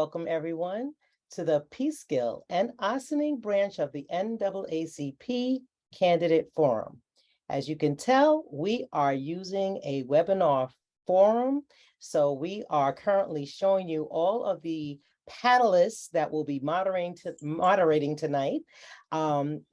welcome everyone to the Peekskill and Ossining branch of the NAACP Candidate Forum. As you can tell, we are using a webinar forum. So we are currently showing you all of the panelists that will be moderating tonight,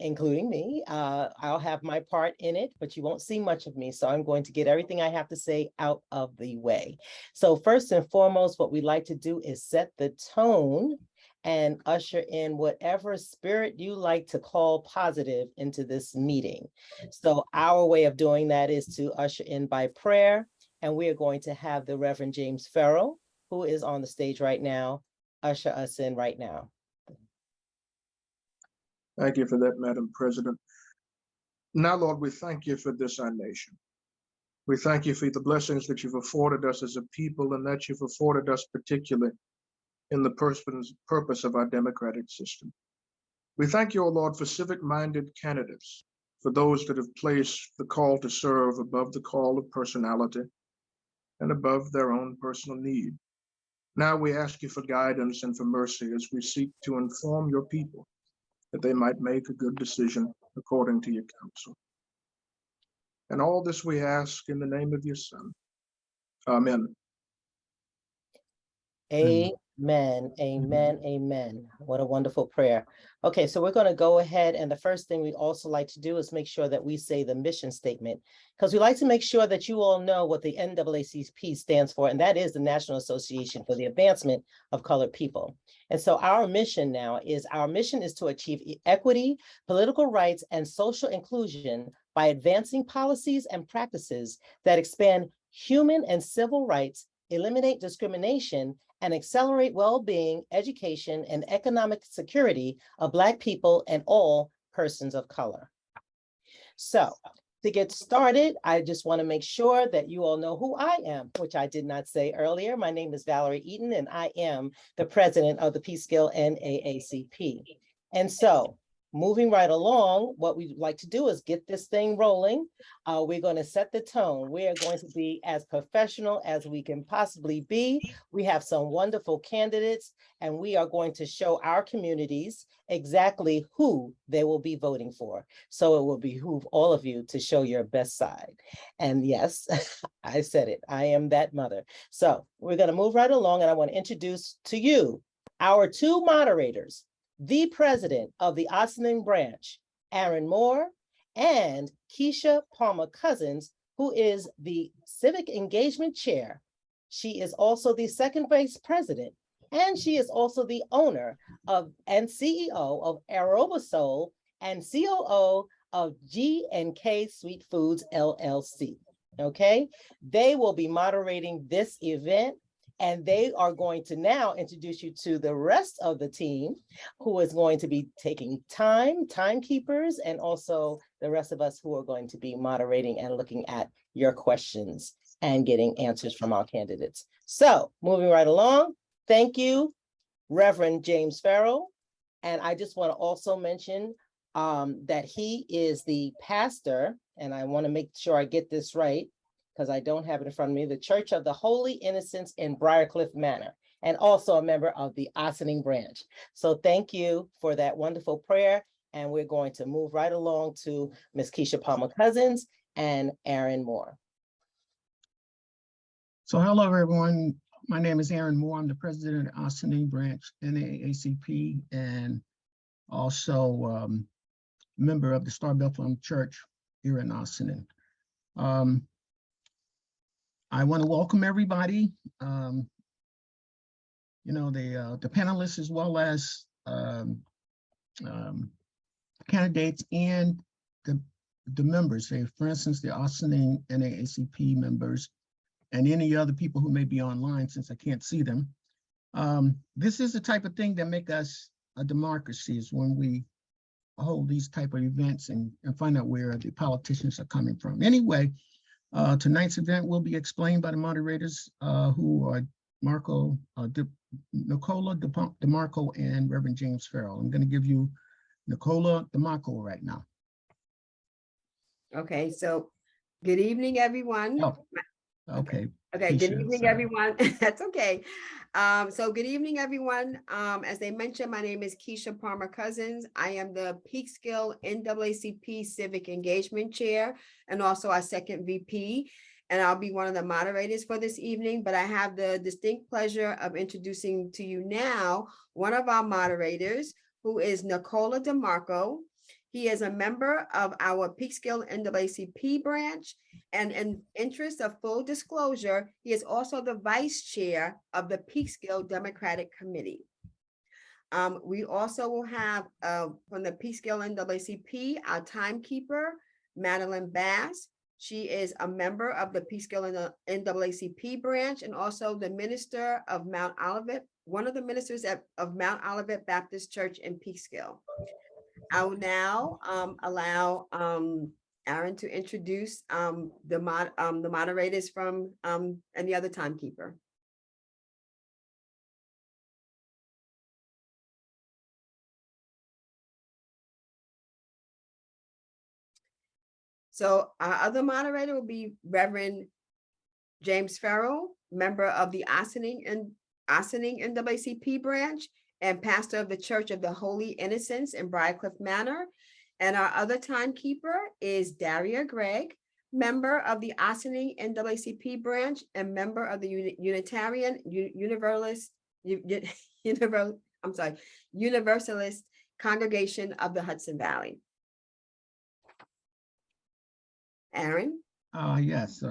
including me. I'll have my part in it, but you won't see much of me. So I'm going to get everything I have to say out of the way. So first and foremost, what we like to do is set the tone and usher in whatever spirit you like to call positive into this meeting. So our way of doing that is to usher in by prayer. And we are going to have the Reverend James Farrell, who is on the stage right now, usher us in right now. Thank you for that, Madam President. Now, Lord, we thank you for this, our nation. We thank you for the blessings that you've afforded us as a people and that you've afforded us particularly in the purpose of our democratic system. We thank you, O Lord, for civic-minded candidates, for those that have placed the call to serve above the call of personality and above their own personal need. Now we ask you for guidance and for mercy as we seek to inform your people that they might make a good decision according to your counsel. And all this we ask in the name of your Son. Amen. Amen, amen, amen. What a wonderful prayer. Okay, so we're going to go ahead, and the first thing we also like to do is make sure that we say the mission statement, because we like to make sure that you all know what the NAACP stands for, and that is the National Association for the Advancement of Colored People. And so our mission is to achieve equity, political rights, and social inclusion by advancing policies and practices that expand human and civil rights, eliminate discrimination, and accelerate well-being, education, and economic security of Black people and all persons of color. So to get started, I just want to make sure that you all know who I am, which I did not say earlier. My name is Valerie Eaton, and I am the president of the Peekskill NAACP. And so moving right along, what we'd like to do is get this thing rolling. We're going to set the tone. We are going to be as professional as we can possibly be. We have some wonderful candidates, and we are going to show our communities exactly who they will be voting for. So it will behoove all of you to show your best side. And yes, I said it, I am that mother. So we're going to move right along, and I want to introduce to you our two moderators, the president of the Ossining branch, Aaron Moore, and Keisha Palmer-Cousins, who is the Civic Engagement Chair. She is also the second vice president, and she is also the owner of and CEO of Aerobasol and COO of G&K Sweet Foods, LLC. Okay, they will be moderating this event. And they are going to now introduce you to the rest of the team who is going to be taking timekeepers, and also the rest of us who are going to be moderating and looking at your questions and getting answers from our candidates. So moving right along, thank you, Reverend James Farrell. And I just want to also mention that he is the pastor, and I want to make sure I get this right, because I don't have it in front of me, the Church of the Holy Innocents in Briarcliff Manor, and also a member of the Ossining branch. So thank you for that wonderful prayer. And we're going to move right along to Ms. Keisha Palmer-Cousins and Aaron Moore. So hello, everyone. My name is Aaron Moore. I'm the president of Ossining branch, NAACP, and also member of the Star Bethlehem Church here in Ossining. I want to welcome everybody, the panelists, as well as candidates and the members, for instance, the Ossining NAACP members, and any other people who may be online, since I can't see them. This is the type of thing that make us a democracy, is when we hold these type of events and find out where the politicians are coming from. Anyway, tonight's event will be explained by the moderators, who are Nicola DeMarco and Reverend James Farrell. I'm going to give you Nicola DeMarco right now. Okay, so good evening, everyone. Oh, Okay. Okay, good Keisha, evening, sorry. everyone. That's okay. So good evening, everyone. As they mentioned, my name is Keisha Palmer Cousins. I am the Peekskill NAACP Civic Engagement Chair and also our second VP. And I'll be one of the moderators for this evening, but I have the distinct pleasure of introducing to you now one of our moderators, who is Nicola DeMarco. He is a member of our Peekskill NAACP branch. And in interest of full disclosure, he is also the vice chair of the Peekskill Democratic Committee. We also will have from the Peekskill NAACP, our timekeeper, Madeline Bass. She is a member of the Peekskill NAACP branch and also the minister of Mount Olivet, one of the ministers of Mount Olivet Baptist Church in Peekskill. I will now allow Aaron to introduce the moderators from and the other timekeeper. So our other moderator will be Reverend James Farrell, member of the Ossining NAACP branch and pastor of the Church of the Holy Innocents in Briarcliff Manor. And our other timekeeper is Daria Gregg, member of the Ossining NAACP branch and member of the Universalist Congregation of the Hudson Valley. Aaron? Yes.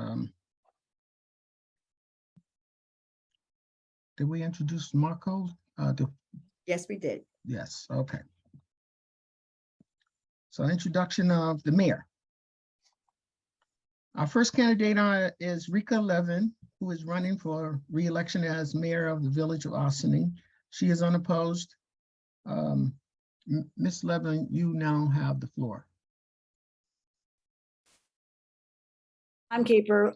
Did we introduce Marco? Yes, we did. Yes, okay. So introduction of the mayor. Our first candidate is Rika Levin, who is running for re-election as mayor of the village of Ossining. She is unopposed. Ms. Levin, you now have the floor. Timekeeper,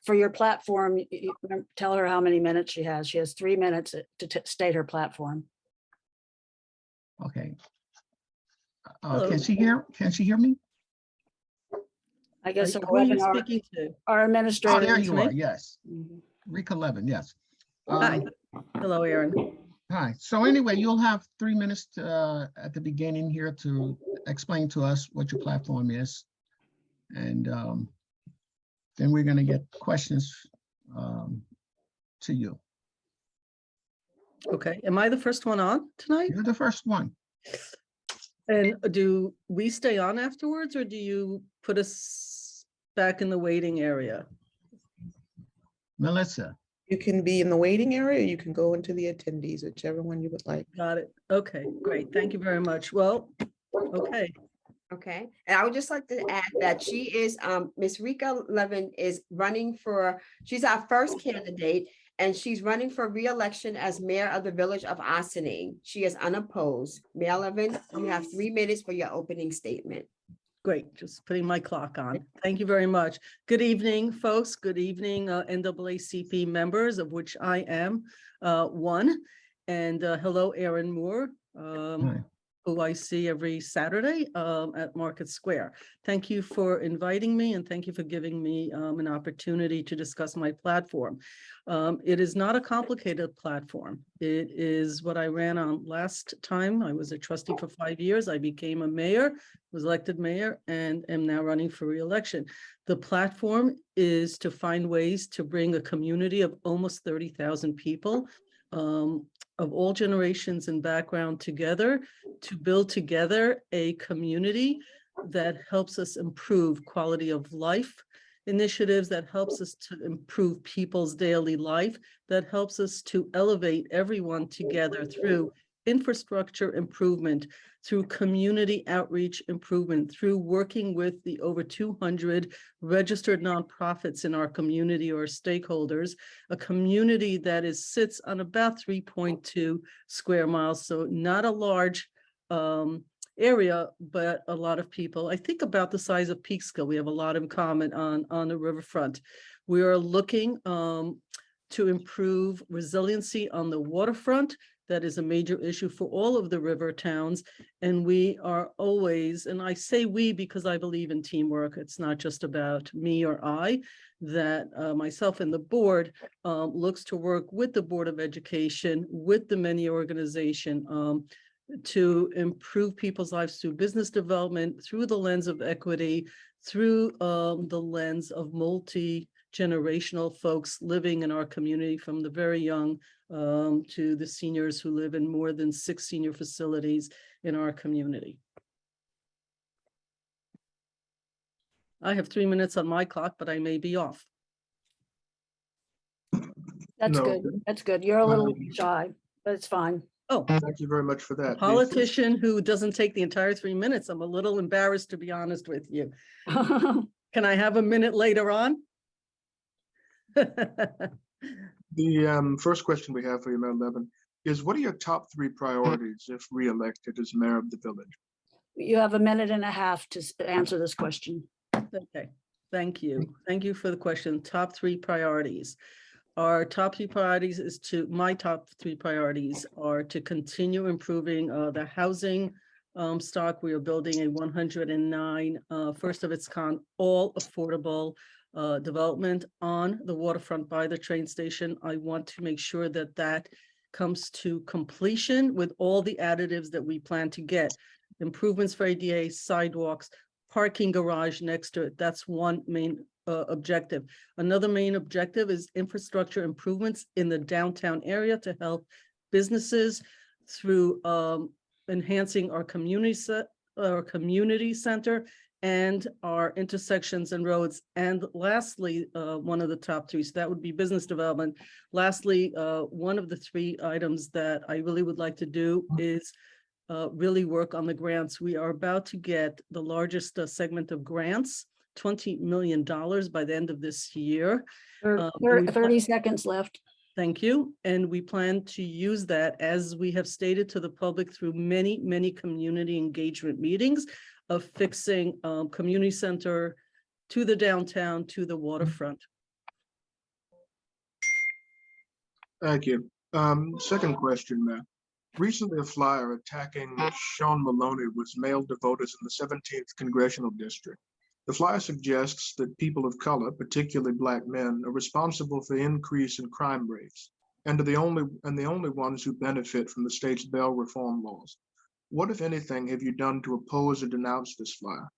for your platform, you tell her how many minutes she has. She has 3 minutes to state her platform. Okay. Hello. Can she hear me? I guess Who are you our speaking to? Oh, administrator. there it's you me. are, yes. Mhm. Rika Levin, yes. Hi. Hello, Aaron. Hi. So anyway, you'll have 3 minutes to, at the beginning here to explain to us what your platform is. And then we're going to get questions to you. Okay, am I the first one on tonight? You're the first one. And do we stay on afterwards, or do you put us back in the waiting area? Melissa. You can be in the waiting area, or you can go into the attendees, whichever one you would like. Got it. Okay, great. Thank you very much. Well, okay. Okay, and I would just like to add that she is, Ms. Rika Levin is running for, she's our first candidate, and she's running for re-election as mayor of the village of Ossining. She is unopposed. Mayor Levin, you have 3 minutes for your opening statement. Great, just putting my clock on. Thank you very much. Good evening, folks. Good evening, NAACP members, of which I am one. And hello, Aaron Moore, Hi. who I see every Saturday at Market Square. Thank you for inviting me, and thank you for giving me an opportunity to discuss my platform. It is not a complicated platform. It is what I ran on last time. I was a trustee for 5 years. I became a mayor, was elected mayor, and am now running for re-election. The platform is to find ways to bring a community of almost 30,000 people of all generations and background together to build together a community that helps us improve quality of life, initiatives that helps us to improve people's daily life, that helps us to elevate everyone together through infrastructure improvement, through community outreach improvement, through working with the over 200 registered nonprofits in our community or stakeholders, a community that sits on about 3.2 square miles, so not a large area, but a lot of people. I think about the size of Peekskill. We have a lot in common on the riverfront. We are looking to improve resiliency on the waterfront. that is a major issue for all of the river towns. And we are always, and I say we because I believe in teamwork. It's not just about me or I, that myself and the board looks to work with the Board of Education, with the many organization to improve people's lives through business development, through the lens of equity, through the lens of multi-generational folks living in our community, from the very young to the seniors who live in more than 6 senior facilities in our community. I have 3 minutes on my clock, but I may be off. That's No, good. That's good. You're a little shy, but it's fine. Oh, thank you very much for a that. politician who doesn't take the entire 3 minutes. I'm a little embarrassed, to be honest with you. Can I have a minute later on? The first question we have for you, Mayor Levin, is what are your top 3 priorities if re-elected as mayor of the village? You have a minute and a half to answer this question. Okay, thank you. Thank you for the question. Top 3 priorities. Our top 3 priorities is my top 3 priorities are to continue improving the housing stock. We are building a 109 first of its kind, all affordable development on the waterfront by the train station. I want to make sure that that comes to completion with all the additives that we plan to get. Improvements for ADA, sidewalks, parking garage next to it. That's one main objective. Another main objective is infrastructure improvements in the downtown area to help businesses through enhancing our community center and our intersections and roads. And lastly, one of the top 3, so that would be business development. Lastly, one of the 3 items that I really would like to do is really work on the grants. We are about to get the largest segment of grants, $20 million by the end of this year. 30 seconds left. Thank you. And we plan to use that, as we have stated to the public, through many, many community engagement meetings of fixing community center to the downtown, to the waterfront. Thank you. Second question, Mayor. Recently, a flyer attacking Sean Maloney was mailed to voters in the 17th Congressional District. The flyer suggests that people of color, particularly Black men, are responsible for the increase in crime rates and are the only ones who benefit from the state's bail reform laws. What, if anything, have you done to oppose or denounce this flyer?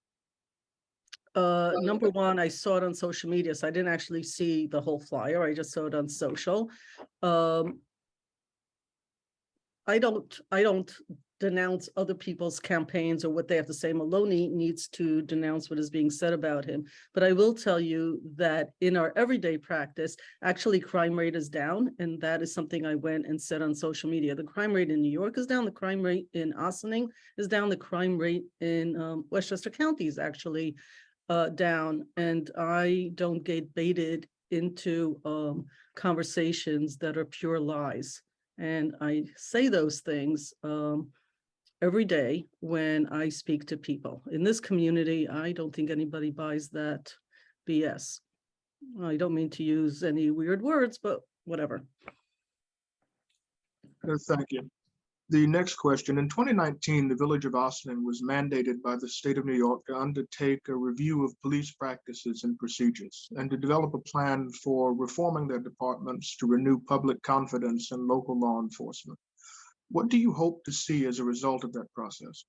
Number one, I saw it on social media, so I didn't actually see the whole flyer. I just saw it on social. I don't denounce other people's campaigns or what they have to say. Maloney needs to denounce what is being said about him. But I will tell you that in our everyday practice, actually crime rate is down. And that is something I went and said on social media. The crime rate in New York is down. The crime rate in Ossining is down. The crime rate in Westchester County is actually down. And I don't get baited into conversations that are pure lies. And I say those things every day when I speak to people. In this community, I don't think anybody buys that BS. I don't mean to use any weird words, but whatever. Thank you. The next question. In 2019, the village of Ossining was mandated by the state of New York to undertake a review of police practices and procedures and to develop a plan for reforming their departments to renew public confidence in local law enforcement. What do you hope to see as a result of that process?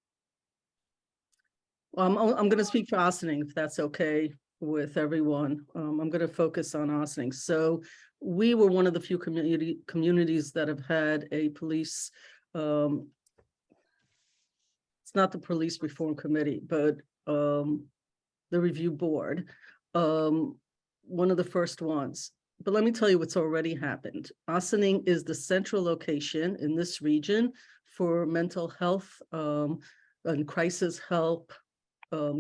Well, I'm going to speak for Ossining, if that's okay with everyone. I'm going to focus on Ossining. So we were one of the few communities that have had a police, it's not the police reform committee, but the review board, one of the first ones. But let me tell you what's already happened. Ossining is the central location in this region for mental health and crisis help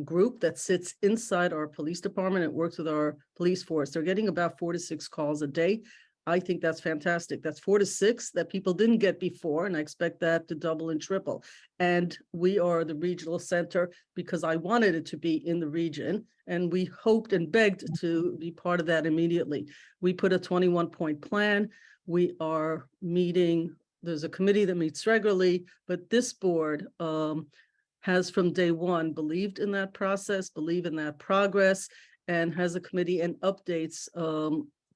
group that sits inside our police department. It works with our police force. They're getting about 4 to 6 calls a day. I think that's fantastic. That's 4 to 6 that people didn't get before, and I expect that to double and triple. And we are the regional center because I wanted it to be in the region, and we hoped and begged to be part of that immediately. We put a 21-point plan. We are meeting there's a committee that meets regularly, but this board has from day one believed in that process, believe in that progress, and has a committee and updates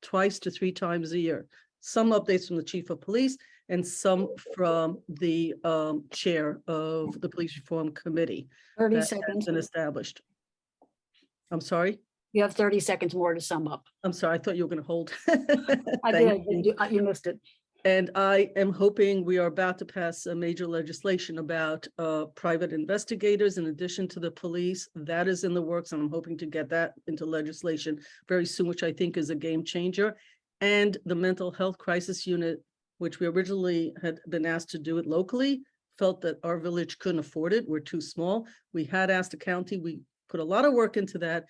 twice to 3 times a year. Some updates from the chief of police and some from the chair of the police reform committee 30 that has seconds. been established. I'm sorry. You have 30 seconds more to sum up. I'm sorry. I thought you were going to hold. I Thank did. you. You missed it. And I am hoping we are about to pass a major legislation about private investigators in addition to the police. That is in the works, and I'm hoping to get that into legislation very soon, which I think is a game changer. And the mental health crisis unit, which we originally had been asked to do it locally, felt that our village couldn't afford it. We're too small. We had asked the county. We put a lot of work into that.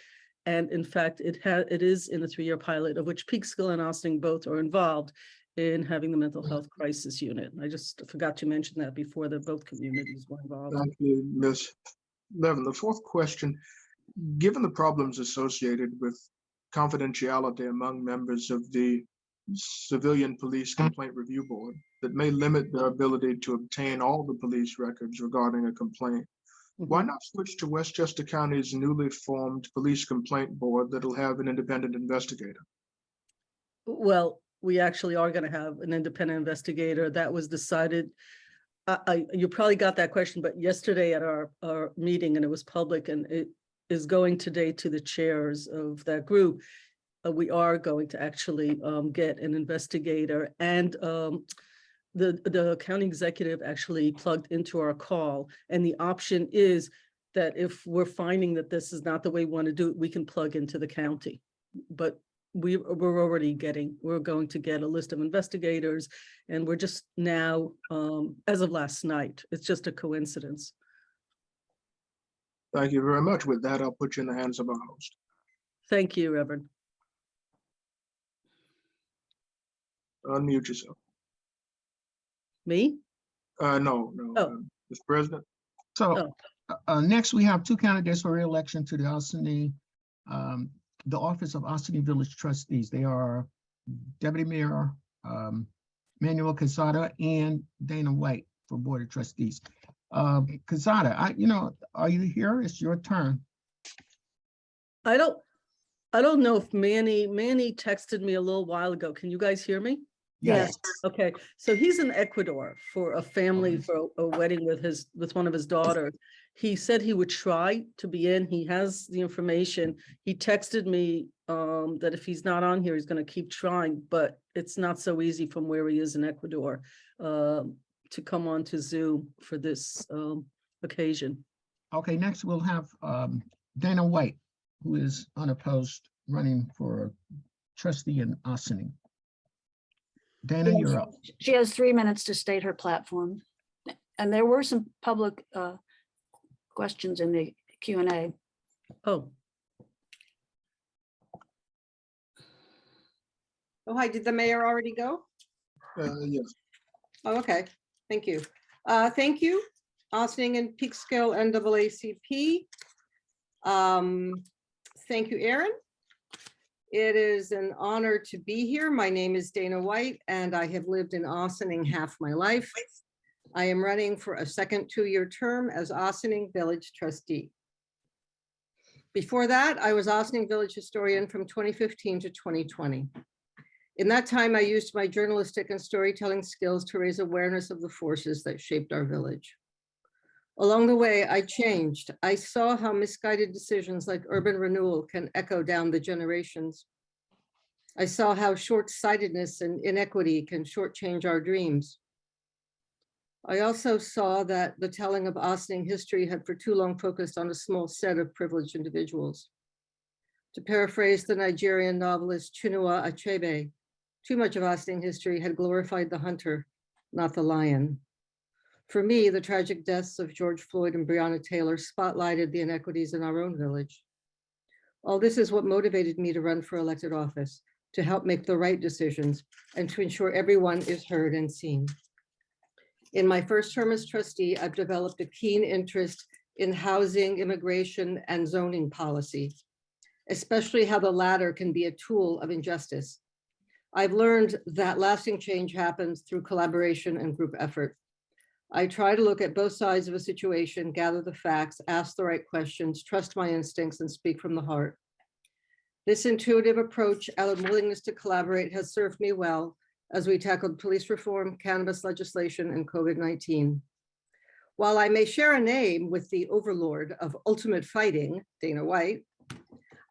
And in fact, it is in a 3-year pilot, of which Peekskill and Ossining both are involved in having the mental health crisis unit. I just forgot to mention that before, that both communities were involved. Thank you, Ms. Levin. The fourth question, given the problems associated with confidentiality among members of the Civilian Police Complaint Review Board that may limit their ability to obtain all the police records regarding a complaint, why not switch to Westchester County's newly formed Police Complaint Board that'll have an independent investigator? Well, we actually are going to have an independent investigator. That was decided. You probably got that question, but yesterday at our meeting, and it was public, and it is going today to the chairs of that group. We are going to actually get an investigator, and the county executive actually plugged into our call, and the option is that if we're finding that this is not the way we want to do it, we can plug into the county. But we're going to get a list of investigators, and we're just now, as of last night, it's just a coincidence. Thank you very much. With that, I'll put you in the hands of our host. Thank you, Reverend. Unmute yourself. Me? No. Oh. Mr. President. So next, we have 2 candidates for re-election to the Ossining, the office of Ossining Village Trustees. They are Deputy Mayor Manuel Quezada and Dana White for Board of Trustees. Quezada, are you here? It's your turn. I don't know if Manny texted me a little while ago. Can you guys hear me? Yes. Okay, so he's in Ecuador for a family, for a wedding with one of his daughters. He said he would try to be in. He has the information. He texted me that if he's not on here, he's going to keep trying, but it's not so easy from where he is in Ecuador to come on to Zoom for this occasion. Okay, next we'll have Dana White, who is unopposed, running for trustee in Ossining. Dana, you're up. She has 3 minutes to state her platform. And there were some public questions in the Q&A. Oh, hi, did the mayor already go? Yes. Oh, okay, thank you. Thank you, Ossining and Peekskill NAACP. Thank you, Aaron. It is an honor to be here. My name is Dana White, and I have lived in Ossining half my life. I am running for a second 2-year term as Ossining Village Trustee. Before that, I was Ossining Village Historian from 2015 to 2020. In that time, I used my journalistic and storytelling skills to raise awareness of the forces that shaped our village. Along the way, I changed. I saw how misguided decisions like urban renewal can echo down the generations. I saw how short-sightedness and inequity can shortchange our dreams. I also saw that the telling of Ossining history had for too long focused on a small set of privileged individuals. To paraphrase the Nigerian novelist Chinua Achebe, too much of Ossining history had glorified the hunter, not the lion. For me, the tragic deaths of George Floyd and Breonna Taylor spotlighted the inequities in our own village. All this is what motivated me to run for elected office, to help make the right decisions and to ensure everyone is heard and seen. In my first term as trustee, I've developed a keen interest in housing, immigration, and zoning policy, especially how the latter can be a tool of injustice. I've learned that lasting change happens through collaboration and group effort. I try to look at both sides of a situation, gather the facts, ask the right questions, trust my instincts, and speak from the heart. This intuitive approach and willingness to collaborate has served me well as we tackled police reform, cannabis legislation, and COVID-19. While I may share a name with the overlord of ultimate fighting, Dana White,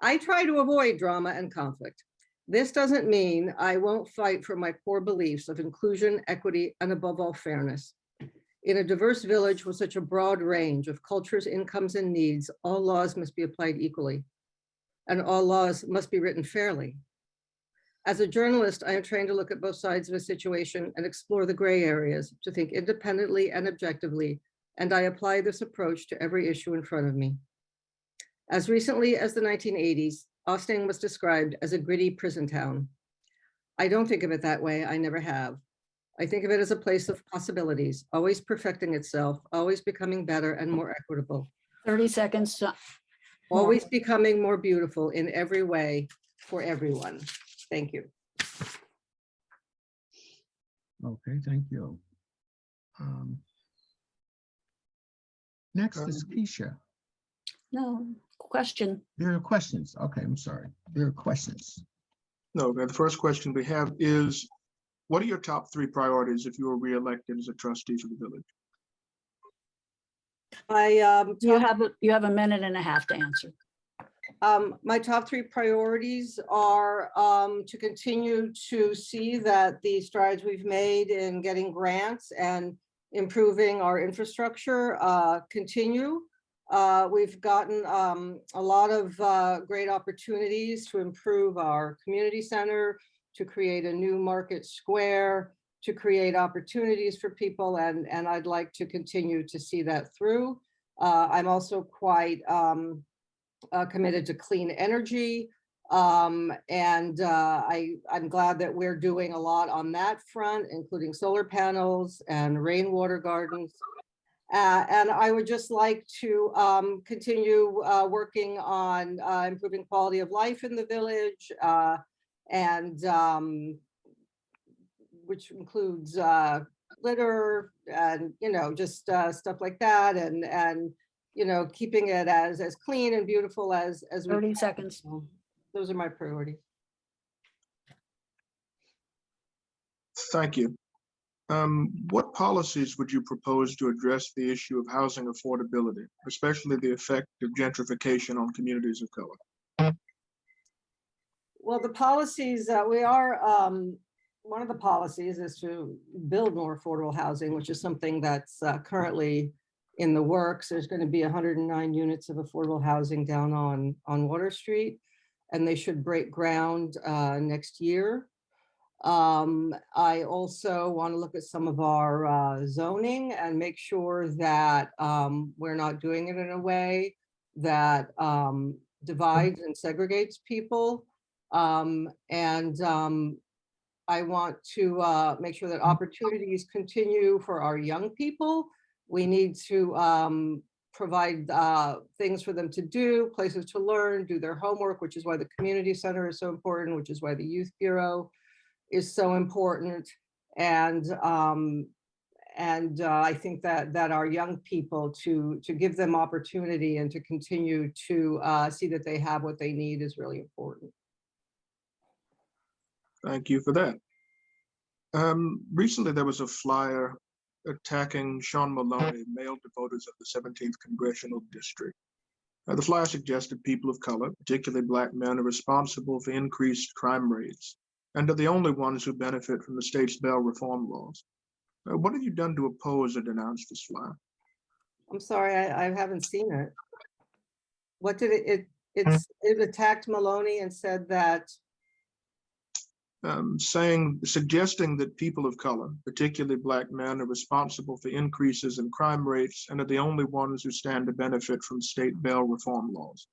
I try to avoid drama and conflict. This doesn't mean I won't fight for my core beliefs of inclusion, equity, and above all, fairness. In a diverse village with such a broad range of cultures, incomes, and needs, all laws must be applied equally, and all laws must be written fairly. As a journalist, I am trained to look at both sides of a situation and explore the gray areas, to think independently and objectively, and I apply this approach to every issue in front of me. As recently as the 1980s, Ossining was described as a gritty prison town. I don't think of it that way, I never have. I think of it as a place of possibilities, always perfecting itself, always becoming better and more equitable. 30 seconds. Always becoming more beautiful in every way for everyone. Thank you. Okay, thank you. Next is Keisha. No, question. There are questions. Okay, I'm sorry. There are questions. No, the first question we have is, what are your top 3 priorities if you were reelected as a trustee for the village? You have a minute and a half to answer. My top 3 priorities are to continue to see that the strides we've made in getting grants and improving our infrastructure continue. We've gotten a lot of great opportunities to improve our community center, to create a new market square, to create opportunities for people, and I'd like to continue to see that through. I'm also quite committed to clean energy, and I'm glad that we're doing a lot on that front, including solar panels and rainwater gardens. And I would just like to continue working on improving quality of life in the village, and which includes litter and, just stuff like that, and keeping it as clean and beautiful as we 30 can. seconds. So those are my priorities. Thank you. What policies would you propose to address the issue of housing affordability, especially the effect of gentrification on communities of color? Well, the policies we are, one of the policies is to build more affordable housing, which is something that's currently in the works. There's going to be 109 units of affordable housing down on Water Street, and they should break ground next year. I also want to look at some of our zoning and make sure that we're not doing it in a way that divides and segregates people. I want to make sure that opportunities continue for our young people. We need to provide things for them to do, places to learn, do their homework, which is why the community center is so important, which is why the Youth Bureau is so important. And I think that our young people, to give them opportunity and to continue to see that they have what they need is really important. Thank you for that. Recently, there was a flyer attacking Sean Maloney, mailed to voters of the 17th Congressional District. The flyer suggested people of color, particularly Black men, are responsible for increased crime rates and are the only ones who benefit from the state's bail reform laws. What have you done to oppose or denounce this flyer? I'm sorry, I haven't seen it. What did it attacked Maloney and said that? Suggesting that people of color, particularly Black men, are responsible for increases in crime rates and are the only ones who stand to benefit from state bail reform laws.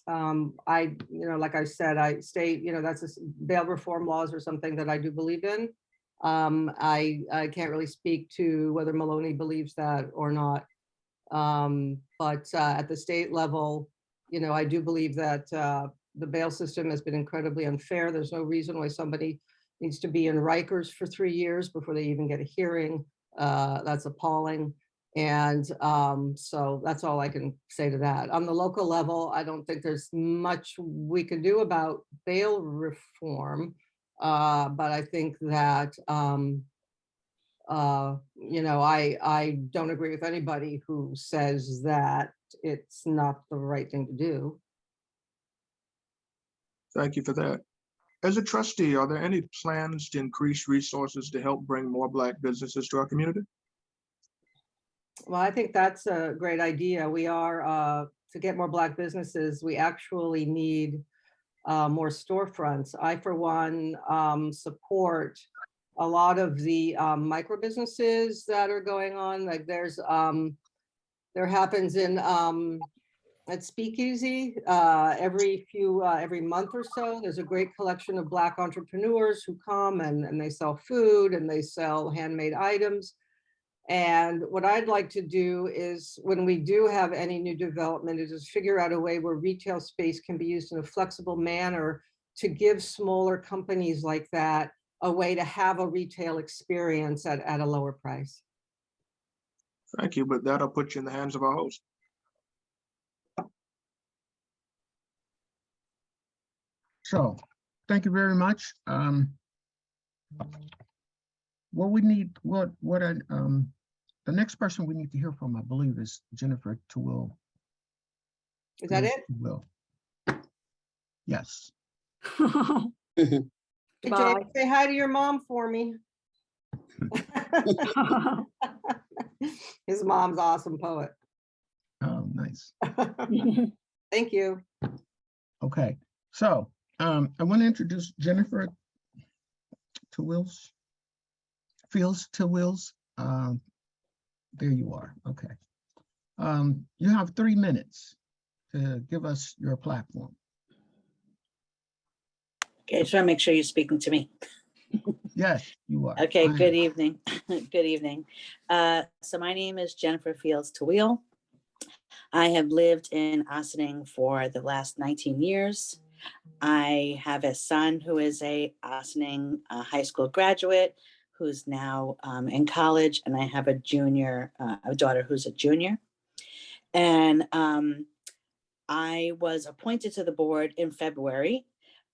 Like I said, that's bail reform laws are something that I do believe in. I can't really speak to whether Maloney believes that or not. But at the state level, I do believe that the bail system has been incredibly unfair. There's no reason why somebody needs to be in Rikers for 3 years before they even get a hearing. That's appalling. And so that's all I can say to that. On the local level, I don't think there's much we can do about bail reform. But I think that, you know, I don't agree with anybody who says that it's not the right thing to do. Thank you for that. As a trustee, are there any plans to increase resources to help bring more Black businesses to our community? Well, I think that's a great idea. We are, to get more Black businesses, we actually need more storefronts. I, for one, support a lot of the micro businesses that are going on. Like there happens in at Speakeasy every month or so. There's a great collection of Black entrepreneurs who come and they sell food and they sell handmade items. And what I'd like to do is, when we do have any new development, is just figure out a way where retail space can be used in a flexible manner to give smaller companies like that a way to have a retail experience at a lower price. Thank you, but that'll put you in the hands of our host. So, thank you very much. What we need, the next person we need to hear from, I believe, is Jennifer Twill. Is that it? Will. Yes. Hey, Jay, Bye. say hi to your mom for me. His mom's awesome poet. Oh, nice. Thank you. Okay, so I want to introduce Jennifer Fields to Wills. There you are. Okay. You have 3 minutes to give us your platform. Okay, I just want to make sure you're speaking to me. Yes, you are. Okay, I am. good evening. Good evening. So my name is Jennifer Fields Tawil. I have lived in Ossining for the last 19 years. I have a son who is a Ossining high school graduate who's now in college, and I have a daughter who's a junior. And I was appointed to the board in February.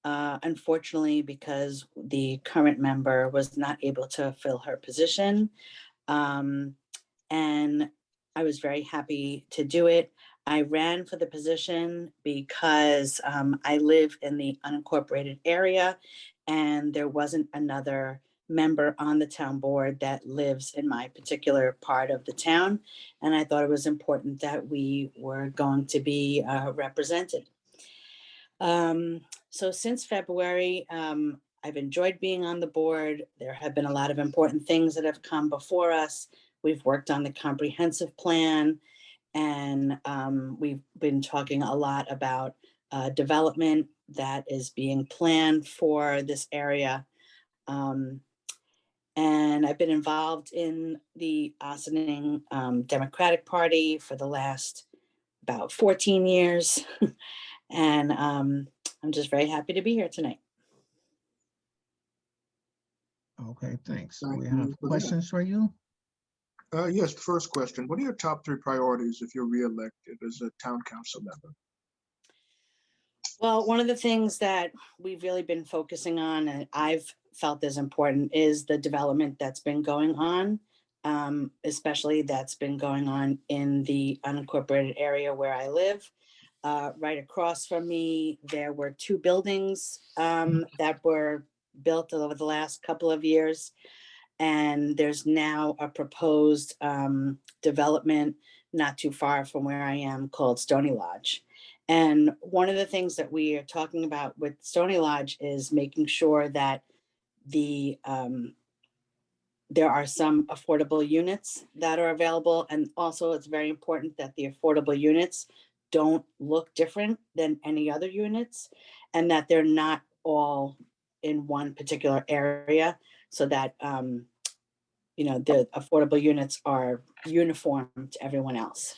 Unfortunately, because the current member was not able to fill her position. And I was very happy to do it. I ran for the position because I live in the unincorporated area and there wasn't another member on the town board that lives in my particular part of the town. And I thought it was important that we were going to be represented. So since February, I've enjoyed being on the board. There have been a lot of important things that have come before us. We've worked on the comprehensive plan, and we've been talking a lot about development that is being planned for this area. And I've been involved in the Ossining Democratic Party for the last about 14 years. And I'm just very happy to be here tonight. Okay, thanks. Thank We you have for that. questions for you. Yes, the first question. What are your top 3 priorities if you're reelected as a town council member? Well, one of the things that we've really been focusing on, and I've felt is important, is the development that's been going on, especially that's been going on in the unincorporated area where I live. Right across from me, there were 2 buildings that were built over the last couple of years. And there's now a proposed development not too far from where I am called Stony Lodge. And one of the things that we are talking about with Stony Lodge is making sure that there are some affordable units that are available. And also it's very important that the affordable units don't look different than any other units, and that they're not all in one particular area, so that you know, the affordable units are uniform to everyone else.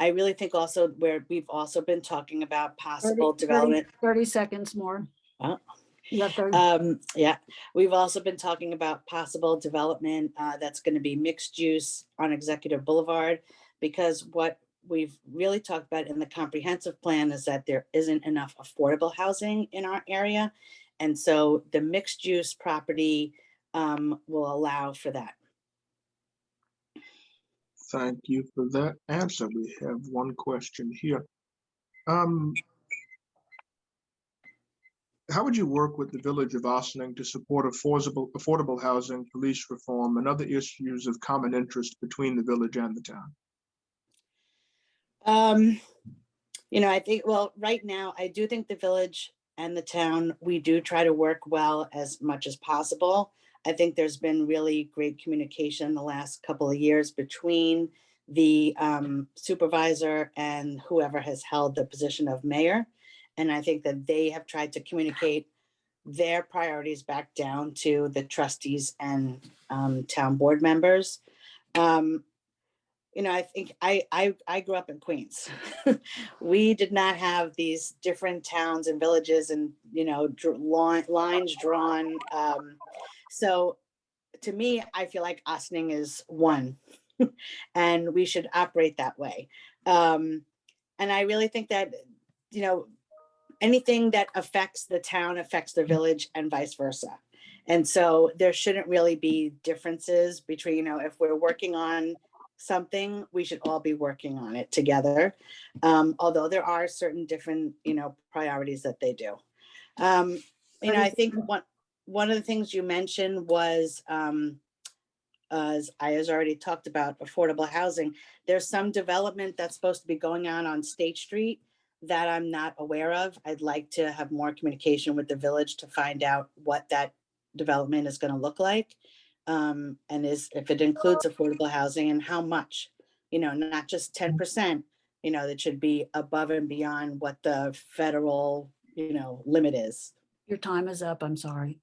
I really think also where we've also been talking about possible development. 30 seconds more. Oh. You got 30. Yeah, we've also been talking about possible development that's going to be mixed use on Executive Boulevard, because what we've really talked about in the comprehensive plan is that there isn't enough affordable housing in our area. And so the mixed use property will allow for that. Thank you for that answer. We have one question here. How would you work with the village of Ossining to support affordable housing, police reform, and other issues of common interest between the village and the town? You know, I think, well, right now, I do think the village and the town, we do try to work well as much as possible. I think there's been really great communication the last couple of years between the supervisor and whoever has held the position of mayor. And I think that they have tried to communicate their priorities back down to the trustees and town board members. You know, I think I grew up in Queens. We did not have these different towns and villages and, you know, lines drawn. So to me, I feel like Ossining is one and we should operate that way. And I really think that, you know, anything that affects the town affects the village and vice versa. And so there shouldn't really be differences between, you know, if we're working on something, we should all be working on it together. Although there are certain different, you know, priorities that they do. You know, I think one of the things you mentioned was, as I has already talked about, affordable housing. There's some development that's supposed to be going on State Street that I'm not aware of. I'd like to have more communication with the village to find out what that development is going to look like. And if it includes affordable housing and how much, you know, not just 10%, you know, that should be above and beyond what the federal, you know, limit is. Your time is up. I'm sorry.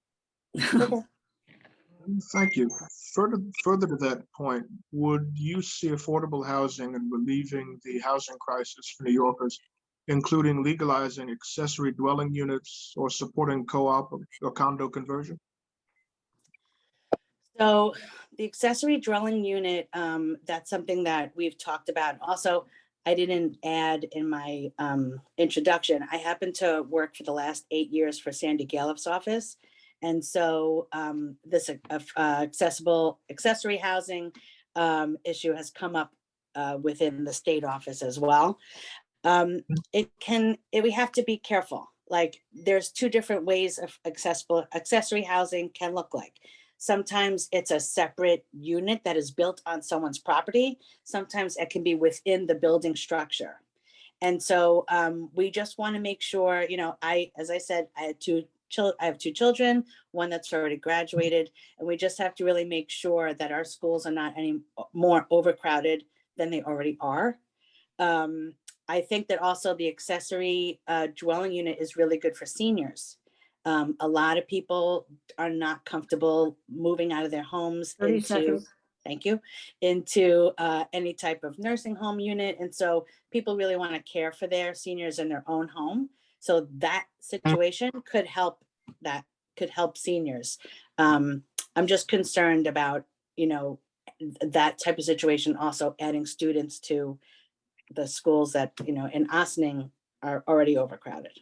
Thank you. Further to that point, would you see affordable housing and relieving the housing crisis for New Yorkers, including legalizing accessory dwelling units or supporting co-op or condo conversion? So the accessory dwelling unit, that's something that we've talked about. Also, I didn't add in my introduction, I happen to work for the last 8 years for Sandy Gallup's office. And so this accessible accessory housing issue has come up within the state office as well. We have to be careful. Like there's two different ways of accessory housing can look like. Sometimes it's a separate unit that is built on someone's property. Sometimes it can be within the building structure. And so we just want to make sure, you know, as I said, I have two children, one that's already graduated, and we just have to really make sure that our schools are not any more overcrowded than they already are. I think that also the accessory dwelling unit is really good for seniors. A lot of people are not comfortable moving out of their homes 30 seconds. Thank you, into any type of nursing home unit. And so people really want to care for their seniors in their own home. So that situation could help seniors. I'm just concerned about, you know, that type of situation, also adding students to the schools that, you know, in Ossining are already overcrowded.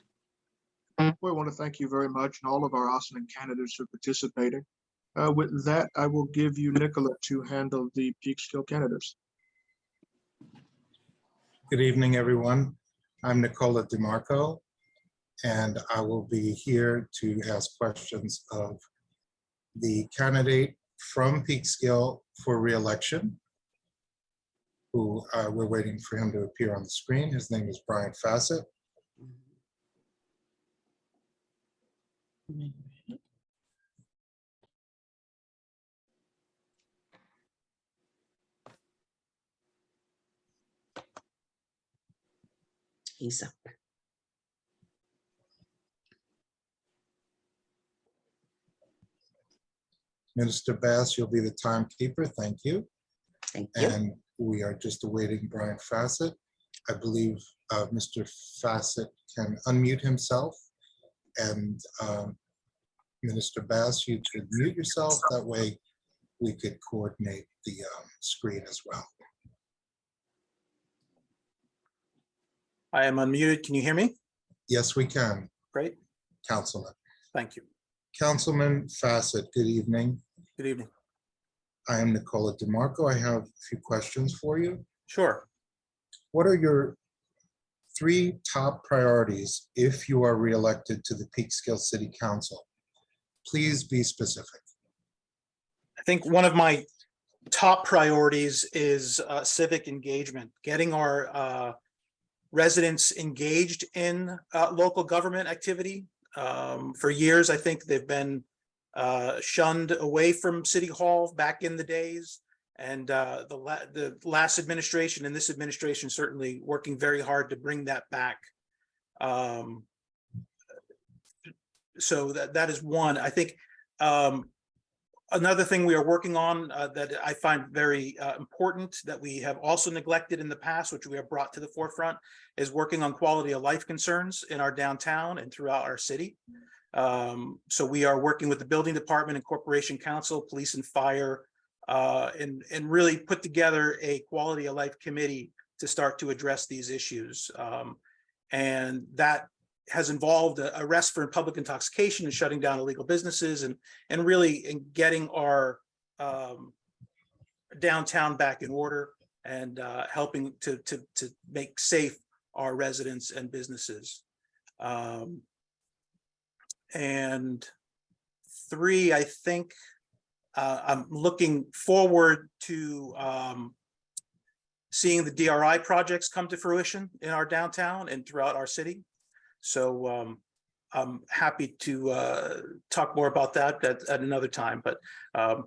We want to thank you very much and all of our Ossining candidates for participating. With that, I will give you Nicola to handle the Peekskill candidates. Good evening, everyone. I'm Nicola DeMarco, and I will be here to ask questions of the candidate from Peekskill for re-election, who we're waiting for him to appear on the screen. His name is Brian Fassett. He's up. Minister Bass, you'll be the timekeeper. Thank you. Thank you. And we are just awaiting Brian Fassett. I believe Mr. Fassett can unmute himself, and Minister Bass, you could mute yourself. That way we could coordinate the screen as well. I am unmuted. Can you hear me? Yes, we can, Great. Councilman. Thank you. Councilman Fassett, good evening. Good evening. I am Nicola DeMarco. I have a few questions for you. Sure. What are your 3 top priorities if you are reelected to the Peekskill City Council? Please be specific. I think one of my top priorities is civic engagement, getting our residents engaged in local government activity. For years, I think they've been shunned away from City Hall back in the days. And the last administration and this administration certainly working very hard to bring that back. So that is one. I think another thing we are working on that I find very important that we have also neglected in the past, which we have brought to the forefront, is working on quality of life concerns in our downtown and throughout our city. So we are working with the building department and corporation council, police and fire, and really put together a quality of life committee to start to address these issues. And that has involved arrest for public intoxication and shutting down illegal businesses and really in getting our downtown back in order and helping to make safe our residents and businesses. And 3, I think I'm looking forward to seeing the DRI projects come to fruition in our downtown and throughout our city. So I'm happy to talk more about that at another time. But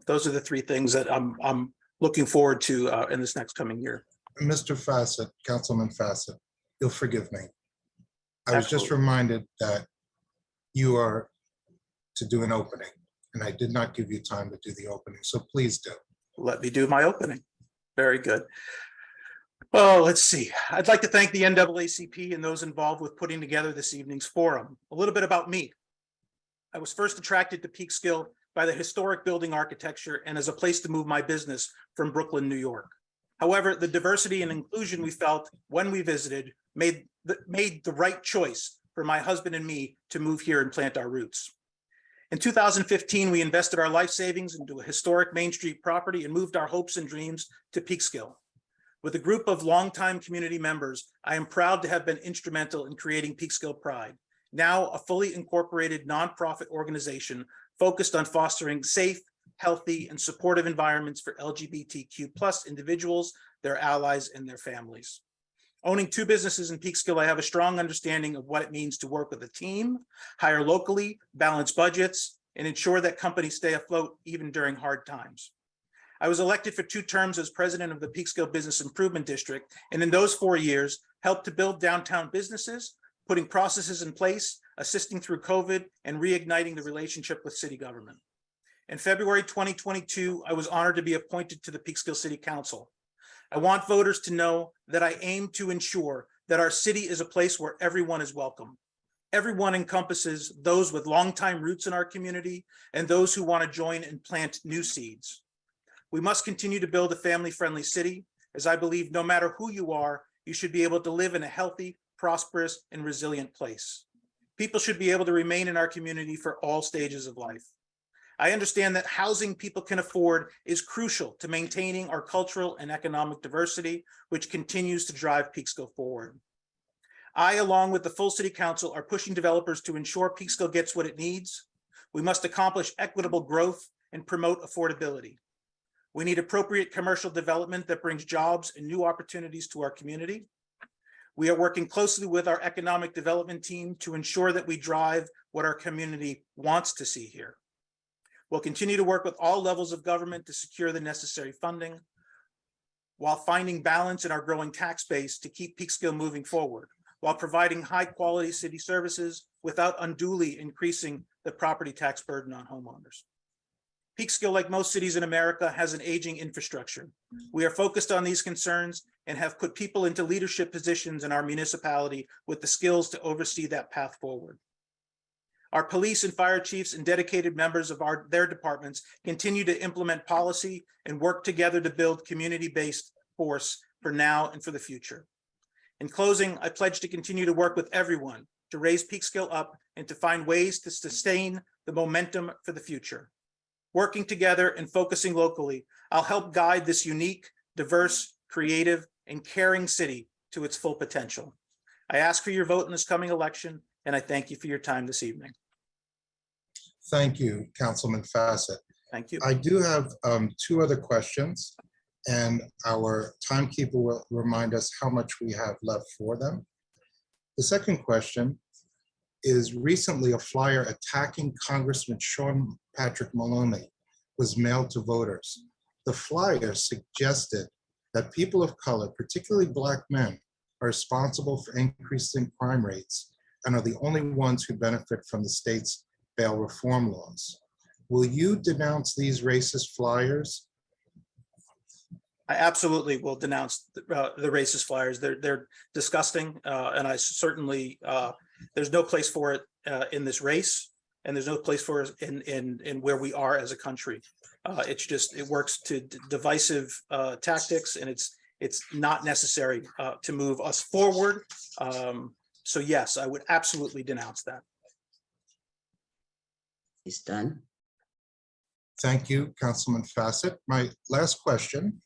those are the 3 things that I'm looking forward to in this next coming year. Mr. Fassett, Councilman Fassett, you'll forgive me. I was just Absolutely. reminded that you are to do an opening, and I did not give you time to do the opening, so please do. Let me do my opening. Very good. Oh, let's see. I'd like to thank the NAACP and those involved with putting together this evening's forum. A little bit about me. I was first attracted to Peekskill by the historic building architecture and as a place to move my business from Brooklyn, New York. However, the diversity and inclusion we felt when we visited made the right choice for my husband and me to move here and plant our roots. In 2015, we invested our life savings into a historic Main Street property and moved our hopes and dreams to Peekskill. With a group of longtime community members, I am proud to have been instrumental in creating Peekskill Pride, now a fully incorporated nonprofit organization focused on fostering safe, healthy, and supportive environments for LGBTQ+ individuals, their allies, and their families. Owning 2 businesses in Peekskill, I have a strong understanding of what it means to work with a team, hire locally, balance budgets, and ensure that companies stay afloat even during hard times. I was elected for 2 terms as president of the Peekskill Business Improvement District, and in those 4 years, helped to build downtown businesses, putting processes in place, assisting through COVID, and reigniting the relationship with city government. In February 2022, I was honored to be appointed to the Peekskill City Council. I want voters to know that I aim to ensure that our city is a place where everyone is welcome. Everyone encompasses those with longtime roots in our community and those who want to join and plant new seeds. We must continue to build a family-friendly city, as I believe no matter who you are, you should be able to live in a healthy, prosperous, and resilient place. People should be able to remain in our community for all stages of life. I understand that housing people can afford is crucial to maintaining our cultural and economic diversity, which continues to drive Peekskill forward. I, along with the full City Council, are pushing developers to ensure Peekskill gets what it needs. We must accomplish equitable growth and promote affordability. We need appropriate commercial development that brings jobs and new opportunities to our community. We are working closely with our economic development team to ensure that we drive what our community wants to see here. We'll continue to work with all levels of government to secure the necessary funding while finding balance in our growing tax base to keep Peekskill moving forward, while providing high quality city services without unduly increasing the property tax burden on homeowners. Peekskill, like most cities in America, has an aging infrastructure. We are focused on these concerns and have put people into leadership positions in our municipality with the skills to oversee that path forward. Our police and fire chiefs and dedicated members of their departments continue to implement policy and work together to build community-based force for now and for the future. In closing, I pledge to continue to work with everyone to raise Peekskill up and to find ways to sustain the momentum for the future. Working together and focusing locally, I'll help guide this unique, diverse, creative, and caring city to its full potential. I ask for your vote in this coming election, and I thank you for your time this evening. Thank you, Councilman Fassett. Thank you. I do have two other questions, and our timekeeper will remind us how much we have left for them. The second question is, recently a flyer attacking Congressman Sean Patrick Maloney was mailed to voters. The flyer suggested that people of color, particularly Black men, are responsible for increasing crime rates and are the only ones who benefit from the state's bail reform laws. Will you denounce these racist flyers? I absolutely will denounce the racist flyers. They're disgusting, and I certainly there's no place for it in this race, and there's no place for it in where we are as a country. It works to divisive tactics, and it's not necessary to move us forward. So yes, I would absolutely denounce that. He's done. Thank you, Councilman Fassett. My last question.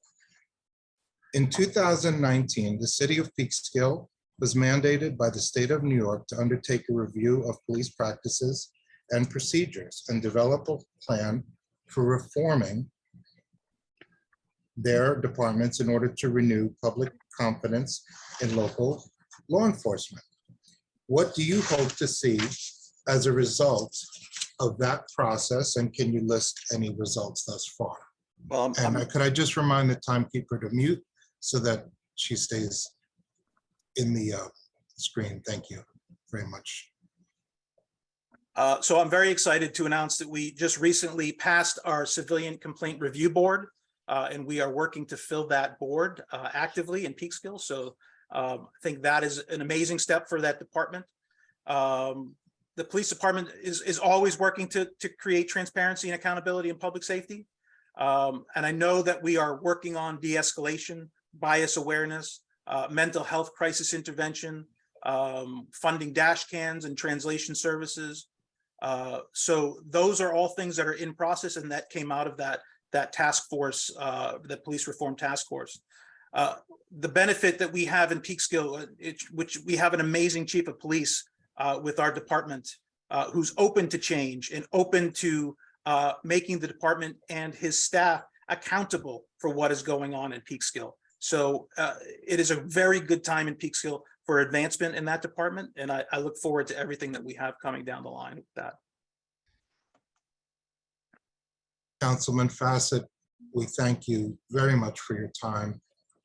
In 2019, the city of Peekskill was mandated by the state of New York to undertake a review of police practices and procedures and develop a plan for reforming their departments in order to renew public confidence in local law enforcement. What do you hope to see as a result of that process, and can you list any results thus far? Well, And could I just remind the timekeeper to mute so that she stays in the screen? Thank you very much. So I'm very excited to announce that we just recently passed our Civilian Complaint Review Board, and we are working to fill that board actively in Peekskill. So I think that is an amazing step for that department. The police department is always working to create transparency and accountability in public safety. And I know that we are working on de-escalation, bias awareness, mental health crisis intervention, funding dash cams and translation services. So those are all things that are in process, and that came out of that task force, the police reform task force. The benefit that we have in Peekskill, which we have an amazing chief of police with our department, who's open to change and open to making the department and his staff accountable for what is going on in Peekskill. So it is a very good time in Peekskill for advancement in that department, and I look forward to everything that we have coming down the line with that. Councilman Fassett, we thank you very much for your time,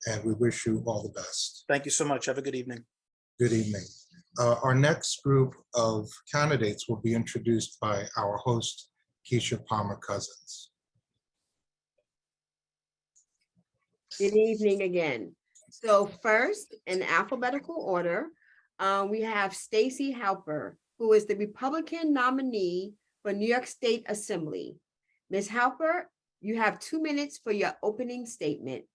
and we wish you all the best. Thank you so much. Have a good evening. Good evening. Our next group of candidates will be introduced by our host, Keisha Palmer-Cousins. Good evening again. So first, in alphabetical order, we have Stacey Halper, who is the Republican nominee for New York State Assembly. Ms. Halper, you have 2 minutes for your opening statement.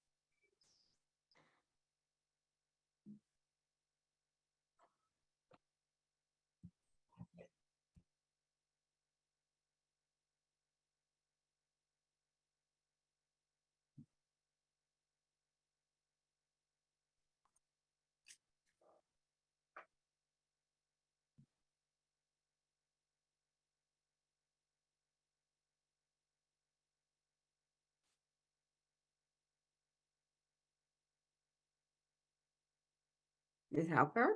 Ms. Halper?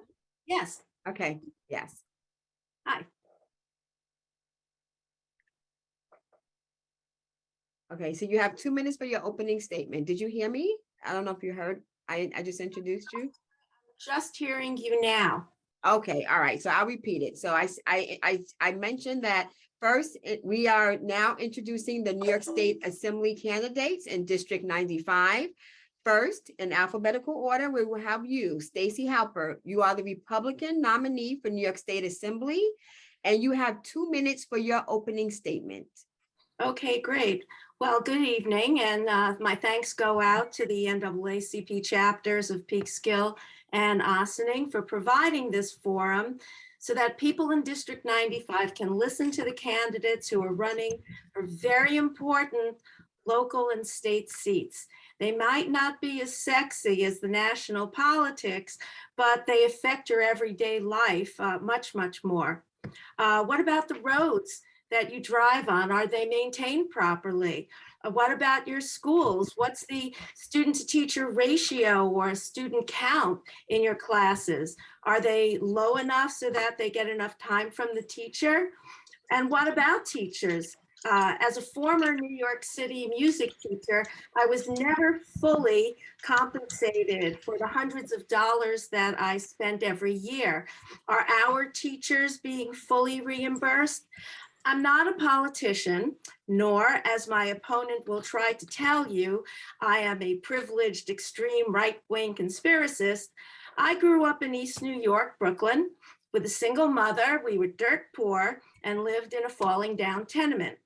Yes. Okay, yes. Hi. Okay, so you have 2 minutes for your opening statement. Did you hear me? I don't know if you heard. I just introduced you. Just hearing you now. Okay, all right, so I'll repeat it. So I mentioned that first, we are now introducing the New York State Assembly candidates in District 95. First, in alphabetical order, we will have you, Stacy Halper. You are the Republican nominee for New York State Assembly, and you have 2 minutes for your opening statement. Okay, great. Well, good evening, and my thanks go out to the NAACP chapters of Peekskill and Ossining for providing this forum so that people in District 95 can listen to the candidates who are running for very important local and state seats. They might not be as sexy as the national politics, but they affect your everyday life much, much more. What about the roads that you drive on? Are they maintained properly? What about your schools? What's the student to teacher ratio or student count in your classes? Are they low enough so that they get enough time from the teacher? And what about teachers? As a former New York City music teacher, I was never fully compensated for the hundreds of dollars that I spent every year. Are our teachers being fully reimbursed? I'm not a politician, nor, as my opponent will try to tell you, I am a privileged, extreme right-wing conspiracist. I grew up in East New York, Brooklyn, with a single mother. We were dirt poor and lived in a falling down tenement.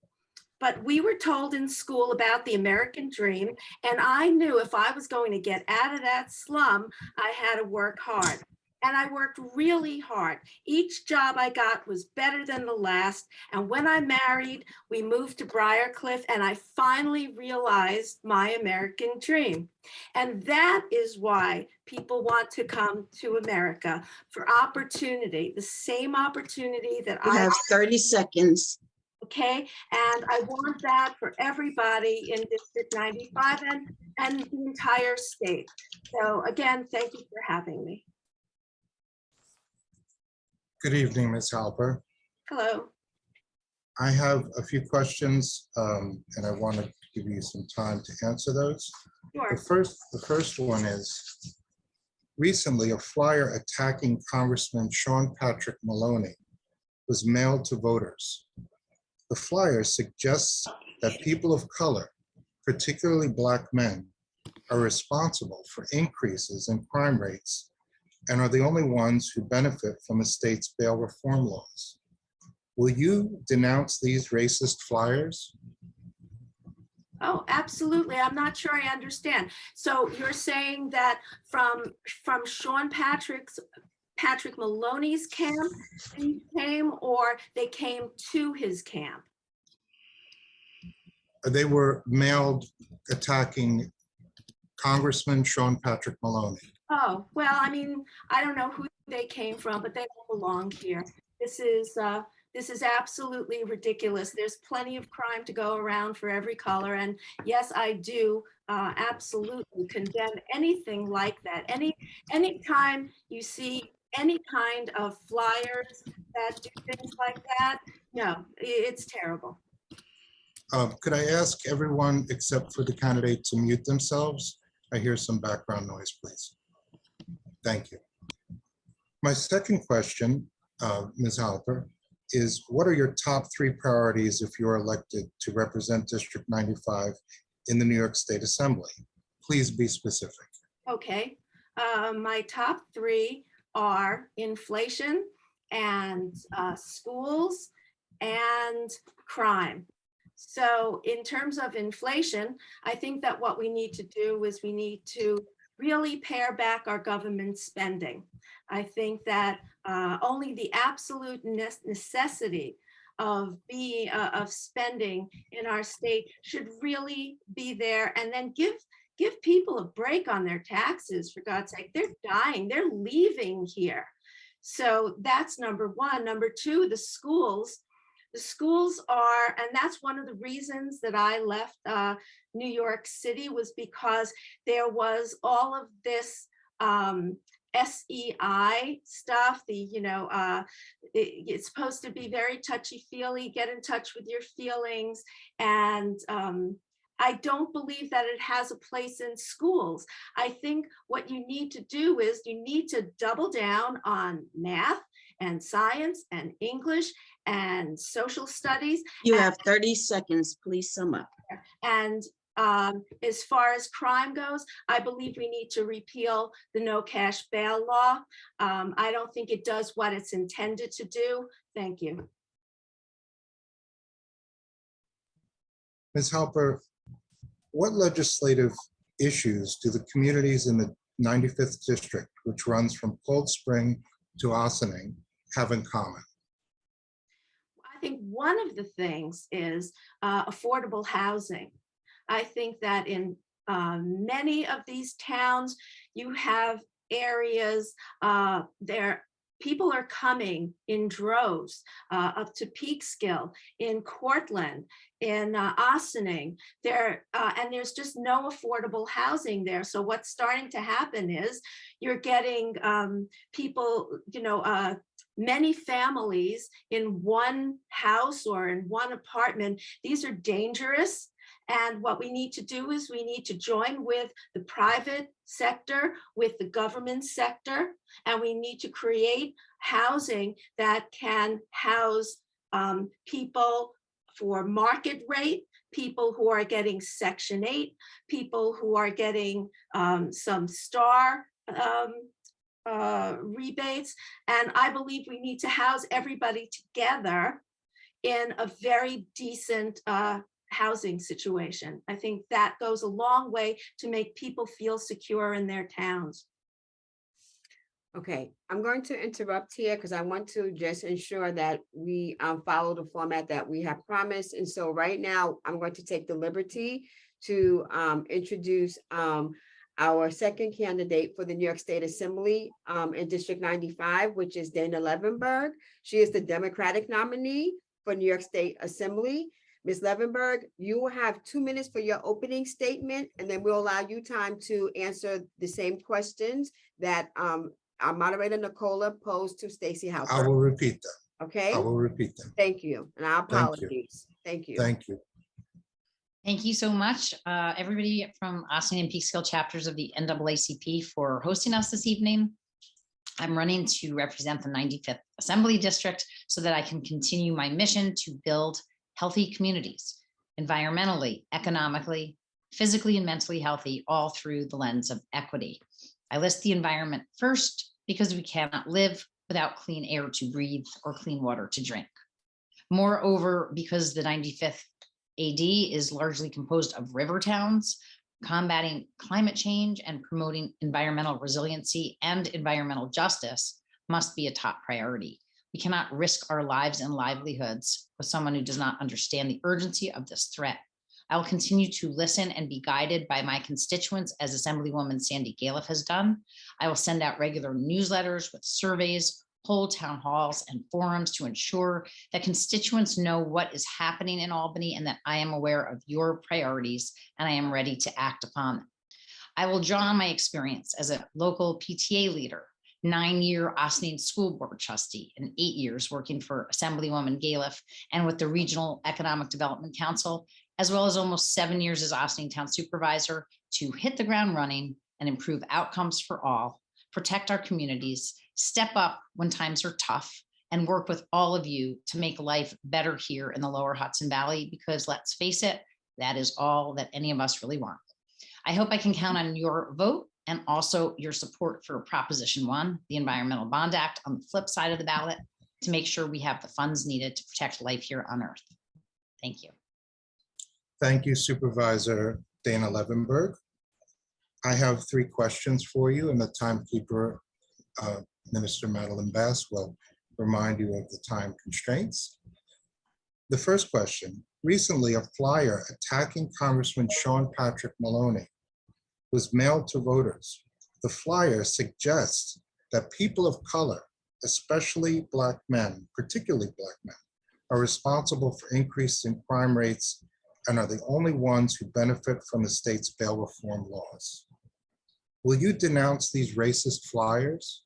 But we were told in school about the American dream, and I knew if I was going to get out of that slum, I had to work hard. And I worked really hard. Each job I got was better than the last. And when I married, we moved to Briarcliff, and I finally realized my American dream. And that is why people want to come to America, for opportunity, the same opportunity that You I have 30 seconds. Okay, and I want that for everybody in District 95 and the entire state. So again, thank you for having me. Good evening, Ms. Halper. Hello. I have a few questions and I want to give you some time to answer those. Sure. The first one is, recently a flyer attacking Congressman Sean Patrick Maloney was mailed to voters. The flyer suggests that people of color, particularly Black men, are responsible for increases in crime rates and are the only ones who benefit from the state's bail reform laws. Will you denounce these racist flyers? Oh, absolutely. I'm not sure I understand. So you're saying that from Sean Patrick Maloney's camp they came, or they came to his camp? They were mailed attacking Congressman Sean Patrick Maloney. Oh, well, I mean, I don't know who they came from, but they don't belong here. This is absolutely ridiculous. There's plenty of crime to go around for every color. And yes, I do absolutely condemn anything like that. Anytime you see any kind of flyers that do things like that, no, it's terrible. Could I ask everyone except for the candidate to mute themselves? I hear some background noise, please. Thank you. My second question, Ms. Halper, is what are your top 3 priorities if you're elected to represent District 95 in the New York State Assembly? Please be specific. Okay, my top 3 are inflation and schools and crime. So in terms of inflation, I think that what we need to do is we need to really pare back our government spending. I think that only the absolute necessity of spending in our state should really be there, and then give people a break on their taxes, for God's sake. They're dying, they're leaving here. So that's number 1. Number 2, the schools. The schools are, and that's one of the reasons that I left New York City, was because there was all of this SEI stuff, it's supposed to be very touchy-feely, get in touch with your feelings. And I don't believe that it has a place in schools. I think what you need to do is you need to double down on math and science and English and social studies. You have 30 seconds. Please sum up. And as far as crime goes, I believe we need to repeal the no cash bail law. I don't think it does what it's intended to do. Thank you. Ms. Halper, what legislative issues do the communities in the 95th District, which runs from Cold Spring to Ossining, have in common? I think one of the things is affordable housing. I think that in many of these towns, you have areas there. People are coming in droves up to Peekskill, in Cortland, in Ossining. And there's just no affordable housing there. So what's starting to happen is you're getting people, many families in one house or in one apartment. These are dangerous. And what we need to do is we need to join with the private sector, with the government sector, and we need to create housing that can house people for market rate, people who are getting Section 8, people who are getting some STAR rebates. And I believe we need to house everybody together in a very decent housing situation. I think that goes a long way to make people feel secure in their towns. Okay, I'm going to interrupt here because I want to just ensure that we follow the format that we have promised. And so right now, I'm going to take the liberty to introduce our second candidate for the New York State Assembly in District 95, which is Dana Levenberg. She is the Democratic nominee for New York State Assembly. Ms. Levenberg, you will have 2 minutes for your opening statement, and then we'll allow you time to answer the same questions that our moderator Nicola posed to Stacey Halper. I will repeat them. Okay. I will repeat them. Thank you. And our Thank you. apologies. Thank you. Thank you. Thank you so much, everybody from Ossining and Peekskill chapters of the NAACP for hosting us this evening. I'm running to represent the 95th Assembly District so that I can continue my mission to build healthy communities, environmentally, economically, physically, and mentally healthy, all through the lens of equity. I list the environment first because we cannot live without clean air to breathe or clean water to drink. Moreover, because the 95th AD is largely composed of river towns, combating climate change and promoting environmental resiliency and environmental justice must be a top priority. We cannot risk our lives and livelihoods with someone who does not understand the urgency of this threat. I will continue to listen and be guided by my constituents as Assemblywoman Sandy Galiff has done. I will send out regular newsletters with surveys, hold town halls and forums to ensure that constituents know what is happening in Albany and that I am aware of your priorities and I am ready to act upon them. I will draw on my experience as a local PTA leader, 9-year Ossining School Board trustee, and 8 years working for Assemblywoman Galiff and with the Regional Economic Development Council, as well as almost 7 years as Ossining Town Supervisor to hit the ground running and improve outcomes for all, protect our communities, step up when times are tough, and work with all of you to make life better here in the Lower Hudson Valley, because let's face it, that is all that any of us really want. I hope I can count on your vote and also your support for Proposition 1, the Environmental Bond Act, on the flip side of the ballot, to make sure we have the funds needed to protect life here on Earth. Thank you. Thank you, Supervisor Dana Levenberg. I have 3 questions for you, and the timekeeper, Minister Madeline Bass, will remind you of the time constraints. The first question: recently, a flyer attacking Congressman Sean Patrick Maloney was mailed to voters. The flyer suggests that people of color, especially Black men, particularly Black men, are responsible for increase in crime rates and are the only ones who benefit from the state's bail reform laws. Will you denounce these racist flyers?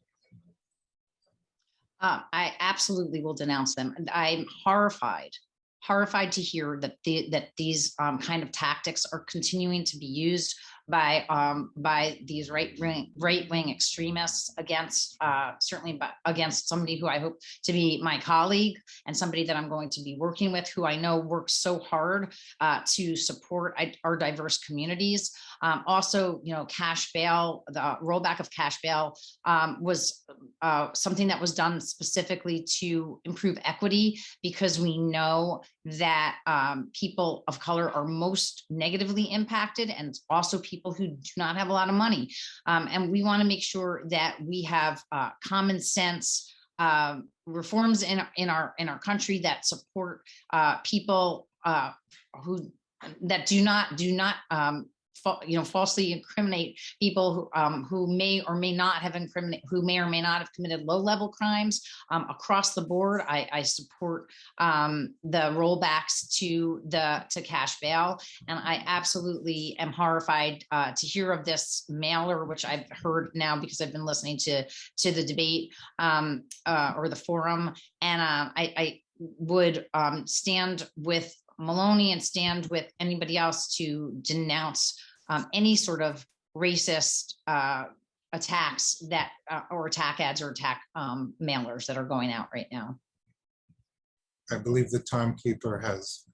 I absolutely will denounce them. And I'm horrified horrified to hear that these kind of tactics are continuing to be used by these right-wing extremists against certainly against somebody who I hope to be my colleague and somebody that I'm going to be working with, who I know works so hard to support our diverse communities. Also, you know, cash bail, the rollback of cash bail was something that was done specifically to improve equity, because we know that people of color are most negatively impacted, and also people who do not have a lot of money. And we want to make sure that we have common sense reforms in our country that support people who that do not falsely incriminate people who may or may not have committed low-level crimes across the board. I support the rollbacks to cash bail, and I absolutely am horrified to hear of this mailer, which I've heard now because I've been listening to the debate or the forum, and I would stand with Maloney and stand with anybody else to denounce any sort of racist attacks that or attack ads or attack mailers that are going out right now. I believe the timekeeper has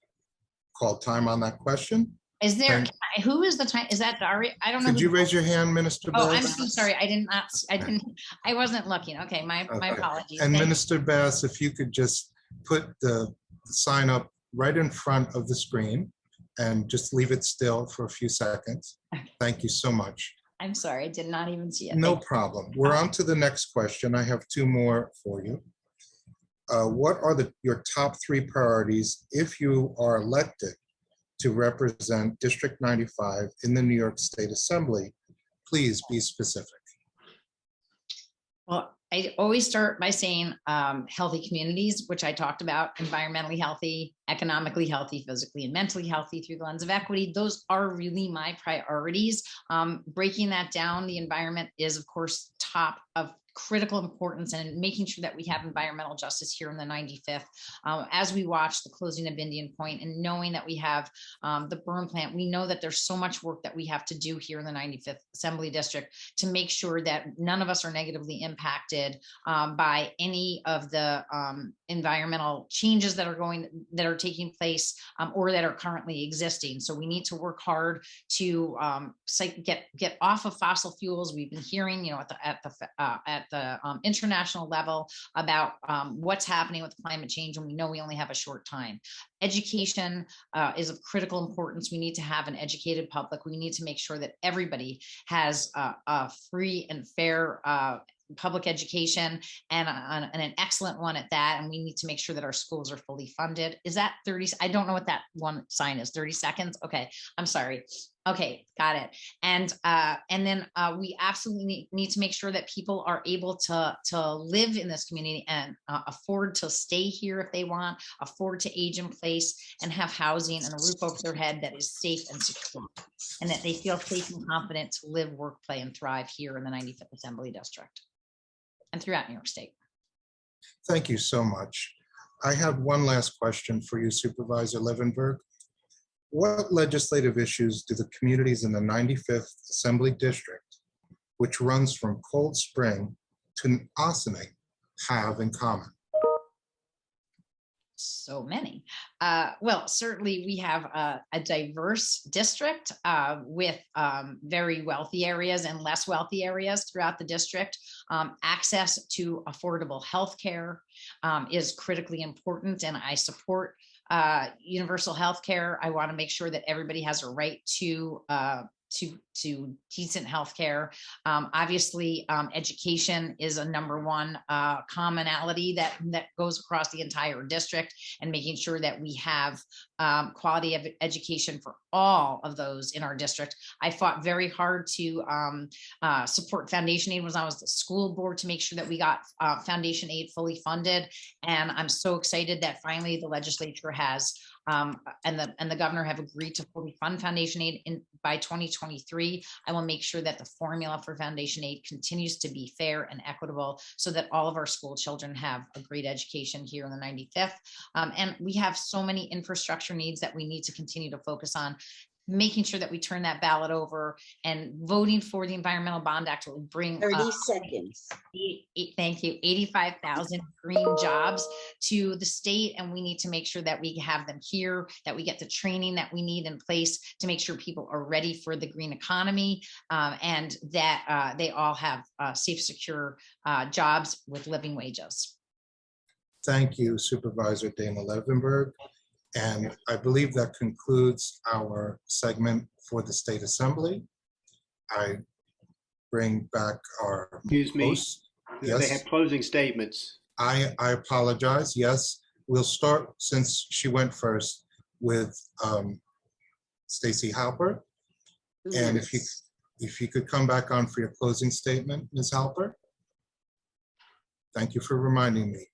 called time on that question. Is there, who is the time? Is that Dari? I don't know. Could you raise your hand, Minister Bass? Oh, I'm so sorry. I wasn't looking. Okay, my apologies. And Thank Minister Bass, if you could just put the sign up right in front of the screen and just leave it still for a few seconds. Thank you so much. I'm sorry, I did not even see it. No problem. We're on to the next question. I have two more for you. What are your top 3 priorities if you are elected to represent District 95 in the New York State Assembly? Please be specific. Well, I always start by saying healthy communities, which I talked about, environmentally healthy, economically healthy, physically and mentally healthy through the lens of equity. Those are really my priorities. Breaking that down, the environment is, of course, top of critical importance, and making sure that we have environmental justice here in the 95th. As we watch the closing of Indian Point and knowing that we have the burn plant, we know that there's so much work that we have to do here in the 95th Assembly District to make sure that none of us are negatively impacted by any of the environmental changes that are taking place or that are currently existing. So we need to work hard to get off of fossil fuels. We've been hearing, you know, at the international level about what's happening with climate change, and we know we only have a short time. Education is of critical importance. We need to have an educated public. We need to make sure that everybody has a free and fair public education, and an excellent one at that. And we need to make sure that our schools are fully funded. Is that 30? I don't know what that one sign is. 30 seconds. Okay. I'm sorry. Okay. Got it. And then we absolutely need to make sure that people are able to live in this community and afford to stay here if they want, afford to age in place, and have housing and a roof over their head that is safe and secure, and that they feel safe and confident to live, work, play, and thrive here in the 95th Assembly District and throughout New York State. Thank you so much. I have one last question for you, Supervisor Levenberg. What legislative issues do the communities in the 95th Assembly District, which runs from Cold Spring to Ossining, have in common? So many. Well, certainly we have a diverse district with very wealthy areas and less wealthy areas throughout the district. Access to affordable health care is critically important, and I support universal health care. I want to make sure that everybody has a right to decent health care. Obviously, education is a #1 commonality that goes across the entire district, and making sure that we have quality of education for all of those in our district. I fought very hard to support foundation aid when I was the school board, to make sure that we got foundation aid fully funded. And I'm so excited that finally the legislature has and the governor have agreed to fully fund foundation aid by 2023. I will make sure that the formula for foundation aid continues to be fair and equitable so that all of our school children have a great education here in the 95th. And we have so many infrastructure needs that we need to continue to focus on. Making sure that we turn that ballot over and voting for the Environmental Bond Act will bring 30 seconds. Thank you, 85,000 green jobs to the state. And we need to make sure that we have them here, that we get the training that we need in place to make sure people are ready for the green economy, and that they all have safe, secure jobs with living wages. Thank you, Supervisor Dana Levenberg. And I believe that concludes our segment for the State Assembly. I bring back our Excuse me. host. They Yes, have closing statements. I apologize. Yes, we'll start, since she went first, with Stacy Halper. And if you could come back on for your closing statement, Ms. Halper. Thank you for reminding me.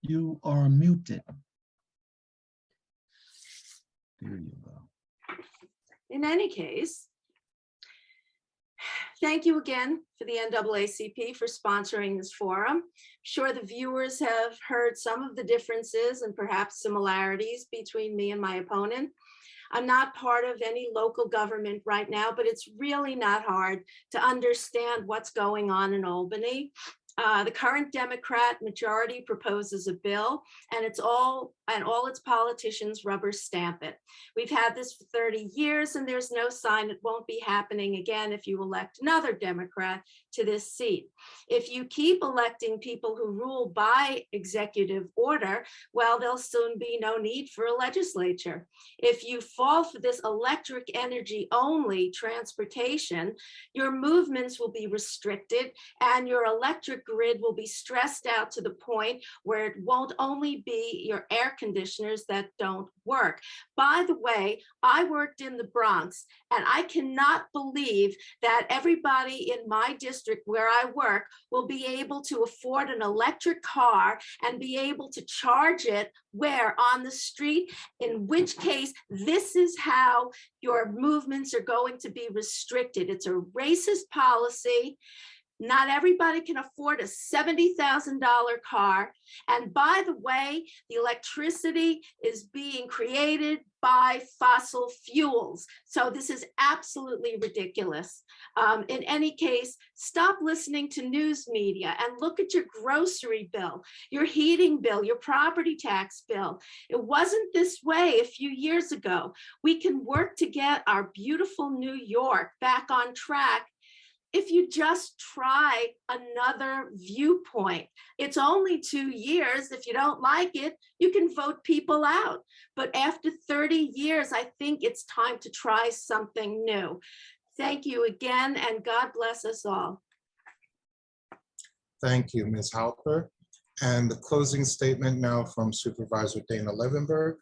You are muted. There you go. In any case, thank you again for the NAACP for sponsoring this forum. Sure, the viewers have heard some of the differences and perhaps similarities between me and my opponent. I'm not part of any local government right now, but it's really not hard to understand what's going on in Albany. The current Democrat majority proposes a bill, and all its politicians rubber stamp it. We've had this for 30 years, and there's no sign it won't be happening again if you elect another Democrat to this seat. If you keep electing people who rule by executive order, well, there'll soon be no need for a legislature. If you fall for this electric energy only transportation, your movements will be restricted and your electric grid will be stressed out to the point where it won't only be your air conditioners that don't work. By the way, I worked in the Bronx, and I cannot believe that everybody in my district where I work will be able to afford an electric car and be able to charge it where? On the street, in which case this is how your movements are going to be restricted. It's a racist policy. Not everybody can afford a $70,000 car. And by the way, the electricity is being created by fossil fuels. So this is absolutely ridiculous. In any case, stop listening to news media and look at your grocery bill, your heating bill, your property tax bill. It wasn't this way a few years ago. We can work to get our beautiful New York back on track if you just try another viewpoint. It's only 2 years. If you don't like it, you can vote people out. But after 30 years, I think it's time to try something new. Thank you again, and God bless us all. Thank you, Ms. Halper. And the closing statement now from Supervisor Dana Levenberg.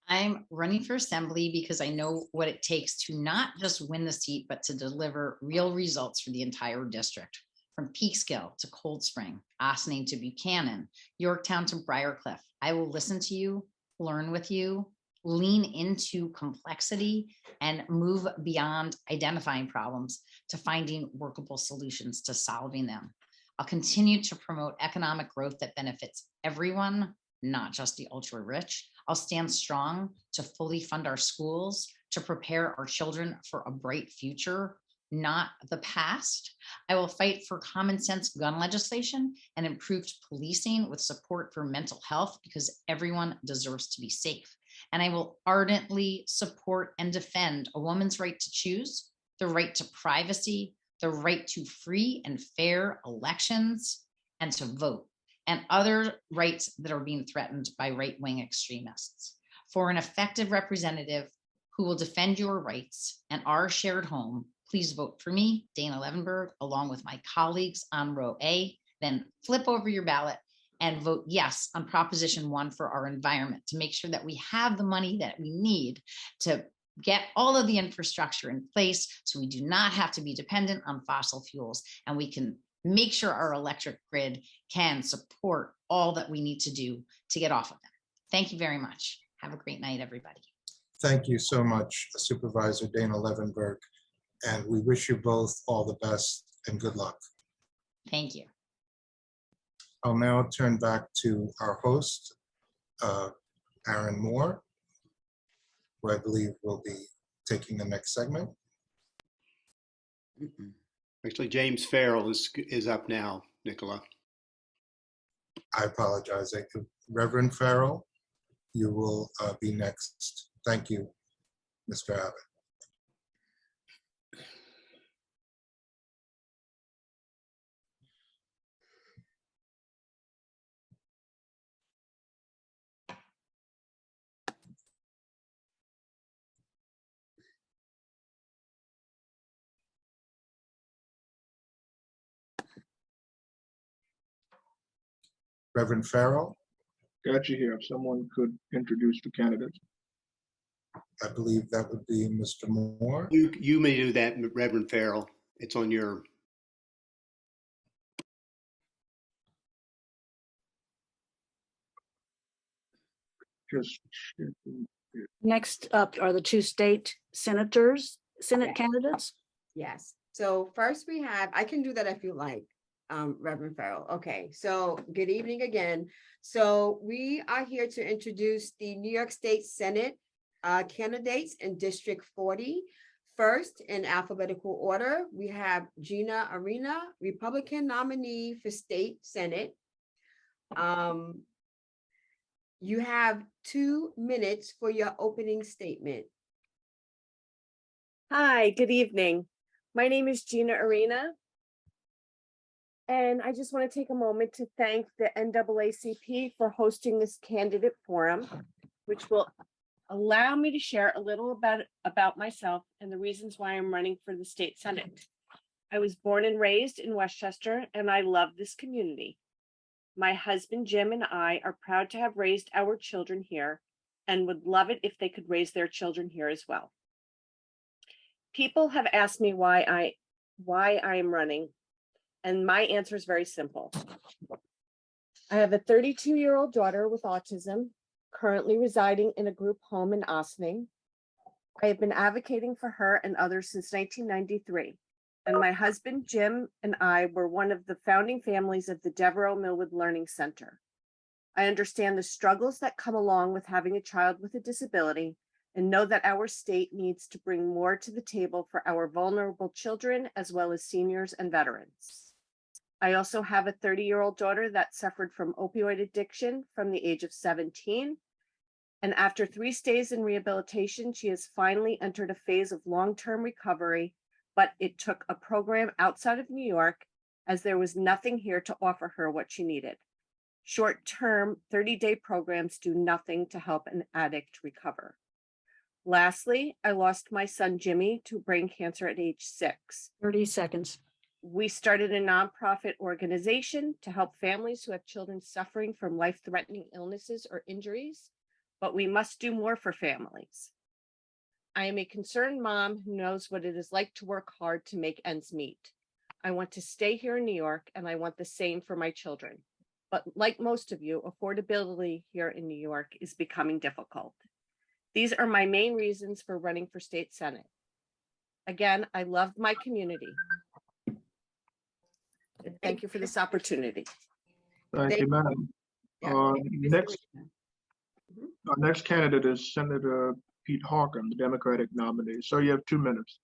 I'm running for assembly because I know what it takes to not just win the seat, but to deliver real results for the entire district. From Peekskill to Cold Spring, Ossining to Buchanan, Yorktown to Briarcliff. I will listen to you, learn with you, lean into complexity, and move beyond identifying problems to finding workable solutions to solving them. I'll continue to promote economic growth that benefits everyone, not just the ultra rich. I'll stand strong to fully fund our schools, to prepare our children for a bright future, not the past. I will fight for common sense gun legislation and improved policing with support for mental health, because everyone deserves to be safe. And I will ardently support and defend a woman's right to choose, the right to privacy, the right to free and fair elections, and to vote, and other rights that are being threatened by right-wing extremists. For an effective representative who will defend your rights and our shared home, please vote for me, Dana Levenberg, along with my colleagues on row A. Then flip over your ballot and vote yes on Proposition 1 for our environment, to make sure that we have the money that we need to get all of the infrastructure in place so we do not have to be dependent on fossil fuels, and we can make sure our electric grid can support all that we need to do to get off of them. Thank you very much. Have a great night, everybody. Thank you so much, Supervisor Dana Levenberg, and we wish you both all the best and good luck. Thank you. I'll now turn back to our host, Aaron Moore, who I believe will be taking the next segment. Actually, James Farrell is up now, Nicola. I apologize. Reverend Farrell, you will be next. Thank you, Mr. Abbott. Reverend Farrell? Got you here. If someone could introduce the candidates. I believe that would be Mr. Moore. You may do that, Reverend Farrell. It's on your. Just. Next up are the two state Senate candidates. Yes. So first we have, I can do that if you like, Reverend Farrell. Okay, so good evening again. So we are here to introduce the New York State Senate candidates in District 40. First, in alphabetical order, we have Gina Arena, Republican nominee for State Senate. You have 2 minutes for your opening statement. Hi, good evening. My name is Gina Arena. And I just want to take a moment to thank the NAACP for hosting this candidate forum, which will allow me to share a little about myself and the reasons why I'm running for the state Senate. I was born and raised in Westchester, and I love this community. My husband, Jim, and I are proud to have raised our children here and would love it if they could raise their children here as well. People have asked me why I am running, and my answer is very simple. I have a 32-year-old daughter with autism, currently residing in a group home in Ossining. I have been advocating for her and others since 1993, and my husband, Jim, and I were one of the founding families of the Devereaux Millwood Learning Center. I understand the struggles that come along with having a child with a disability and know that our state needs to bring more to the table for our vulnerable children as well as seniors and veterans. I also have a 30-year-old daughter that suffered from opioid addiction from the age of 17. And after 3 stays in rehabilitation, she has finally entered a phase of long-term recovery, but it took a program outside of New York as there was nothing here to offer her what she needed. Short-term 30-day programs do nothing to help an addict recover. Lastly, I lost my son Jimmy to brain cancer at age 6. 30 seconds. We started a nonprofit organization to help families who have children suffering from life-threatening illnesses or injuries, but we must do more for families. I am a concerned mom who knows what it is like to work hard to make ends meet. I want to stay here in New York, and I want the same for my children. But like most of you, affordability here in New York is becoming difficult. These are my main reasons for running for state Senate. Again, I love my community. Thank you for this opportunity. Thank you, madam. Our next candidate is Senator Pete Harkin, the Democratic nominee. So you have 2 minutes.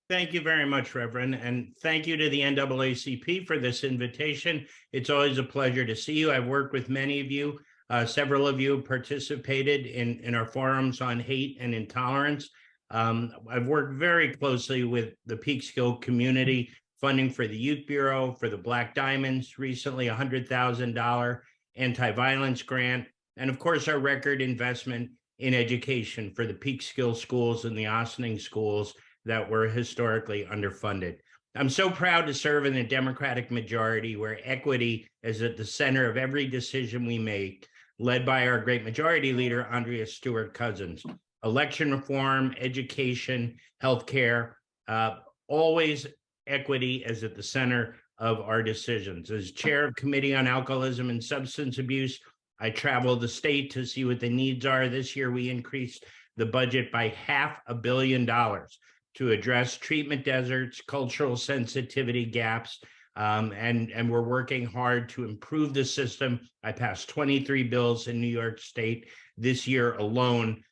Thank you very much, Reverend, and thank you to the NAACP for this invitation. It's always a pleasure to see you. I've worked with many of you. Several of you participated in our forums on hate and intolerance. I've worked very closely with the Peekskill community, funding for the Youth Bureau, for the Black Diamonds, recently a $100,000 anti-violence grant, and of course our record investment in education for the Peekskill schools and the Ossining schools that were historically underfunded. I'm so proud to serve in a Democratic majority where equity is at the center of every decision we make, led by our great majority leader, Andrea Stewart Cousins. Election reform, education, healthcare, always equity is at the center of our decisions. As chair of Committee on Alcoholism and Substance Abuse, I travel the state to see what the needs are. This year, we increased the budget by $500 million to address treatment deserts, cultural sensitivity gaps, and we're working hard to improve the system. I passed 23 bills in New York State this year alone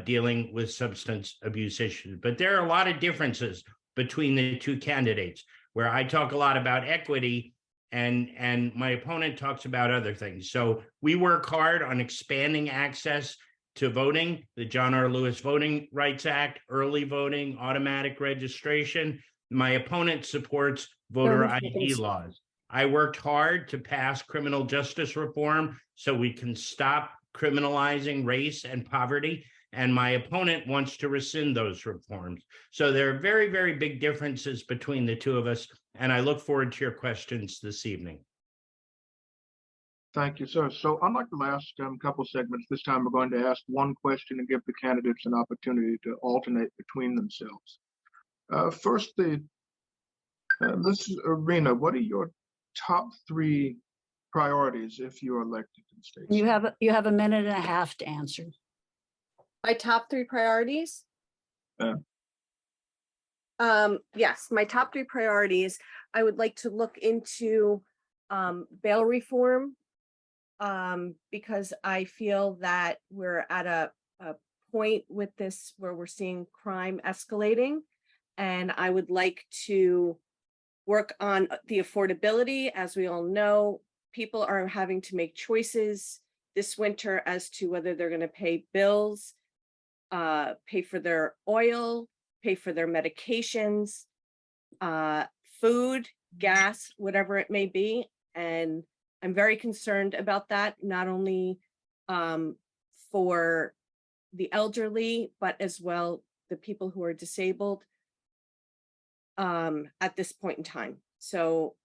dealing with substance abuse issues. But there are a lot of differences between the two candidates, where I talk a lot about equity and my opponent talks about other things. So we work hard on expanding access to voting, the John R. Lewis Voting Rights Act, early voting, automatic registration. My opponent supports voter ID laws. I worked hard to pass criminal justice reform so we can stop criminalizing race and poverty. And my opponent wants to rescind those reforms. So there are very, very big differences between the two of us. And I look forward to your questions this evening. Thank you, sir. So unlike the last couple segments, this time we're going to ask one question and give the candidates an opportunity to alternate between themselves. First, Ms. Arena, what are your top 3 priorities if you're elected to the state? You have a minute and a half to answer. My top 3 priorities? Yes, my top 3 priorities. I would like to look into bail reform because I feel that we're at a point with this where we're seeing crime escalating, and I would like to work on the affordability. As we all know, people are having to make choices this winter as to whether they're going to pay bills, pay for their oil, pay for their medications, food, gas, whatever it may be. And I'm very concerned about that, not only for the elderly, but as well the people who are disabled at this point in time. So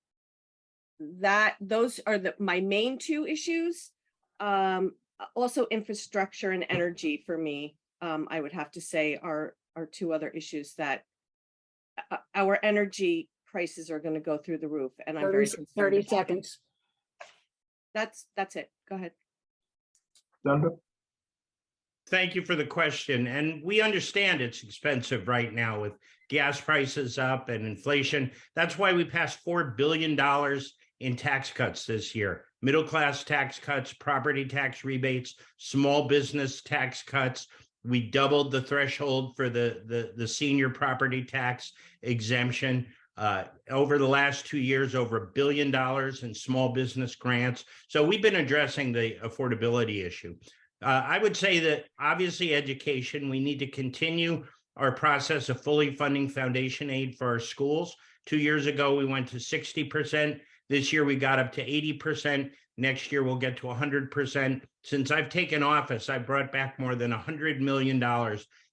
those are my main 2 issues. Also infrastructure and energy for me, I would have to say are 2 other issues that our energy prices are going to go through the roof, and I'm very concerned. 30 seconds. That's it. Go ahead. Thunder? Thank you for the question. And we understand it's expensive right now with gas prices up and inflation. That's why we passed $4 billion in tax cuts this year. Middle-class tax cuts, property tax rebates, small business tax cuts. We doubled the threshold for the senior property tax exemption. Over the last 2 years, over $1 billion in small business grants. So we've been addressing the affordability issue. I would say that obviously education, we need to continue our process of fully funding foundation aid for our schools. 2 years ago, we went to 60%. This year, we got up to 80%. Next year, we'll get to 100%. Since I've taken office, I brought back more than $100 million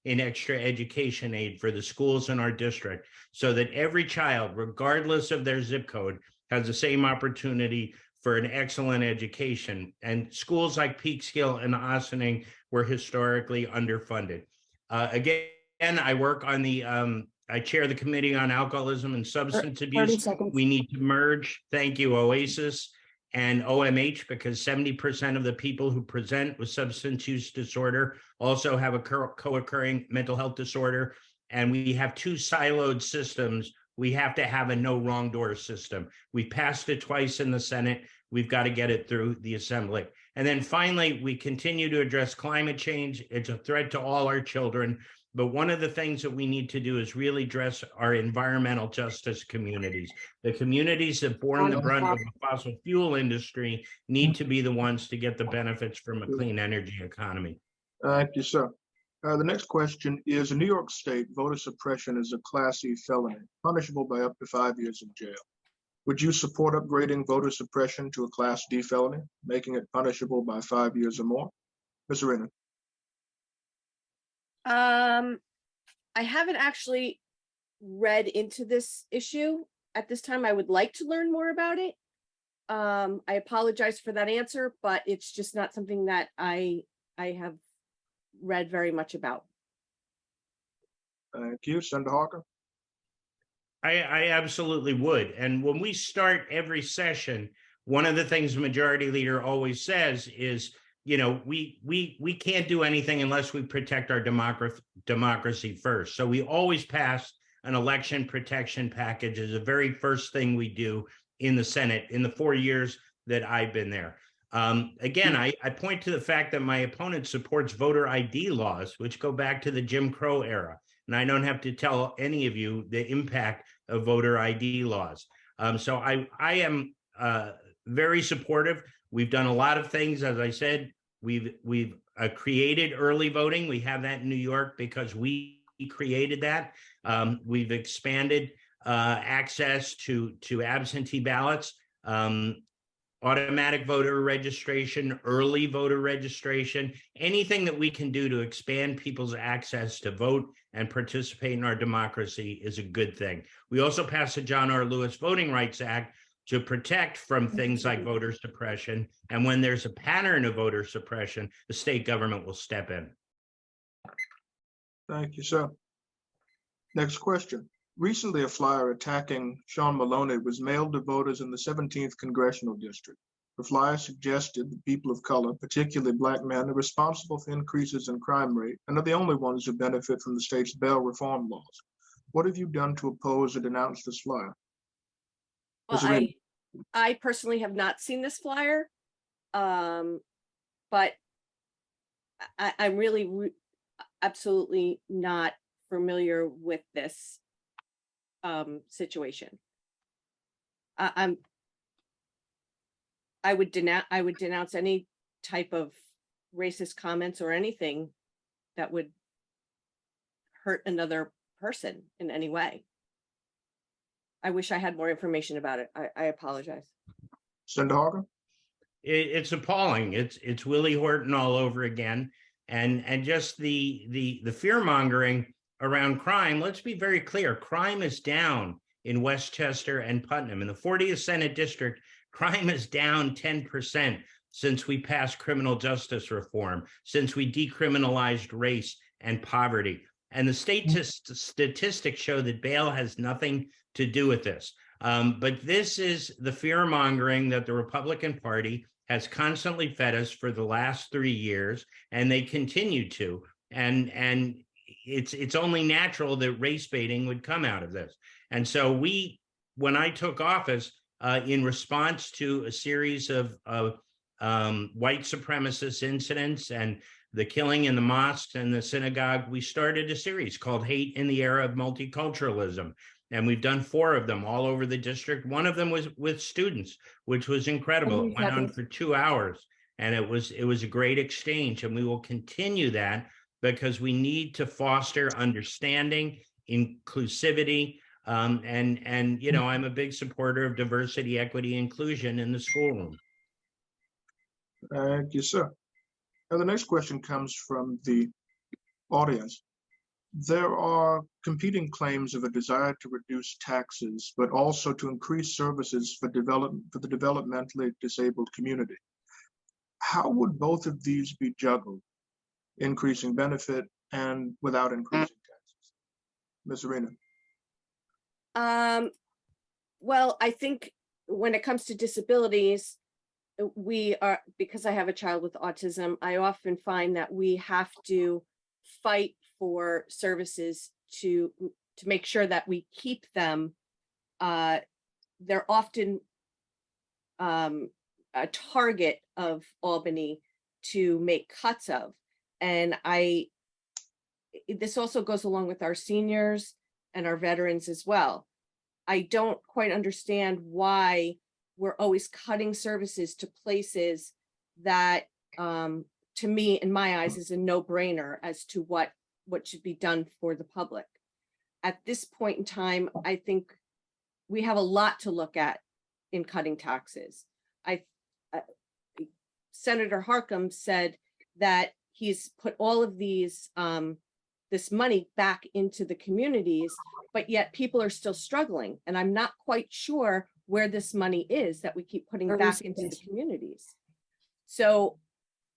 in extra education aid for the schools in our district so that every child, regardless of their zip code, has the same opportunity for an excellent education. And schools like Peekskill and Ossining were historically underfunded. Again, I work on I chair the Committee on Alcoholism and Substance Abuse. 30 seconds. We need to merge, thank you, OASIS and OMH, because 70% of the people who present with substance use disorder also have a co-occurring mental health disorder. And we have 2 siloed systems. We have to have a no wrong door system. We passed it twice in the Senate. We've got to get it through the Assembly. And then finally, we continue to address climate change. It's a threat to all our children. But one of the things that we need to do is really address our environmental justice communities. The communities that borne the brunt of the fossil fuel industry need to be the ones to get the benefits from a clean energy economy. Thank you, sir. The next question is, in New York State, voter suppression is a Class C felony, punishable by up to 5 years in jail. Would you support upgrading voter suppression to a Class D felony, making it punishable by 5 years or more? Ms. Arena. I haven't actually read into this issue. at this time, I would like to learn more about it. I apologize for that answer, but it's just not something that I have read very much about. Thank you. Senator Harker. I absolutely would. And when we start every session, one of the things the majority leader always says is, you know, we can't do anything unless we protect our democracy first. So we always pass an election protection package as the very first thing we do in the Senate in the 4 years that I've been there. Again, I point to the fact that my opponent supports voter ID laws, which go back to the Jim Crow era. And I don't have to tell any of you the impact of voter ID laws. So I am very supportive. We've done a lot of things. As I said, we've created early voting. We have that in New York because we created that. We've expanded access to absentee ballots, automatic voter registration, early voter registration, anything that we can do to expand people's access to vote and participate in our democracy is a good thing. We also passed the John R. Lewis Voting Rights Act to protect from things like voter suppression. And when there's a pattern of voter suppression, the state government will step in. Thank you, sir. Next question. Recently, a flyer attacking Sean Maloney was mailed to voters in the 17th Congressional District. The flyer suggested that people of color, particularly Black men, are responsible for increases in crime rate and are the only ones who benefit from the state's bail reform laws. What have you done to oppose or denounce this flyer? Well, I personally have not seen this flyer, but I'm really absolutely not familiar with this situation. I would denounce any type of racist comments or anything that would hurt another person in any way. I wish I had more information about it. I apologize. Senator Harker. It's appalling. It's Willie Horton all over again, and just the fear mongering around crime. Let's be very clear. Crime is down in Westchester and Putnam. In the 40th Senate District, crime is down 10% since we passed criminal justice reform, since we decriminalized race and poverty. And the state statistics show that bail has nothing to do with this. But this is the fear mongering that the Republican Party has constantly fed us for the last 3 years, and they continue to. And it's only natural that race baiting would come out of this. And so when I took office, in response to a series of white supremacist incidents and the killing in the mosques and the synagogue, we started a series called Hate in the Era of Multiculturalism. And we've done 4 of them all over the district. One of them was with students, which was incredible. It went on for 2 hours, and it was a great exchange. And we will continue that because we need to foster understanding, inclusivity, and you know, I'm a big supporter of diversity, equity, inclusion in the schoolroom. Thank you, sir. And the next question comes from the audience. There are competing claims of a desire to reduce taxes, but also to increase services for the developmentally disabled community. How would both of these be juggled, increasing benefit and without increasing taxes? Ms. Arena. Well, I think when it comes to disabilities, because I have a child with autism, I often find that we have to fight for services to make sure that we keep them. They're often a target of Albany to make cuts of. And this also goes along with our seniors and our veterans as well. I don't quite understand why we're always cutting services to places that, to me, in my eyes, is a no-brainer as to what should be done for the public. At this point in time, I think we have a lot to look at in cutting taxes. Senator Harkin said that he's put all of these this money back into the communities, but yet people are still struggling. And I'm not quite sure where this money is that we keep putting Or back into the recipients. communities. So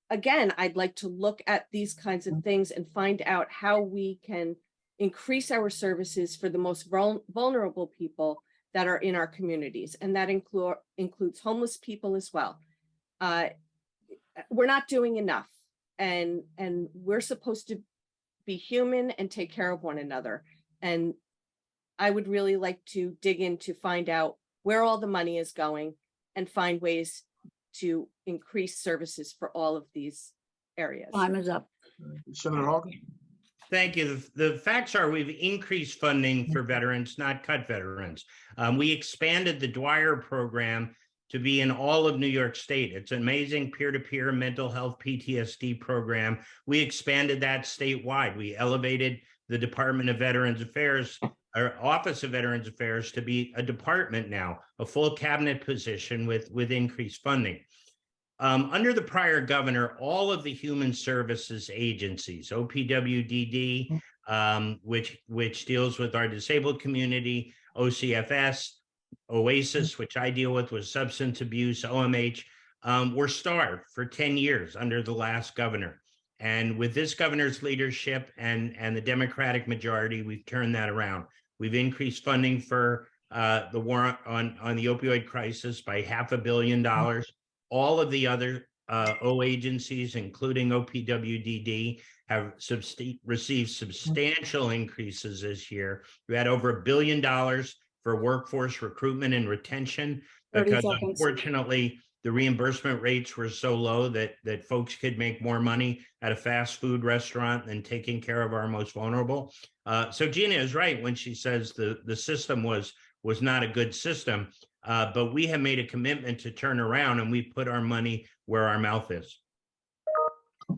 again, I'd like to look at these kinds of things and find out how we can increase our services for the most vulnerable people that are in our communities. And that includes homeless people as well. We're not doing enough, and we're supposed to be human and take care of one another. And I would really like to dig in to find out where all the money is going and find ways to increase services for all of these areas. Time is up. Senator Hawkins? Thank you. The facts are we've increased funding for veterans, not cut veterans. We expanded the Dwyer program to be in all of New York State. It's an amazing peer-to-peer mental health PTSD program. We expanded that statewide. We elevated the Department of Veterans Affairs, or Office of Veterans Affairs, to be a department now, a full cabinet position with increased funding. Under the prior governor, all of the human services agencies, OPWDD, which deals with our disabled community, OCFS, OASIS, which I deal with substance abuse, OMH, were starved for 10 years under the last governor. And with this governor's leadership and the Democratic majority, we've turned that around. We've increased funding for the war on the opioid crisis by $500 million. All of the other O agencies, including OPWDD, have received substantial increases this year. We had over $1 billion for workforce recruitment and retention, because unfortunately the reimbursement rates were so low that folks could make more money at a fast food restaurant than taking care of our most vulnerable. So Gina is right when she says the system was not a good system, but we have made a commitment to turn around, and we put our money where our mouth is.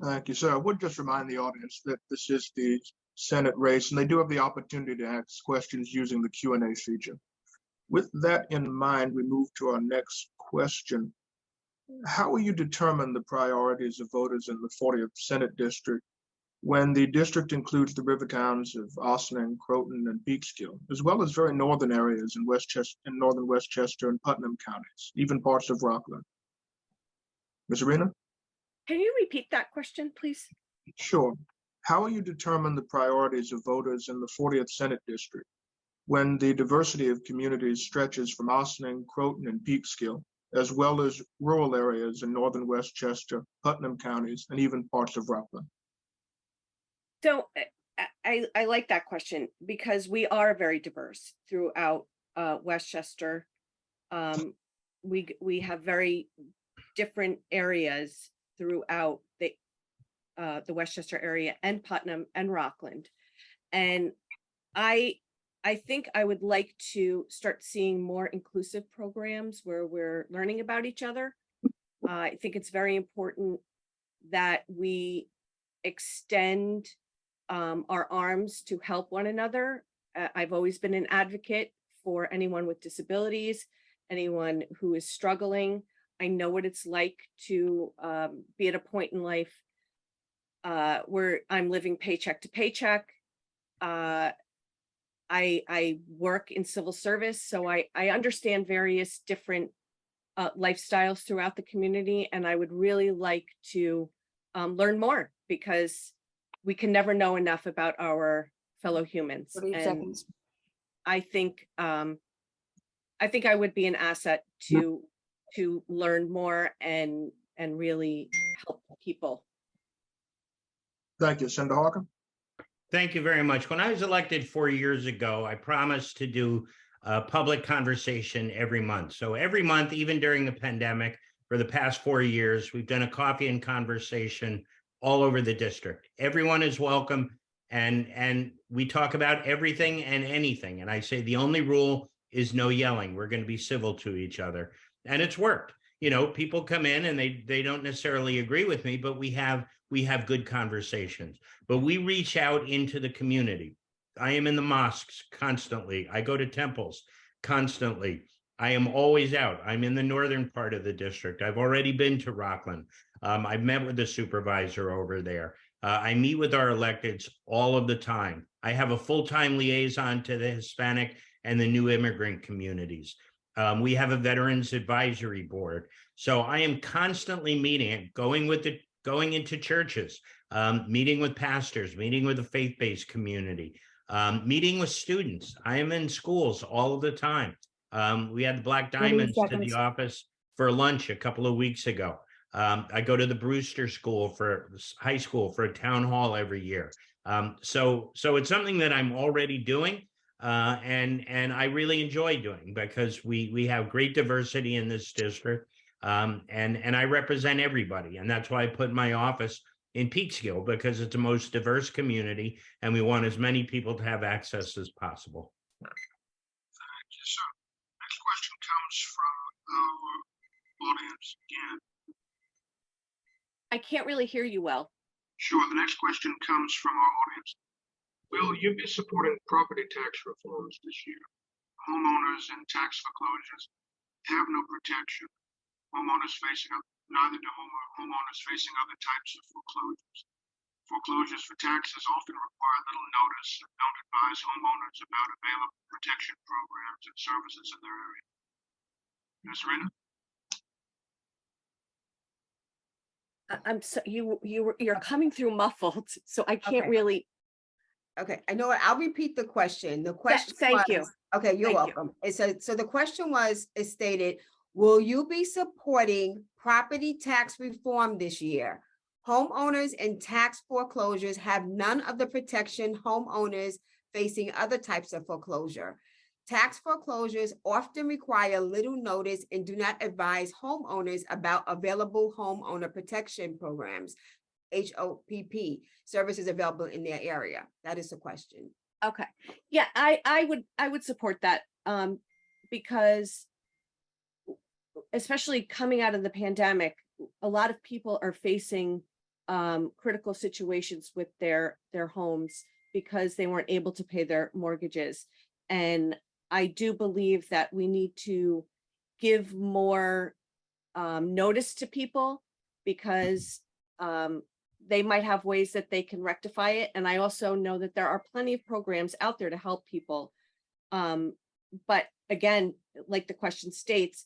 Thank you, sir. I would just remind the audience that this is the Senate race, and they do have the opportunity to ask questions using the Q&A feature. With that in mind, we move to our next question. How will you determine the priorities of voters in the 40th Senate District when the district includes the river towns of Ossining, Croton, and Peekskill, as well as very northern areas in Westchester, in northern Westchester and Putnam counties, even parts of Rockland? Ms. Arena? Can you repeat that question, please? Sure. How will you determine the priorities of voters in the 40th Senate District when the diversity of communities stretches from Ossining, Croton, and Peekskill, as well as rural areas in northern Westchester, Putnam counties, and even parts of Rockland? So I like that question, because we are very diverse throughout Westchester. We have very different areas throughout the Westchester area and Putnam and Rockland. And I think I would like to start seeing more inclusive programs where we're learning about each other. I think it's very important that we extend our arms to help one another. I've always been an advocate for anyone with disabilities, anyone who is struggling. I know what it's like to be at a point in life where I'm living paycheck to paycheck. I work in civil service, so I understand various different lifestyles throughout the community, and I would really like to learn more, because we can never know enough about our fellow humans. 30 And seconds. I think I would be an asset to learn more and really help people. Thank you. Senator Harkin? Thank you very much. When I was elected 4 years ago, I promised to do a public conversation every month. So every month, even during the pandemic, for the past 4 years, we've done a coffee and conversation all over the district. Everyone is welcome, and we talk about everything and anything. And I say the only rule is no yelling. We're going to be civil to each other. And it's worked. You know, people come in and they don't necessarily agree with me, but we have good conversations. But we reach out into the community. I am in the mosques constantly. I go to temples constantly. I am always out. I'm in the northern part of the district. I've already been to Rockland. I've met with the supervisor over there. I meet with our electeds all of the time. I have a full-time liaison to the Hispanic and the new immigrant communities. We have a Veterans Advisory Board. So I am constantly meeting, going into churches, meeting with pastors, meeting with the faith-based community, meeting with students. I am in schools all of the time. We had the Black Diamonds to the office for lunch a couple of weeks ago. I go to the Brewster School for high school for a town hall every year. So it's something that I'm already doing, and I really enjoy doing, because we have great diversity in this district, and I represent everybody, and that's why I put my office in Peekskill, because it's the most diverse community, and we want as many people to have access as possible. Thank you, sir. Next question comes from our audience again. I can't really hear you well. Sure, the next question comes from our audience. Will you be supporting property tax reforms this year? Homeowners in tax foreclosures have no protection. Homeowners facing neither do homeowners facing other types of foreclosures. Foreclosures for taxes often require little notice and don't advise homeowners about available protection programs and services in their area. Ms. Rena? I'm so you're coming through muffled, so I can't Okay. really. Okay, I know what, I'll repeat the question. The question thank you. was- Okay, you're Thank you. welcome. It said, so the question was, it stated, will you be supporting property tax reform this year? Homeowners in tax foreclosures have none of the protection homeowners facing other types of foreclosure. Tax foreclosures often require little notice and do not advise homeowners about available homeowner protection programs, HOPP, services available in their area. That is the question. Okay, yeah, I would support that, because especially coming out of the pandemic, a lot of people are facing critical situations with their homes because they weren't able to pay their mortgages. And I do believe that we need to give more notice to people, because they might have ways that they can rectify it. And I also know that there are plenty of programs out there to help people. But again, like the question states,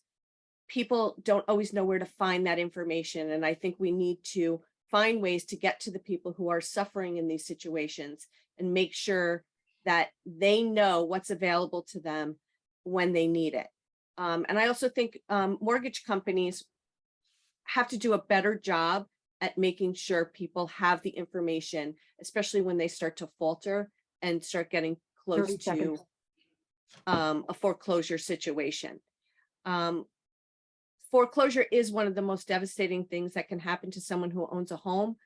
people don't always know where to find that information. And I think we need to find ways to get to the people who are suffering in these situations and make sure that they know what's available to them when they need it. And I also think mortgage companies have to do a better job at making sure people have the information, especially when they start to falter and start getting close 30 to seconds. A foreclosure situation. Foreclosure is one of the most devastating things that can happen to someone who owns a home.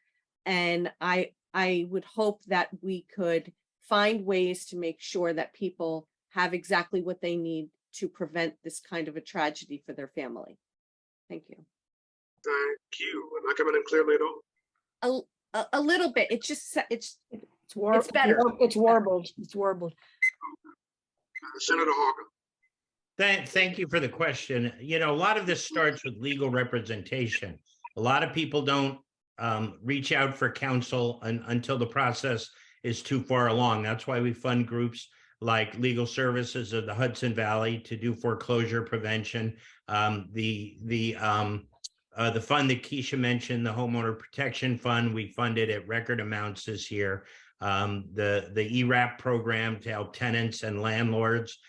And I would hope that we could find ways to make sure that people have exactly what they need to prevent this kind of a tragedy for their family. Thank you. Thank you. Am I coming in clearly at all? A little bit. It's just it's It's better. It's warbled. It's warbled. Senator Hargan. Thank you for the question. You know, a lot of this starts with legal representation. A lot of people don't reach out for counsel until the process is too far along. That's why we fund groups like Legal Services of the Hudson Valley to do foreclosure prevention. The fund that Keisha mentioned, the Homeowner Protection Fund, we funded at record amounts this year. The ERAP program to help tenants and landlords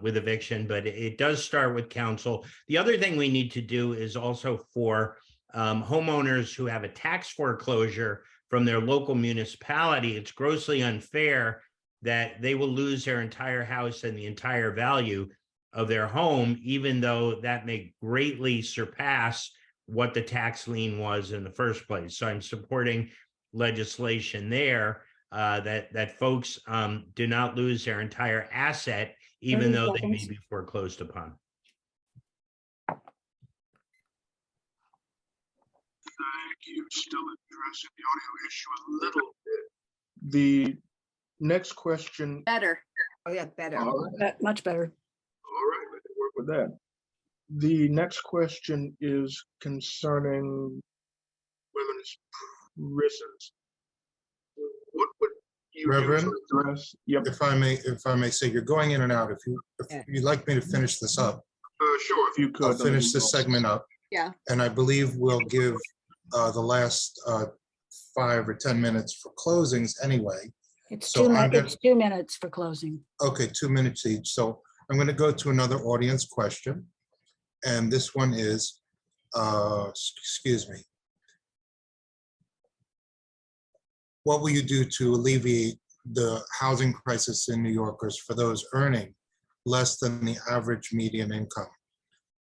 with eviction, but it does start with counsel. The other thing we need to do is also for homeowners who have a tax foreclosure from their local municipality, it's grossly unfair that they will lose their entire house and the entire value of their home, even though that may greatly surpass what the tax lien was in the first place. So I'm supporting legislation there that folks do not lose their entire asset, even though they may be foreclosed upon. Thank you. Still addressing the audio issue a little bit. The next question. Better. Oh yeah, better. All right. Much better. All right, we can work with that. The next question is concerning women's prisons. What would you Reverend, to address. Yep. if I may say, you're going in and out. If you'd like me to finish this up, Sure, if you could. I'll finish this segment up. Yeah. And I believe we'll give the last 5 or 10 minutes for closings anyway. It's So I'm gonna- it's 2 minutes for closing. Okay, 2 minutes each. So I'm going to go to another audience question. And this one is, excuse me. What will you do to alleviate the housing crisis in New Yorkers for those earning less than the average median income?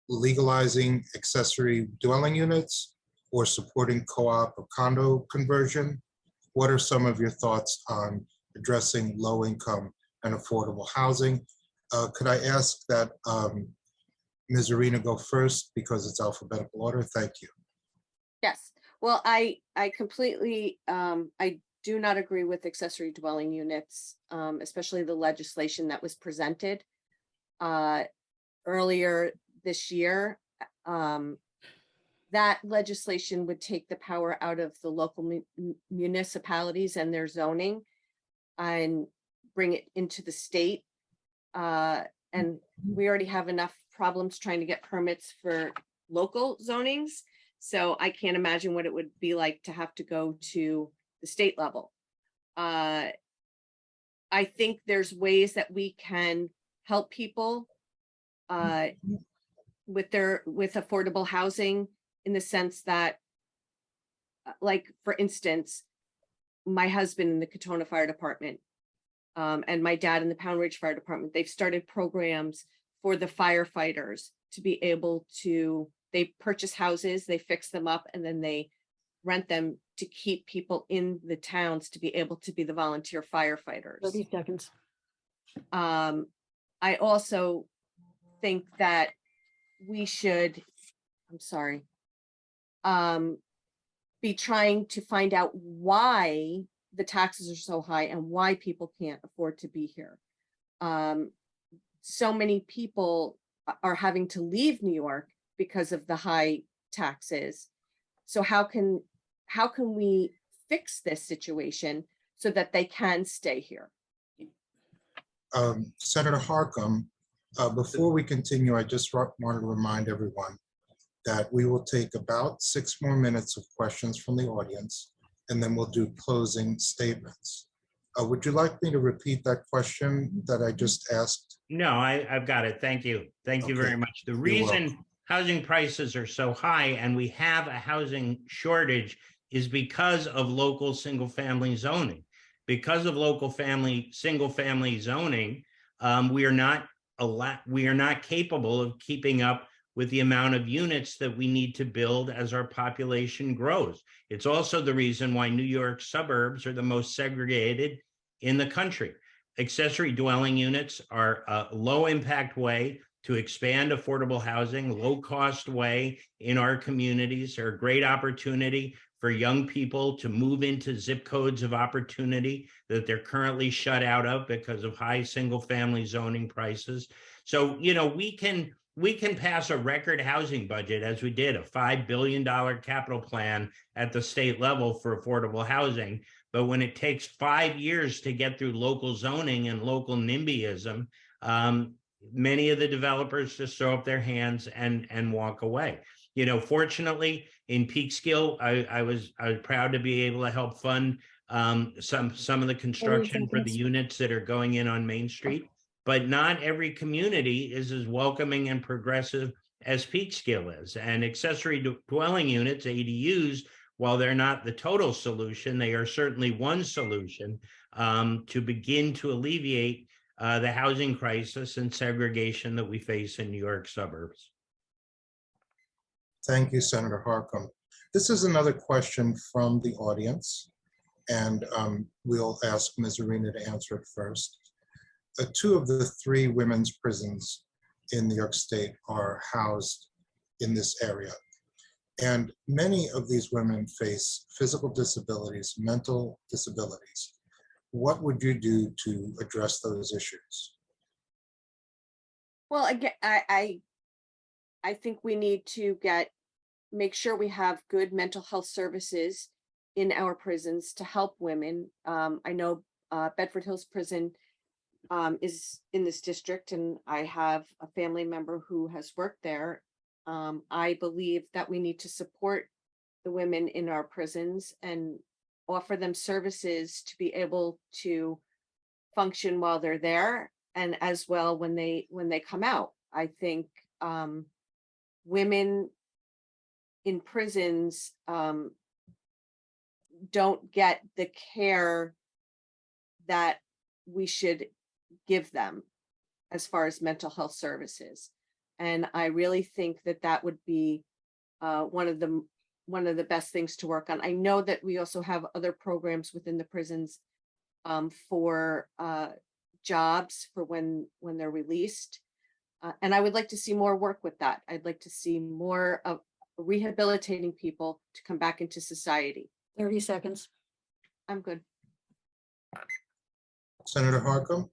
Legalizing accessory dwelling units or supporting co-op or condo conversion? What are some of your thoughts on addressing low income and affordable housing? Could I ask that Ms. Arena go first because it's alphabetical order? Thank you. Yes, well, I completely, I do not agree with accessory dwelling units, especially the legislation that was presented earlier this year. That legislation would take the power out of the local municipalities and their zoning and bring it into the state. And we already have enough problems trying to get permits for local zonings. So I can't imagine what it would be like to have to go to the state level. I think there's ways that we can help people with affordable housing, in the sense that, like, for instance, my husband in the Katona Fire Department and my dad in the Pound Ridge Fire Department, they've started programs for the firefighters to be able to, they purchase houses, they fix them up, and then they rent them to keep people in the towns to be able to be the volunteer firefighters. 30 seconds. I also think that we should, I'm sorry, be trying to find out why the taxes are so high and why people can't afford to be here. So many people are having to leave New York because of the high taxes. So how can we fix this situation so that they can stay here? Senator Harckham, before we continue, I just wanted to remind everyone that we will take about 6 more minutes of questions from the audience, and then we'll do closing statements. Would you like me to repeat that question that I just asked? No, I've got it. Thank you. Thank you very Okay. much. The You're reason welcome. housing prices are so high and we have a housing shortage is because of local single-family zoning. Because of local single-family zoning, we are not capable of keeping up with the amount of units that we need to build as our population grows. It's also the reason why New York suburbs are the most segregated in the country. Accessory dwelling units are a low-impact way to expand affordable housing, low-cost way in our communities. They're a great opportunity for young people to move into zip codes of opportunity that they're currently shut out of because of high single-family zoning prices. So, you know, we can pass a record housing budget, as we did, a $5 billion capital plan at the state level for affordable housing. But when it takes 5 years to get through local zoning and local NIMBYism, many of the developers just throw up their hands and walk away. You know, fortunately, in Peekskill, I was proud to be able to help fund some of the construction for the units that are going in on Main Street. But not every community is as welcoming and progressive as Peekskill is. And accessory dwelling units, ADUs, while they're not the total solution, they are certainly one solution to begin to alleviate the housing crisis and segregation that we face in New York suburbs. Thank you, Senator Harckham. This is another question from the audience, and we'll ask Ms. Arena to answer it first. 2 of the 3 women's prisons in New York State are housed in this area. And many of these women face physical disabilities, mental disabilities. What would you do to address those issues? Well, again, I think we need to make sure we have good mental health services in our prisons to help women. I know Bedford Hills Prison is in this district, and I have a family member who has worked there. I believe that we need to support the women in our prisons and offer them services to be able to function while they're there, and as well when they come out. I think women in prisons don't get the care that we should give them as far as mental health services. And I really think that that would be one of the best things to work on. I know that we also have other programs within the prisons for jobs for when they're released. And I would like to see more work with that. I'd like to see more of rehabilitating people to come back into society. 30 seconds. I'm good. Senator Harcum?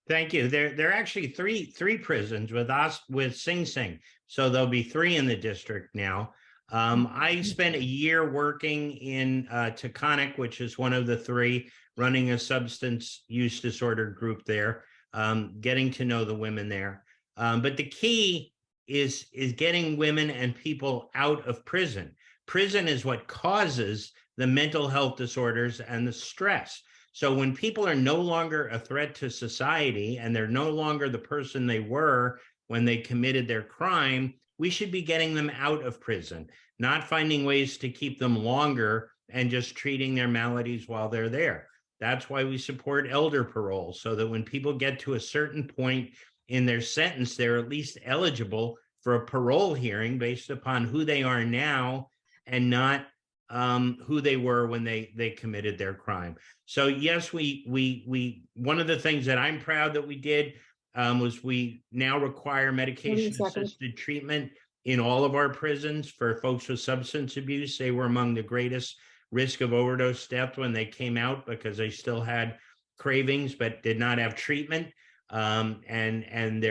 Thank you. There are actually three prisons with us with Sing Sing, so there'll be 3 in the district now. I spent a year working in Taconic, which is one of the 3, running a substance use disorder group there, getting to know the women there. But the key is getting women and people out of prison. Prison is what causes the mental health disorders and the stress. So when people are no longer a threat to society and they're no longer the person they were when they committed their crime, we should be getting them out of prison, not finding ways to keep them longer and just treating their maladies while they're there. That's why we support elder parole, so that when people get to a certain point in their sentence, they're at least eligible for a parole hearing based upon who they are now and not who they were when they committed their crime. So yes, we one of the things that I'm proud that we did was we now require medication-assisted treatment in all of our prisons for folks with substance abuse. They were among the greatest risk of overdose death when they came out because they still had cravings but did not have treatment, and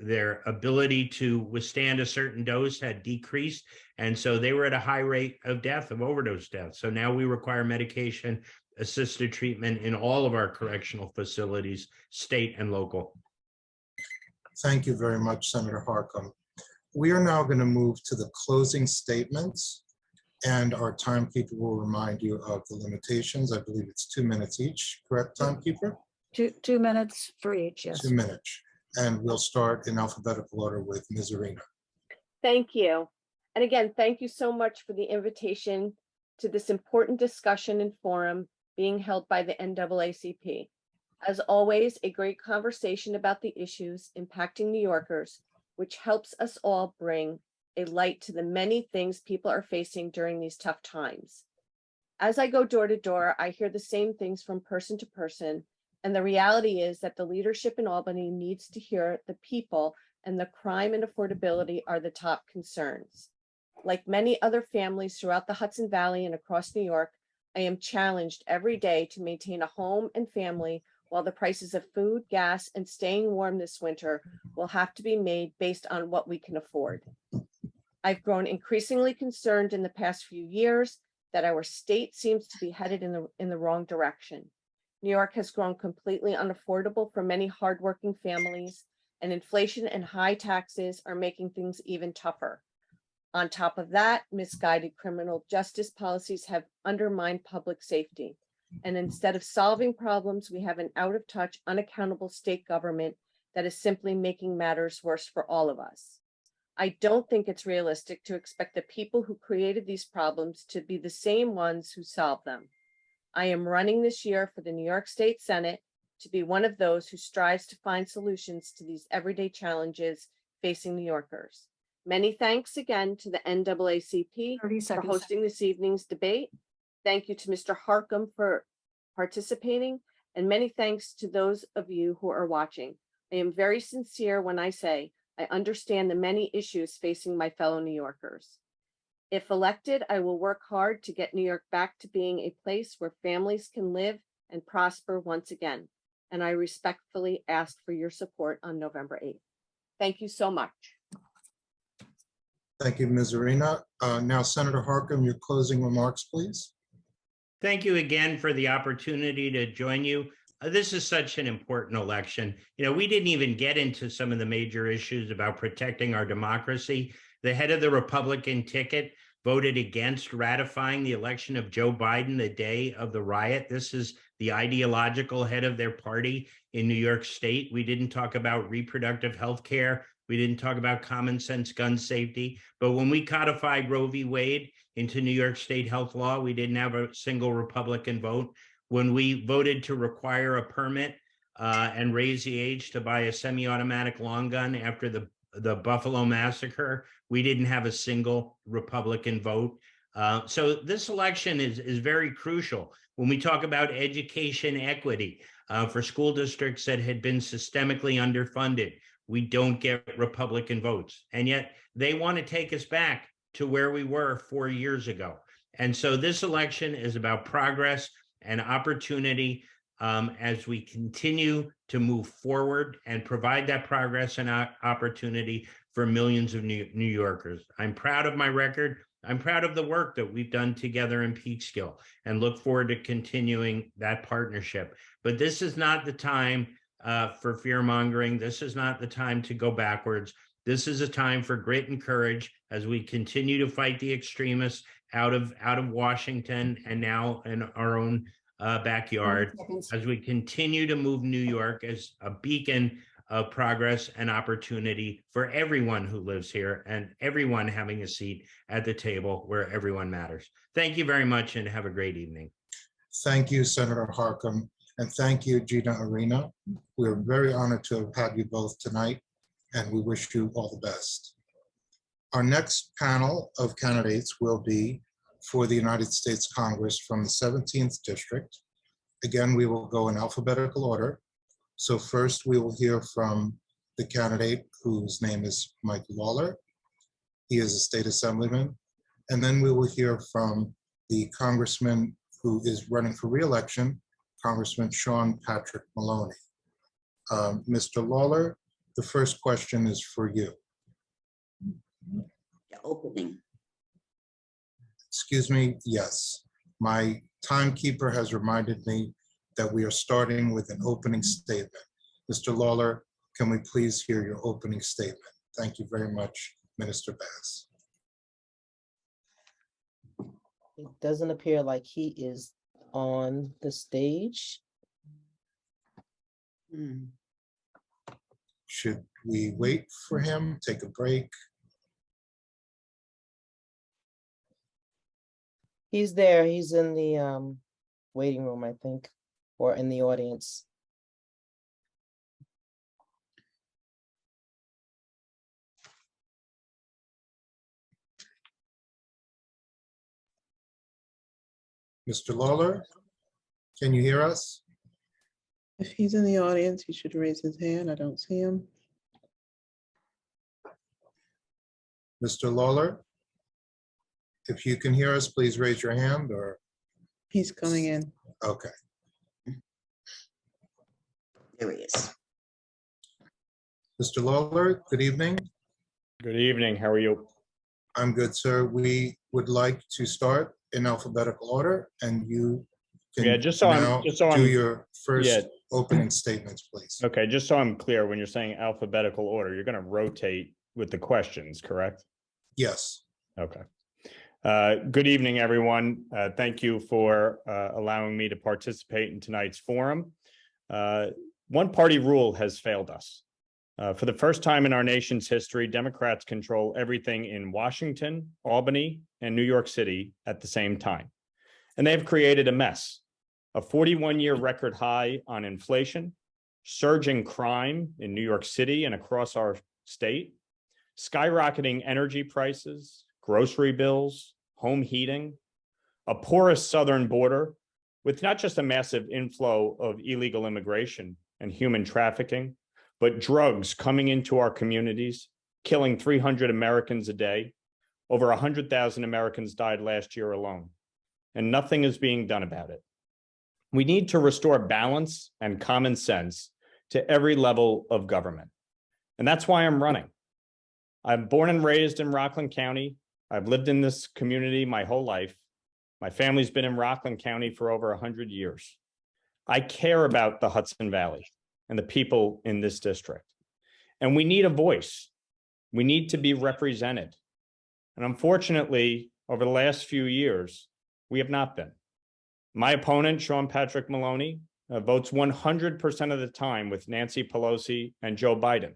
their ability to withstand a certain dose had decreased. And so they were at a high rate of death, of overdose death. So now we require medication assisted treatment in all of our correctional facilities, state and local. Thank you very much, Senator Harcum. We are now going to move to the closing statements, and our timekeeper will remind you of the limitations. I believe it's 2 minutes each, correct, timekeeper? 2 minutes for each, yes. 2 minutes. And we'll start in alphabetical order with Ms. Arena. Thank you. And again, thank you so much for the invitation to this important discussion and forum being held by the NAACP. As always, a great conversation about the issues impacting New Yorkers, which helps us all bring a light to the many things people are facing during these tough times. As I go door to door, I hear the same things from person to person. And the reality is that the leadership in Albany needs to hear the people, and the crime and affordability are the top concerns. Like many other families throughout the Hudson Valley and across New York, I am challenged every day to maintain a home and family while the prices of food, gas, and staying warm this winter will have to be made based on what we can afford. I've grown increasingly concerned in the past few years that our state seems to be headed in the wrong direction. New York has grown completely unaffordable for many hardworking families, and inflation and high taxes are making things even tougher. On top of that, misguided criminal justice policies have undermined public safety. And instead of solving problems, we have an out-of-touch, unaccountable state government that is simply making matters worse for all of us. I don't think it's realistic to expect the people who created these problems to be the same ones who solve them. I am running this year for the New York State Senate to be one of those who strives to find solutions to these everyday challenges facing New Yorkers. Many thanks again to the NAACP for hosting this evening's debate. Thank you to Mr. Harcum for participating, and many thanks to those of you who are watching. I am very sincere when I say I understand the many issues facing my fellow New Yorkers. If elected, I will work hard to get New York back to being a place where families can live and prosper once again. And I respectfully ask for your support on November 8th. Thank you so much. Thank you, Ms. Arena. Now, Senator Harcum, your closing remarks, please. Thank you again for the opportunity to join you. This is such an important election. You know, we didn't even get into some of the major issues about protecting our democracy. The head of the Republican ticket voted against ratifying the election of Joe Biden the day of the riot. This is the ideological head of their party in New York State. We didn't talk about reproductive health care. We didn't talk about common sense gun safety. But when we codified Roe v. Wade into New York State health law, we didn't have a single Republican vote. When we voted to require a permit and raise the age to buy a semi-automatic long gun after the Buffalo massacre, we didn't have a single Republican vote. So this election is very crucial. When we talk about education equity for school districts that had been systemically underfunded, we don't get Republican votes. And yet they want to take us back to where we were 4 years ago. And so this election is about progress and opportunity as we continue to move forward and provide that progress and opportunity for millions of New Yorkers. I'm proud of my record. I'm proud of the work that we've done together in Peekskill and look forward to continuing that partnership. But this is not the time for fear mongering. This is not the time to go backwards. This is a time for grit and courage as we continue to fight the extremists out of Washington and now in our own backyard, as we continue to move New York as a beacon of progress and opportunity for everyone who lives here and everyone having a seat at the table where everyone matters. Thank you very much and have a great evening. Thank you, Senator Harckham, and thank you, Gina Arena. We're very honored to have had you both tonight, and we wish you all the best. Our next panel of candidates will be for the United States Congress from the 17th District. Again, we will go in alphabetical order. So first we will hear from the candidate whose name is Mike Lawler. He is a state assemblyman. And then we will hear from the congressman who is running for re-election, Congressman Sean Patrick Maloney. Mr. Lawler, the first question is for you. The opening. Excuse me, yes. My timekeeper has reminded me that we are starting with an opening statement. Mr. Lawler, can we please hear your opening statement? Thank you very much, Minister Bass. It doesn't appear like he is on the stage. Should we wait for him, take a break? He's there. He's in the waiting room, I think, or in the audience. Mr. Lawler, can you hear us? If he's in the audience, he should raise his hand. I don't see him. Mr. Lawler, if you can hear us, please raise your hand or. He's coming in. Okay. There he is. Mr. Lawler, good evening. Good evening. How are you? I'm good, sir. We would like to start in alphabetical order, and you can do your first opening statements, please. Okay, just so I'm clear, when you're saying alphabetical order, you're going to rotate with the questions, correct? Yes. Okay. Good evening, everyone. Thank you for allowing me to participate in tonight's forum. One-party rule has failed us. For the first time in our nation's history, Democrats control everything in Washington, Albany, and New York City at the same time. And they've created a mess, a 41-year record high on inflation, surging crime in New York City and across our state, skyrocketing energy prices, grocery bills, home heating, a porous southern border with not just a massive inflow of illegal immigration and human trafficking, but drugs coming into our communities, killing 300 Americans a day. Over 100,000 Americans died last year alone, and nothing is being done about it. We need to restore balance and common sense to every level of government. And that's why I'm running. I'm born and raised in Rockland County. I've lived in this community my whole life. My family's been in Rockland County for over 100 years. I care about the Hudson Valley and the people in this district. And we need a voice. We need to be represented. And unfortunately, over the last few years, we have not been. My opponent, Sean Patrick Maloney, votes 100% of the time with Nancy Pelosi and Joe Biden.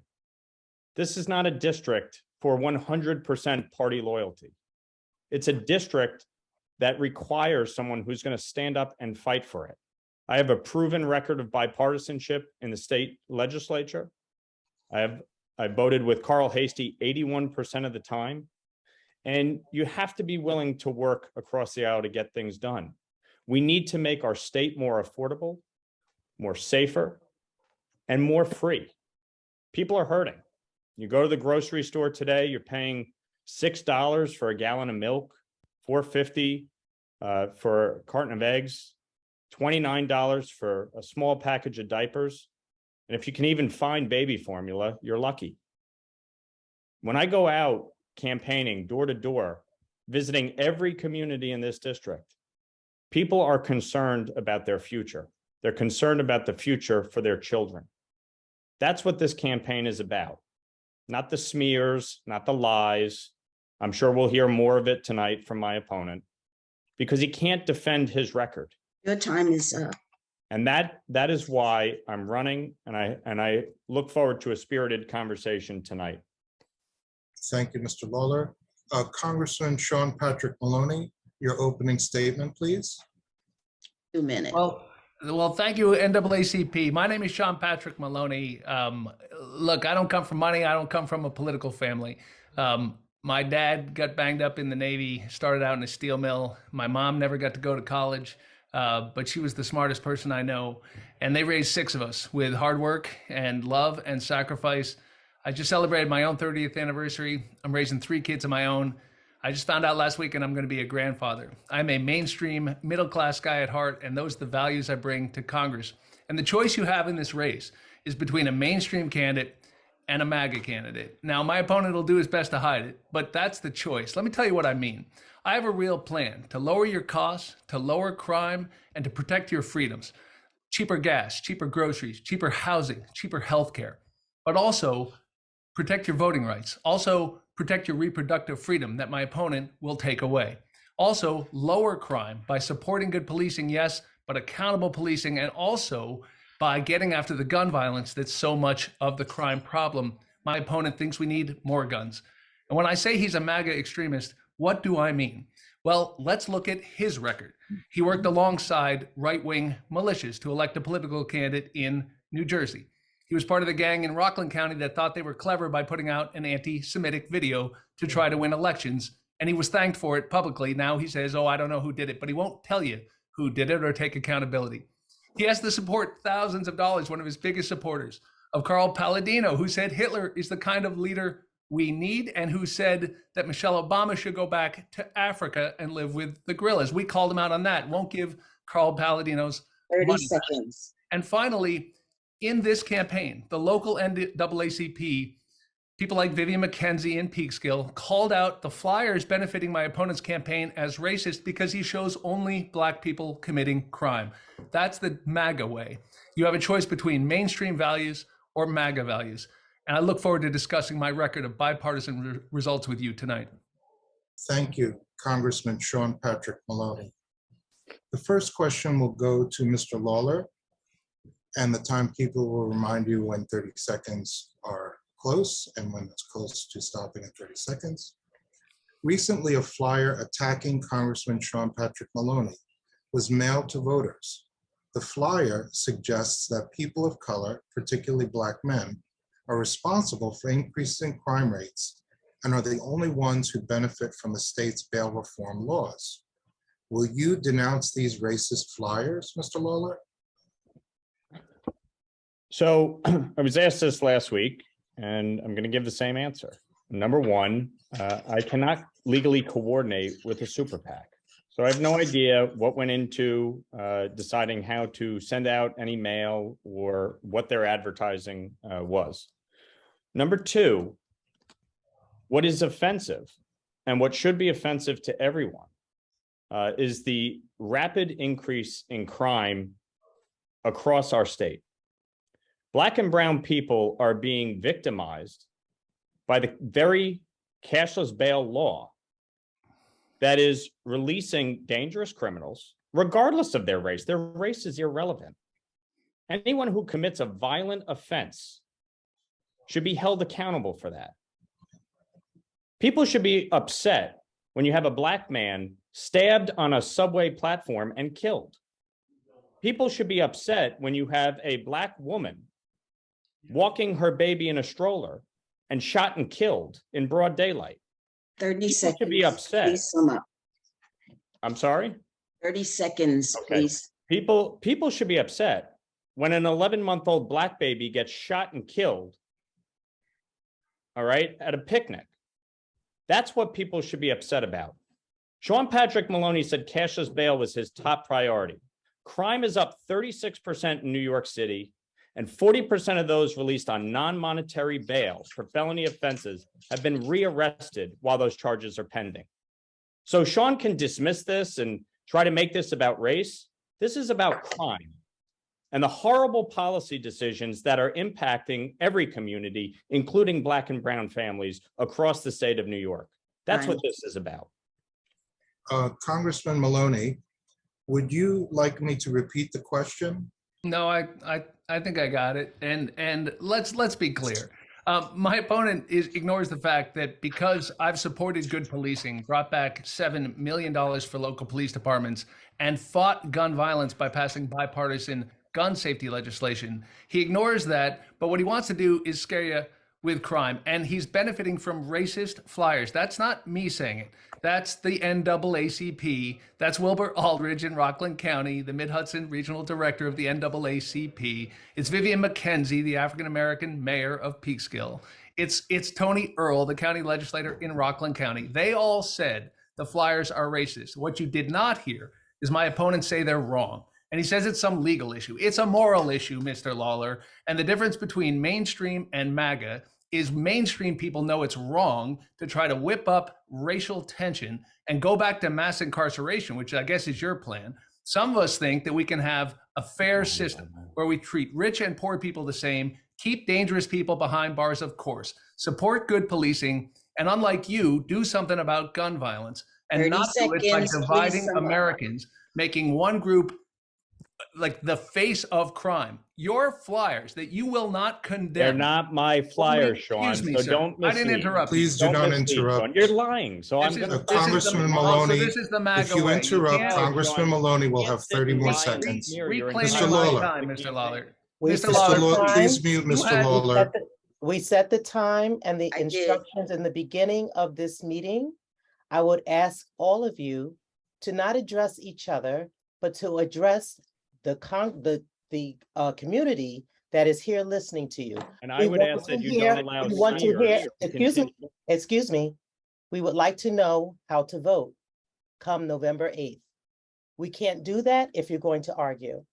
This is not a district for 100% party loyalty. It's a district that requires someone who's going to stand up and fight for it. I have a proven record of bipartisanship in the state legislature. I voted with Carl Hastie 81% of the time. And you have to be willing to work across the aisle to get things done. We need to make our state more affordable, more safer, and more free. People are hurting. You go to the grocery store today, you're paying $6 for a gallon of milk, $4.50 for a carton of eggs, $29 for a small package of diapers. And if you can even find baby formula, you're lucky. When I go out campaigning door to door, visiting every community in this district, people are concerned about their future. They're concerned about the future for their children. That's what this campaign is about. Not the smears, not the lies. I'm sure we'll hear more of it tonight from my opponent because he can't defend his record. Your time is up. And that is why I'm running, and I look forward to a spirited conversation tonight. Thank you, Mr. Lawler. Congressman Sean Patrick Maloney, your opening statement, please. 2 minutes. Well, thank you, NAACP. My name is Sean Patrick Maloney. Look, I don't come from money. I don't come from a political family. My dad got banged up in the Navy, started out in a steel mill. My mom never got to go to college, but she was the smartest person I know. And they raised 6 of us with hard work and love and sacrifice. I just celebrated my own 30th anniversary. I'm raising 3 kids of my own. I just found out last week and I'm going to be a grandfather. I'm a mainstream middle-class guy at heart, and those are the values I bring to Congress. And the choice you have in this race is between a mainstream candidate and a MAGA candidate. Now, my opponent will do his best to hide it, but that's the choice. Let me tell you what I mean. I have a real plan to lower your costs, to lower crime, and to protect your freedoms. Cheaper gas, cheaper groceries, cheaper housing, cheaper healthcare, but also protect your voting rights. Also, protect your reproductive freedom that my opponent will take away. Also, lower crime by supporting good policing, yes, but accountable policing, and also by getting after the gun violence that's so much of the crime problem. My opponent thinks we need more guns. And when I say he's a MAGA extremist, what do I mean? Well, let's look at his record. He worked alongside right-wing militias to elect a political candidate in New Jersey. He was part of the gang in Rockland County that thought they were clever by putting out an anti-Semitic video to try to win elections. And he was thanked for it publicly. Now he says, oh, I don't know who did it, but he won't tell you who did it or take accountability. He has the support, thousands of dollars, one of his biggest supporters, of Carl Palladino, who said Hitler is the kind of leader we need, and who said that Michelle Obama should go back to Africa and live with the gorillas. We called him out on that. Won't give Carl Palladino's 30 money. seconds. And finally, in this campaign, the local NAACP, people like Vivian McKenzie and Peekskill called out the flyers benefiting my opponent's campaign as racist because he shows only Black people committing crime. That's the MAGA way. You have a choice between mainstream values or MAGA values. And I look forward to discussing my record of bipartisan results with you tonight. Thank you, Congressman Sean Patrick Maloney. The first question will go to Mr. Lawler, and the timekeeper will remind you when 30 seconds are close and when it's close to stopping at 30 seconds. Recently, a flyer attacking Congressman Sean Patrick Maloney was mailed to voters. The flyer suggests that people of color, particularly Black men, are responsible for increasing crime rates and are the only ones who benefit from the state's bail reform laws. Will you denounce these racist flyers, Mr. Lawler? So I was asked this last week, and I'm going to give the same answer. Number one, I cannot legally coordinate with a super PAC. So I have no idea what went into deciding how to send out any mail or what their advertising was. Number two, what is offensive and what should be offensive to everyone is the rapid increase in crime across our state. Black and brown people are being victimized by the very cashless bail law that is releasing dangerous criminals, regardless of their race. Their race is irrelevant. Anyone who commits a violent offense should be held accountable for that. People should be upset when you have a Black man stabbed on a subway platform and killed. People should be upset when you have a Black woman walking her baby in a stroller and shot and killed in broad daylight. 30 People seconds. should be upset. Please sum up. I'm sorry? 30 seconds, Okay. please. People should be upset when an 11-month-old Black baby gets shot and killed, all right, at a picnic. That's what people should be upset about. Sean Patrick Maloney said cashless bail was his top priority. Crime is up 36% in New York City, and 40% of those released on non-monetary bail for felony offenses have been rearrested while those charges are pending. So Sean can dismiss this and try to make this about race. This is about crime and the horrible policy decisions that are impacting every community, including Black and brown families across the state of New York. That's what this is about. Congressman Maloney, would you like me to repeat the question? No, I think I got it. And let's be clear. My opponent ignores the fact that because I've supported good policing, brought back $7 million for local police departments, and fought gun violence by passing bipartisan gun safety legislation, he ignores that. But what he wants to do is scare you with crime. And he's benefiting from racist flyers. That's not me saying it. That's the NAACP. That's Wilbur Aldridge in Rockland County, the Mid-Hudson Regional Director of the NAACP. It's Vivian McKenzie, the African-American mayor of Peekskill. It's Tony Earl, the county legislator in Rockland County. They all said the flyers are racist. What you did not hear is my opponent say they're wrong. And he says it's some legal issue. It's a moral issue, Mr. Lawler. And the difference between mainstream and MAGA is mainstream people know it's wrong to try to whip up racial tension and go back to mass incarceration, which I guess is your plan. Some of us think that we can have a fair system where we treat rich and poor people the same, keep dangerous people behind bars, of course, support good policing, and unlike you, do something about gun violence and not do it by dividing Americans, making one group like the face of crime. Your flyers that you will not condemn. They're not my flyers, Sean. Excuse me, so sir. don't I didn't interrupt. Please do not interrupt. You're lying. So I'm going to. Congressman Maloney, this is the MAGA if you way. interrupt, can't- Congressman Maloney will have 30 more seconds. Reclaiming Mr. my Lawler. time, Mr. Lawler. Mr. Lawler, please mute Mr. Lawler. We set the time and the instructions in the beginning of this meeting. I would ask all of you to not address each other, but to address the community that is here listening to you. And I would ask that you don't allow we want to hear, smears. excuse me, we would like to know how to vote come November 8th. We can't do that if you're going to argue.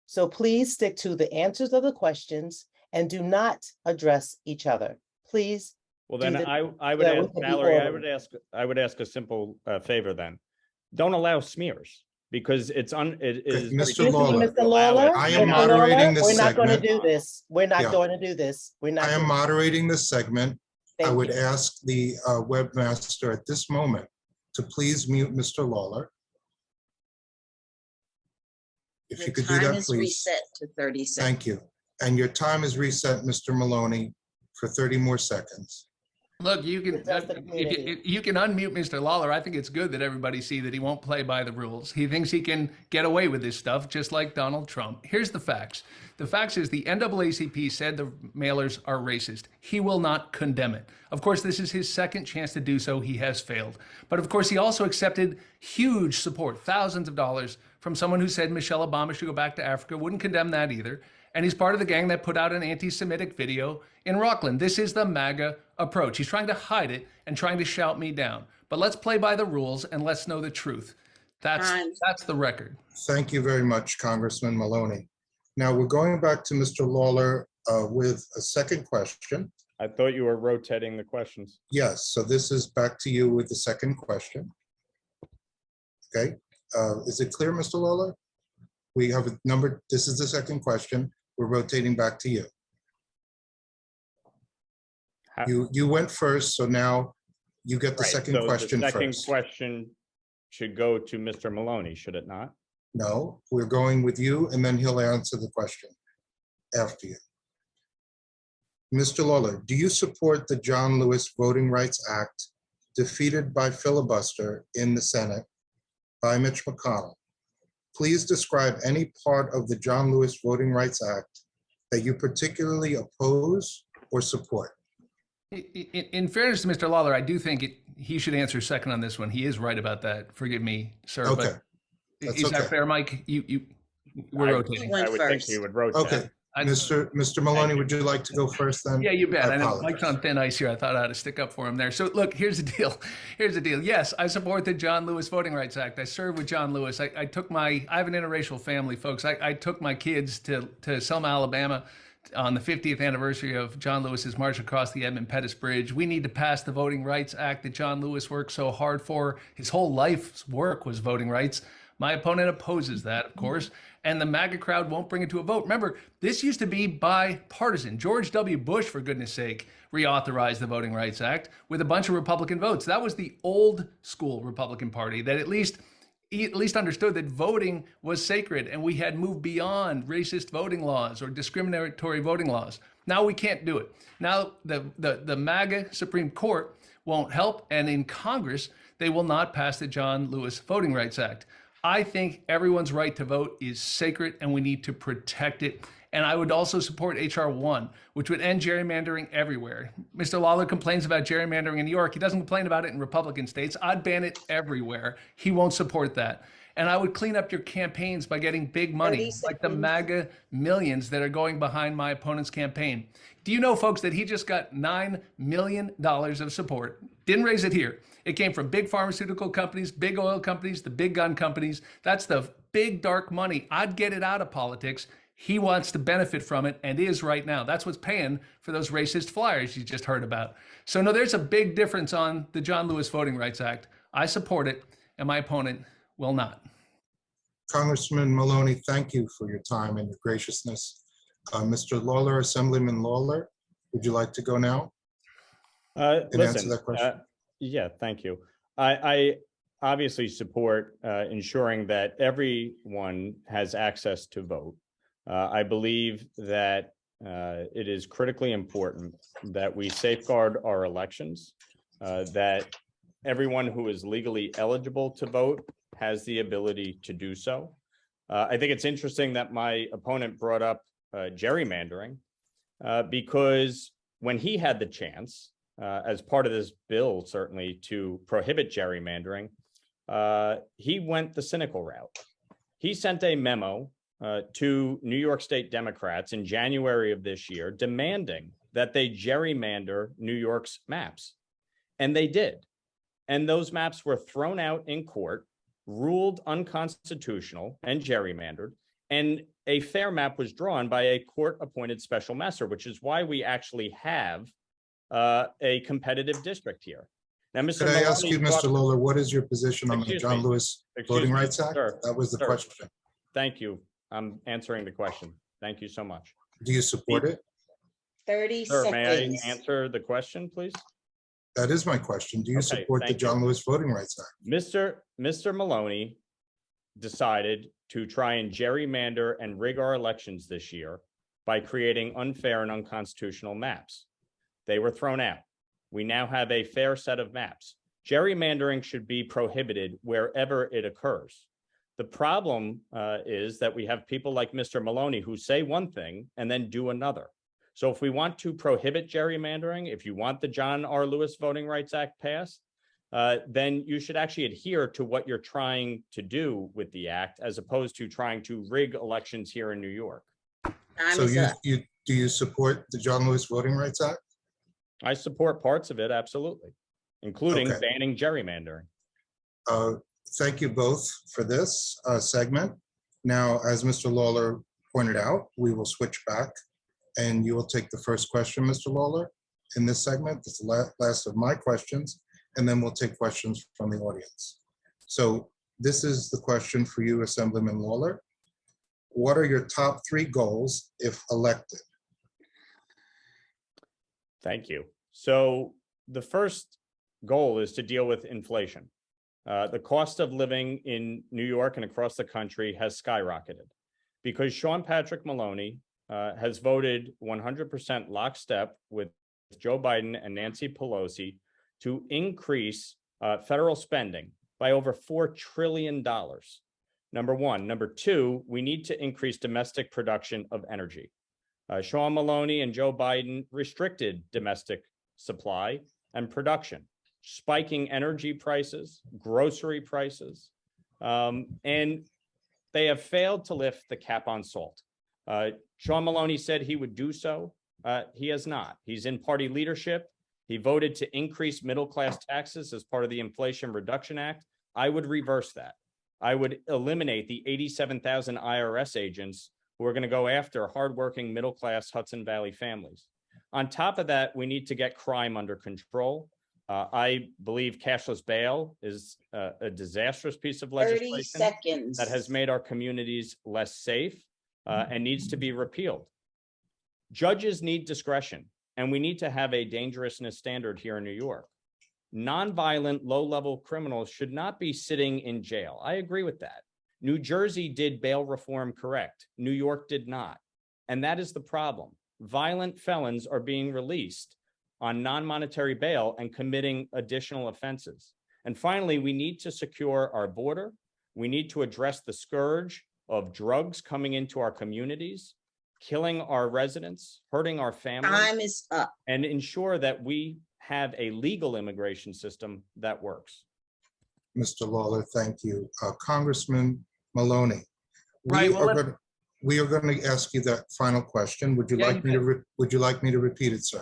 So please stick to the answers of the questions and do not address each other. Please. Well, then I would so we ask can be Mallory. orderly. I would ask a simple favor. Then, don't allow smears because it is. Mr. Lawler, Mr. Lawler, I am moderating this We're not going to segment. do this. We're not Yeah. going to do this. We're not. I am moderating this segment. I Thank would you. ask the webmaster at this moment to please mute Mr. Lawler. If you The could do time that, is please. reset to 30 seconds. Thank you. And your time is reset, Mr. Maloney, for 30 more seconds. Look, you can you can unmute Mr. Lawler. I think it's good that everybody see that he won't play by the rules. He thinks he can get away with this stuff, just like Donald Trump. Here's the facts. The facts is the NAACP said the mailers are racist. He will not condemn it. Of course, this is his second chance to do so. He has failed. But of course, he also accepted huge support, thousands of dollars, from someone who said Michelle Obama should go back to Africa. Wouldn't condemn that either. And he's part of the gang that put out an anti-Semitic video in Rockland. This is the MAGA approach. He's trying to hide it and trying to shout me down. But let's play by the rules and let's know the truth. That's the record. Thank you very much, Congressman Maloney. Now we're going back to Mr. Lawler with a second question. I thought you were rotating the questions. Yes, so this is back to you with the second question. Okay, Is it clear, Mr. Lawler? We have a number, this is the second question. We're rotating back to you. You went first, so now you get the Right, second so question the second first. question should go to Mr. Maloney, should it not? No, we're going with you, and then he'll answer the question after you. Mr. Lawler, do you support the John Lewis Voting Rights Act defeated by filibuster in the Senate by Mitch McConnell? Please describe any part of the John Lewis Voting Rights Act that you particularly oppose or support. In fairness to Mr. Lawler, I do think he should answer second on this one. He is right about that. Forgive me, sir. Okay. But is that fair, Mike? We're rotating. I would think he would rotate. Okay. Mr. Maloney, would you like to go first then? Yeah, you bet. I know apologize. Mike's on thin ice here. I thought I had to stick up for him there. So look, here's the deal. Here's the deal. Yes, I support the John Lewis Voting Rights Act. I served with John Lewis. I have an interracial family, folks. I took my kids to Selma, Alabama on the 50th anniversary of John Lewis's march across the Edmund Pettus Bridge. We need to pass the Voting Rights Act that John Lewis worked so hard for. His whole life's work was voting rights. My opponent opposes that, of course, and the MAGA crowd won't bring it to a vote. Remember, this used to be bipartisan. George W. Bush, for goodness sake, reauthorized the Voting Rights Act with a bunch of Republican votes. That was the old school Republican Party that at least understood that voting was sacred, and we had moved beyond racist voting laws or discriminatory voting laws. Now we can't do it. Now the MAGA Supreme Court won't help, and in Congress, they will not pass the John Lewis Voting Rights Act. I think everyone's right to vote is sacred and we need to protect it. And I would also support H.R. 1, which would end gerrymandering everywhere. Mr. Lawler complains about gerrymandering in New York. He doesn't complain about it in Republican states. I'd ban it everywhere. He won't support that. And I would clean up your campaigns by getting big money, like the MAGA millions that are going behind my opponent's campaign. Do you know, folks, that he just got $9 million of support? Didn't raise it here. It came from big pharmaceutical companies, big oil companies, the big gun companies. That's the big dark money. I'd get it out of politics. He wants to benefit from it and is right now. That's what's paying for those racist flyers you just heard about. So no, there's a big difference on the John Lewis Voting Rights Act. I support it and my opponent will not. Congressman Maloney, thank you for your time and your graciousness. Mr. Lawler, Assemblyman Lawler, would you like to go now? Answer that question? Yeah, thank you. I obviously support ensuring that everyone has access to vote. I believe that it is critically important that we safeguard our elections, that everyone who is legally eligible to vote has the ability to do so. I think it's interesting that my opponent brought up gerrymandering because when he had the chance, as part of this bill, certainly to prohibit gerrymandering, he went the cynical route. He sent a memo to New York State Democrats in January of this year, demanding that they gerrymander New York's maps. And they did. And those maps were thrown out in court, ruled unconstitutional and gerrymandered. And a fair map was drawn by a court-appointed special master, which is why we actually have a competitive district here. Now, Mr. Could I ask Maloney you, Mr. Lawler, what is your position on the Excuse John me. Lewis Excuse Voting me, Rights Act? sir. That was the Sir. question. Thank you. I'm answering the question. Thank you so much. Do you support it? 30 Sir, seconds. may I answer the question, please? That is my question. Do you Okay, support the thank you. John Lewis Voting Rights Act? Mr. Maloney decided to try and gerrymander and rig our elections this year by creating unfair and unconstitutional maps. They were thrown out. We now have a fair set of maps. Gerrymandering should be prohibited wherever it occurs. The problem is that we have people like Mr. Maloney who say one thing and then do another. So if we want to prohibit gerrymandering, if you want the John R. Lewis Voting Rights Act passed, then you should actually adhere to what you're trying to do with the act, as opposed to trying to rig elections here in New York. So do you support the John Lewis Voting Rights Act? I support parts of it, absolutely, including Okay. banning gerrymandering. Thank you both for this segment. Now, as Mr. Lawler pointed out, we will switch back and you will take the first question, Mr. Lawler, in this segment. This is the last of my questions, and then we'll take questions from the audience. So This is the question for you, Assemblyman Lawler. What are your top 3 goals if elected? Thank you. So the first goal is to deal with inflation. The cost of living in New York and across the country has skyrocketed because Sean Patrick Maloney has voted 100% lockstep with Joe Biden and Nancy Pelosi to increase federal spending by over $4 trillion. Number one. Number two, we need to increase domestic production of energy. Sean Maloney and Joe Biden restricted domestic supply and production, spiking energy prices, grocery prices, and they have failed to lift the cap on salt. Sean Maloney said he would do so. He has not. He's in party leadership. He voted to increase middle-class taxes as part of the Inflation Reduction Act. I would reverse that. I would eliminate the 87,000 IRS agents who are going to go after hardworking middle-class Hudson Valley families. On top of that, we need to get crime under control. I believe cashless bail is a disastrous piece of 30 legislation seconds. that has made our communities less safe and needs to be repealed. Judges need discretion, and we need to have a dangerousness standard here in New York. Nonviolent, low-level criminals should not be sitting in jail. I agree with that. New Jersey did bail reform correct. New York did not. And that is the problem. Violent felons are being released on non-monetary bail and committing additional offenses. And finally, we need to secure our border. We need to address the scourge of drugs coming into our communities, killing our residents, hurting our families. Time is up. And ensure that we have a legal immigration system that works. Mr. Lawler, thank you. Congressman Maloney, Right, we are going to ask you that final question. Would you like me to repeat it, sir?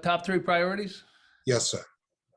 Top 3 priorities? Yes, sir.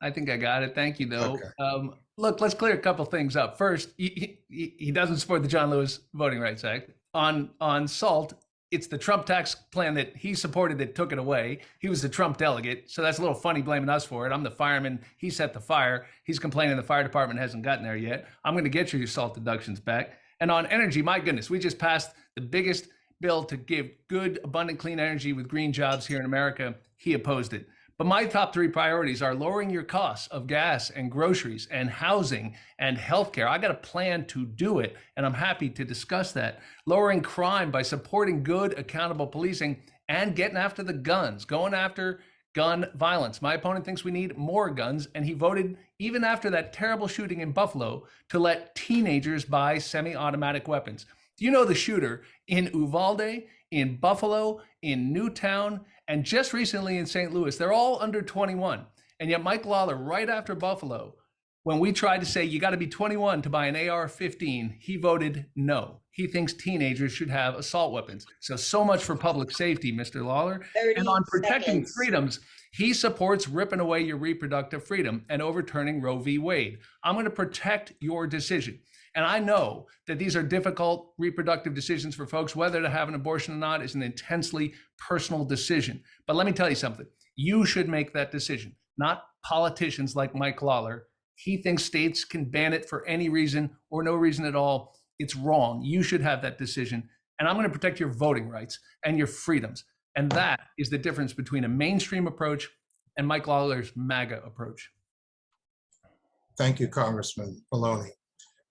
I think I got it. Thank you, though. Okay. Look, let's clear a couple things up. First, he doesn't support the John Lewis Voting Rights Act. On SALT, it's the Trump tax plan that he supported that took it away. He was the Trump delegate, so that's a little funny blaming us for it. I'm the fireman. He set the fire. He's complaining the fire department hasn't gotten there yet. I'm going to get your SALT deductions back. And on energy, my goodness, we just passed the biggest bill to give good, abundant, clean energy with green jobs here in America. He opposed it. But my top 3 priorities are lowering your costs of gas and groceries and housing and healthcare. I got a plan to do it, and I'm happy to discuss that. Lowering crime by supporting good, accountable policing and getting after the guns, going after gun violence. My opponent thinks we need more guns, and he voted, even after that terrible shooting in Buffalo, to let teenagers buy semi-automatic weapons. Do you know the shooter in Uvalde, in Buffalo, in Newtown, and just recently in St. Louis? They're all under 21. And yet Mike Lawler, right after Buffalo, when we tried to say you got to be 21 to buy an AR-15, he voted no. He thinks teenagers should have assault weapons. So much for public safety, Mr. Lawler. And on protecting freedoms, he supports ripping away your reproductive freedom and overturning Roe v. Wade. I'm going to protect your decision. And I know that these are difficult reproductive decisions for folks. Whether to have an abortion or not is an intensely personal decision. But let me tell you something. You should make that decision, not politicians like Mike Lawler. He thinks states can ban it for any reason or no reason at all. It's wrong. You should have that decision. And I'm going to protect your voting rights and your freedoms. And that is the difference between a mainstream approach and Mike Lawler's MAGA approach. Thank you, Congressman Maloney.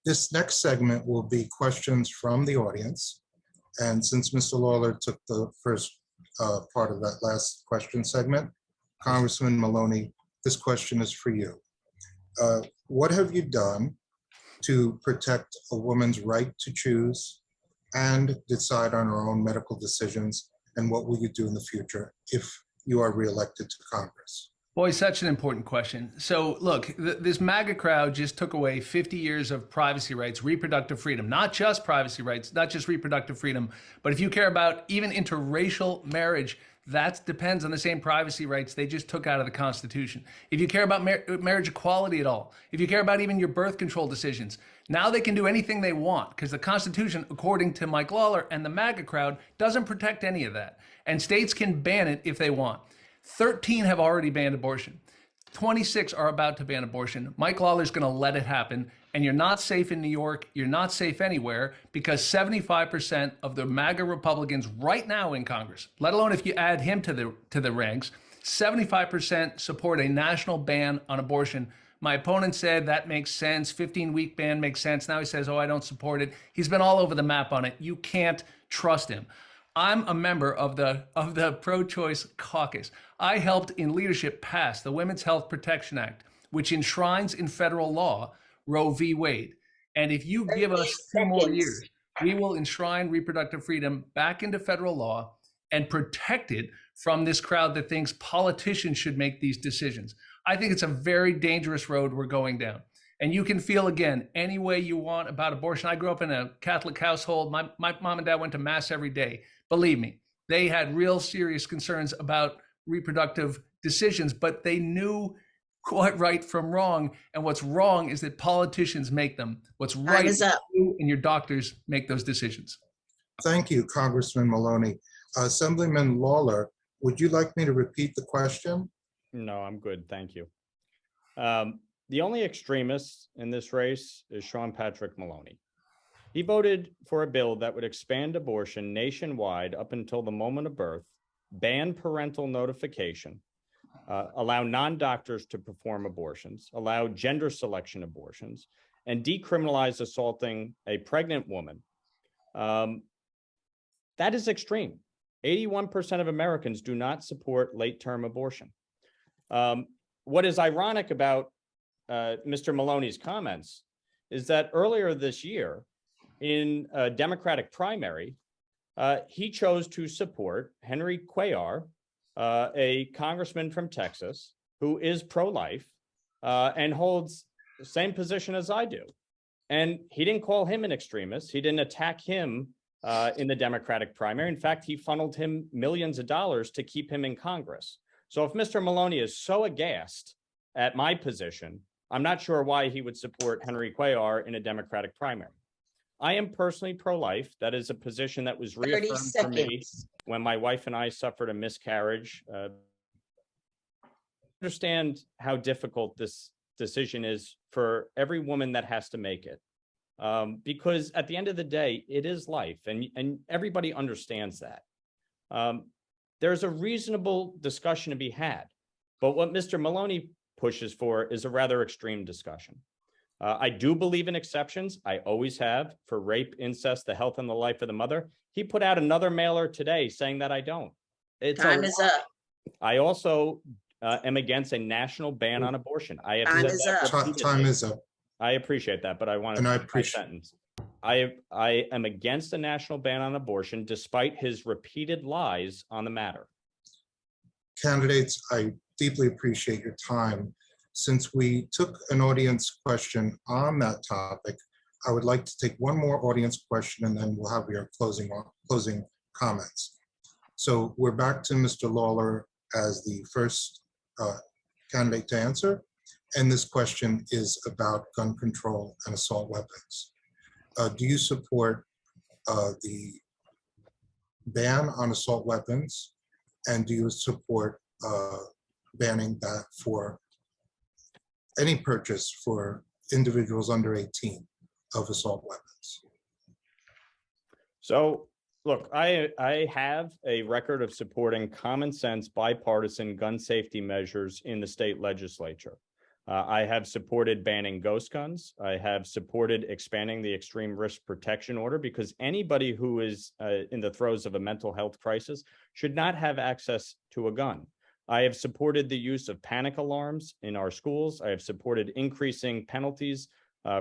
This next segment will be questions from the audience. And since Mr. Lawler took the first part of that last question segment, Congressman Maloney, this question is for you. What have you done to protect a woman's right to choose and decide on her own medical decisions? And what will you do in the future if you are reelected to Congress? Boy, such an important question. So look, this MAGA crowd just took away 50 years of privacy rights, reproductive freedom, not just privacy rights, not just reproductive freedom, but if you care about even interracial marriage, that depends on the same privacy rights they just took out of the Constitution. If you care about marriage equality at all, if you care about even your birth control decisions, now they can do anything they want because the Constitution, according to Mike Lawler and the MAGA crowd, doesn't protect any of that. And states can ban it if they want. 13 have already banned abortion. 26 are about to ban abortion. Mike Lawler's going to let it happen. And you're not safe in New York. You're not safe anywhere because 75% of the MAGA Republicans right now in Congress, let alone if you add him to the ranks, 75% support a national ban on abortion. My opponent said that makes sense. 15-week ban makes sense. Now he says, oh, I don't support it. He's been all over the map on it. You can't trust him. I'm a member of the pro-choice caucus. I helped in leadership pass the Women's Health Protection Act, which enshrines in federal law Roe v. Wade. And if you give us 2 more years, we will enshrine reproductive freedom back into federal law and protect it from this crowd that thinks politicians should make these decisions. I think it's a very dangerous road we're going down. And you can feel, again, any way you want about abortion. I grew up in a Catholic household. My mom and dad went to mass every day. Believe me, they had real serious concerns about reproductive decisions, but they knew quite right from wrong. And what's wrong is that politicians make them. What's right is you and your doctors make those decisions. Thank you, Congressman Maloney. Assemblyman Lawler, would you like me to repeat the question? No, I'm good. Thank you. The only extremist in this race is Sean Patrick Maloney. He voted for a bill that would expand abortion nationwide up until the moment of birth, ban parental notification, allow non-doctors to perform abortions, allow gender selection abortions, and decriminalize assaulting a pregnant woman. That is extreme. 81% of Americans do not support late-term abortion. What is ironic about Mr. Maloney's comments is that earlier this year in a Democratic primary, he chose to support Henry Cuellar, a congressman from Texas who is pro-life and holds the same position as I do. And he didn't call him an extremist. He didn't attack him in the Democratic primary. In fact, he funneled him millions of dollars to keep him in Congress. So if Mr. Maloney is so aghast at my position, I'm not sure why he would support Henry Cuellar in a Democratic primary. I am personally pro-life. That is a position that was reaffirmed for me when my wife and I suffered a miscarriage. Understand how difficult this decision is for every woman that has to make it. Because at the end of the day, it is life, and everybody understands that. There's a reasonable discussion to be had, but what Mr. Maloney pushes for is a rather extreme discussion. I do believe in exceptions. I always have for rape, incest, the health and the life of the mother. He put out another mailer today saying that I don't. Time is up. I also am against a national ban on abortion. I have said that repeatedly. Time is up. I appreciate that, but I want to finish my sentence. I am against a national ban on abortion despite his repeated lies on the matter. Candidates, I deeply appreciate your time. Since we took an audience question on that topic, I would like to take one more audience question and then we'll have your closing comments. So we're back to Mr. Lawler as the first candidate to answer. And this question is about gun control and assault weapons. Do you support the ban on assault weapons? And do you support banning that for any purchase for individuals under 18 of assault weapons? So look, I have a record of supporting common sense bipartisan gun safety measures in the state legislature. I have supported banning ghost guns. I have supported expanding the extreme risk protection order because anybody who is in the throes of a mental health crisis should not have access to a gun. I have supported the use of panic alarms in our schools. I have supported increasing penalties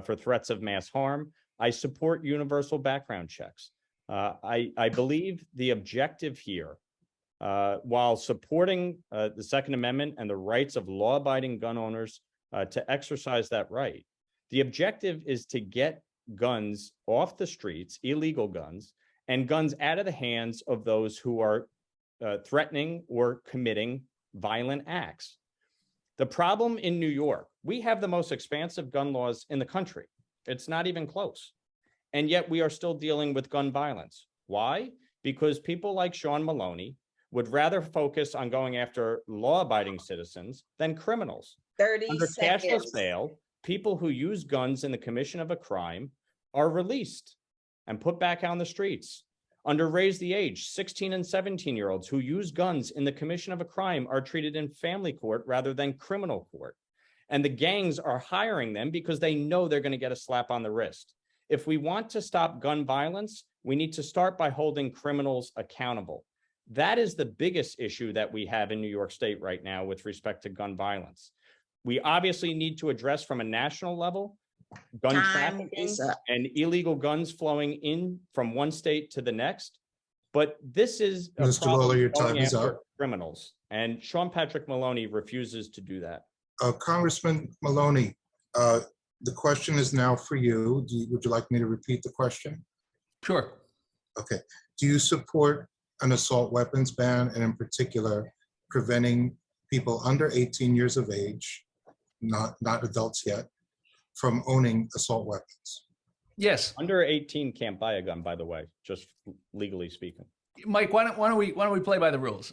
for threats of mass harm. I support universal background checks. I believe the objective here, while supporting the Second Amendment and the rights of law-abiding gun owners to exercise that right, the objective is to get guns off the streets, illegal guns, and guns out of the hands of those who are threatening or committing violent acts. The problem in New York, we have the most expansive gun laws in the country. It's not even close. And yet we are still dealing with gun violence. Why? Because people like Sean Maloney would rather focus on going after law-abiding citizens than criminals. 30 Under seconds. cashless bail, people who use guns in the commission of a crime are released and put back on the streets. Under Raise the Age, 16 and 17-year-olds who use guns in the commission of a crime are treated in family court rather than criminal court. And the gangs are hiring them because they know they're going to get a slap on the wrist. If we want to stop gun violence, we need to start by holding criminals accountable. That is the biggest issue that we have in New York State right now with respect to gun violence. We obviously need to address from a national level gun trafficking and illegal guns flowing in from one state to the next. But this is a Mr. problem Lawler, your going time is after up. criminals, and Sean Patrick Maloney refuses to do that. Congressman Maloney, the question is now for you. Would you like me to repeat the question? Sure. Okay. Do you support an assault weapons ban, and in particular, preventing people under 18 years of age, not adults yet, from owning assault weapons? Yes. Under 18 can't buy a gun, by the way, just legally speaking. Mike, why don't we play by the rules?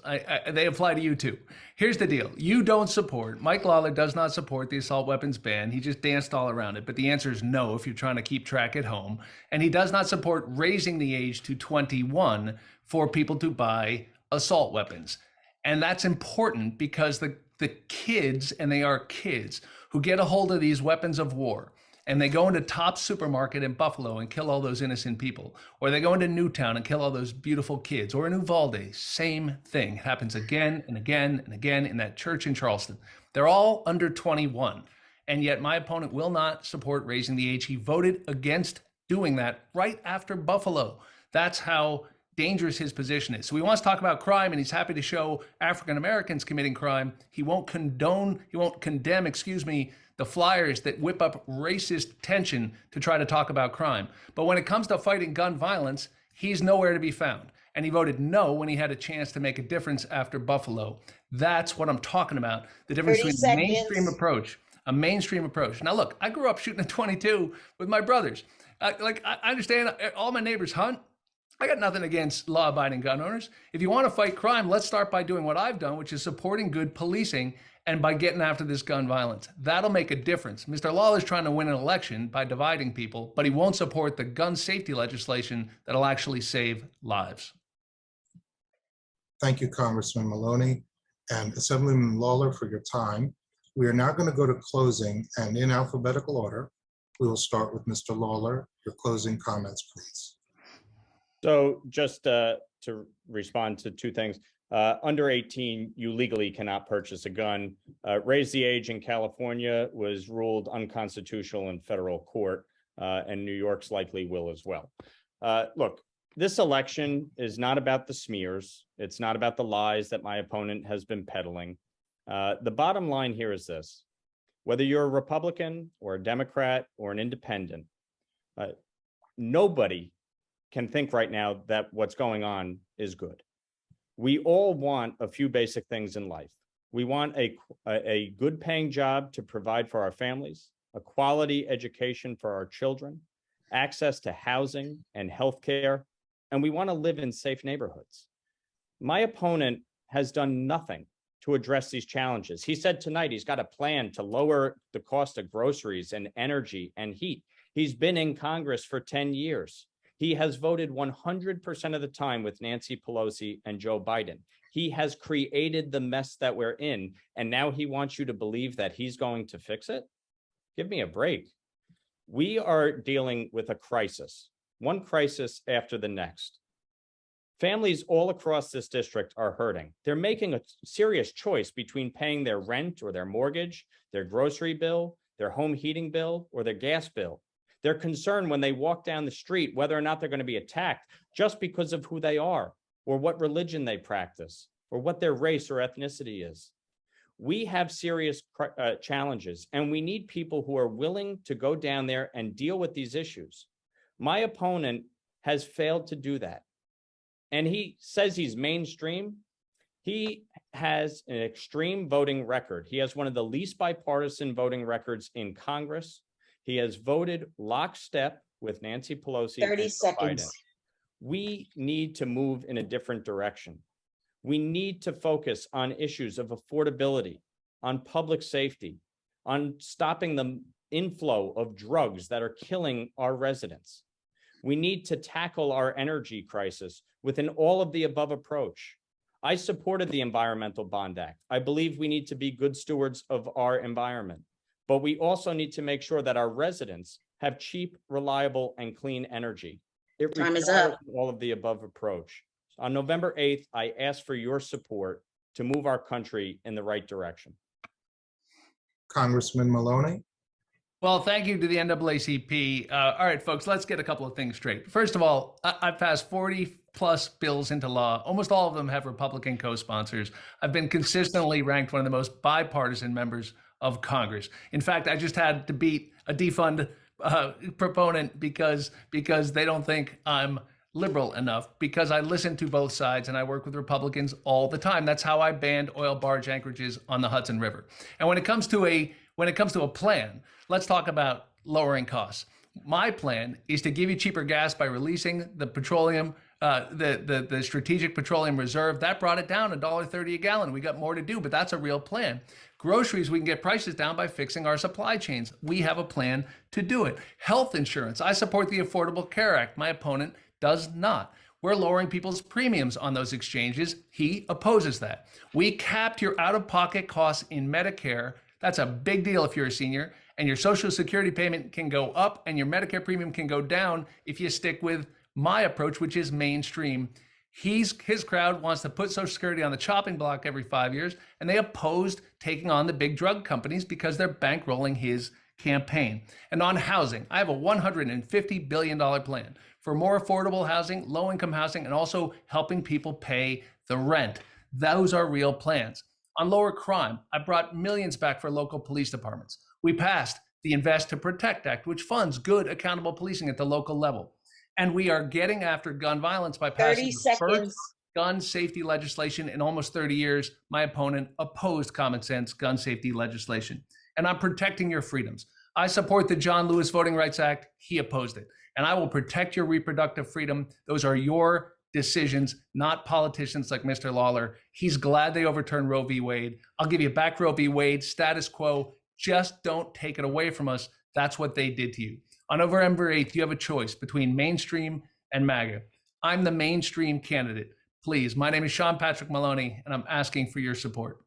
They apply to you too. Here's the deal. You don't support, Mike Lawler does not support the assault weapons ban. He just danced all around it. But the answer is no if you're trying to keep track at home. And he does not support raising the age to 21 for people to buy assault weapons. And that's important because the kids, and they are kids, who get a hold of these weapons of war, and they go into Tops Supermarket in Buffalo and kill all those innocent people, or they go into Newtown and kill all those beautiful kids, or in Uvalde, same thing. It happens again and again and again in that church in Charleston. They're all under 21, and yet my opponent will not support raising the age. He voted against doing that right after Buffalo. That's how dangerous his position is. So he wants to talk about crime, and he's happy to show African Americans committing crime. He won't condemn, the flyers that whip up racist tension to try to talk about crime. But when it comes to fighting gun violence, he's nowhere to be found. And he voted no when he had a chance to make a difference after Buffalo. That's what I'm talking about. The difference between a mainstream approach. Now look, I grew up shooting a 22 with my brothers. I understand all my neighbors hunt. I got nothing against law-abiding gun owners. If you want to fight crime, let's start by doing what I've done, which is supporting good policing and by getting after this gun violence. That'll make a difference. Mr. Lawler's trying to win an election by dividing people, but he won't support the gun safety legislation that'll actually save lives. Thank you, Congressman Maloney and Assemblyman Lawler, for your time. We are now going to go to closing, and in alphabetical order, we will start with Mr. Lawler. Your closing comments, please. So just to respond to two things, under 18, you legally cannot purchase a gun. Raise the age in California was ruled unconstitutional in federal court, and New York's likely will as well. Look, this election is not about the smears. It's not about the lies that my opponent has been peddling. The bottom line here is this: whether you're a Republican or a Democrat or an independent, nobody can think right now that what's going on is good. We all want a few basic things in life. We want a good paying job to provide for our families, a quality education for our children, access to housing and healthcare, and we want to live in safe neighborhoods. My opponent has done nothing to address these challenges. He said tonight he's got a plan to lower the cost of groceries and energy and heat. He's been in Congress for 10 years. He has voted 100% of the time with Nancy Pelosi and Joe Biden. He has created the mess that we're in, and now he wants you to believe that he's going to fix it? Give me a break. We are dealing with a crisis, one crisis after the next. Families all across this district are hurting. They're making a serious choice between paying their rent or their mortgage, their grocery bill, their home heating bill, or their gas bill. They're concerned when they walk down the street whether or not they're going to be attacked just because of who they are, or what religion they practice, or what their race or ethnicity is. We have serious challenges, and we need people who are willing to go down there and deal with these issues. My opponent has failed to do that. And he says he's mainstream. He has an extreme voting record. He has one of the least bipartisan voting records in Congress. He has voted lockstep with Nancy Pelosi. 30 seconds. Biden. We need to move in a different direction. We need to focus on issues of affordability, on public safety, on stopping the inflow of drugs that are killing our residents. We need to tackle our energy crisis with an all of the above approach. I supported the Environmental Bond Act. I believe we need to be good stewards of our environment, but we also need to make sure that our residents have cheap, reliable, and clean energy. It Time is requires up. all of the above approach. On November 8th, I ask for your support to move our country in the right direction. Congressman Maloney. Well, thank you to the NAACP. All right, folks, let's get a couple of things straight. First of all, I've passed 40 plus bills into law. Almost all of them have Republican co-sponsors. I've been consistently ranked one of the most bipartisan members of Congress. In fact, I just had to beat a defund proponent because they don't think I'm liberal enough, because I listen to both sides and I work with Republicans all the time. That's how I banned oil barge anchorages on the Hudson River. And when it comes to a plan, let's talk about lowering costs. My plan is to give you cheaper gas by releasing the petroleum, the Strategic Petroleum Reserve. That brought it down $1.30 a gallon. We got more to do, but that's a real plan. Groceries, we can get prices down by fixing our supply chains. We have a plan to do it. Health insurance, I support the Affordable Care Act. My opponent does not. We're lowering people's premiums on those exchanges. He opposes that. We capped your out-of-pocket costs in Medicare. That's a big deal if you're a senior, and your Social Security payment can go up and your Medicare premium can go down if you stick with my approach, which is mainstream. His crowd wants to put Social Security on the chopping block every 5 years, and they opposed taking on the big drug companies because they're bankrolling his campaign. And on housing, I have a $150 billion plan for more affordable housing, low-income housing, and also helping people pay the rent. Those are real plans. On lower crime, I brought millions back for local police departments. We passed the Invest to Protect Act, which funds good, accountable policing at the local level. And we are getting after gun violence by passing the first gun safety legislation in almost 30 years. My opponent opposed common sense gun safety legislation. And I'm protecting your freedoms. I support the John Lewis Voting Rights Act. He opposed it. And I will protect your reproductive freedom. Those are your decisions, not politicians like Mr. Lawler. He's glad they overturned Roe v. Wade. I'll give you back Roe v. Wade, status quo. Just don't take it away from us. That's what they did to you. On November 8th, you have a choice between mainstream and MAGA. I'm the mainstream candidate. Please, my name is Sean Patrick Maloney, and I'm asking for your support.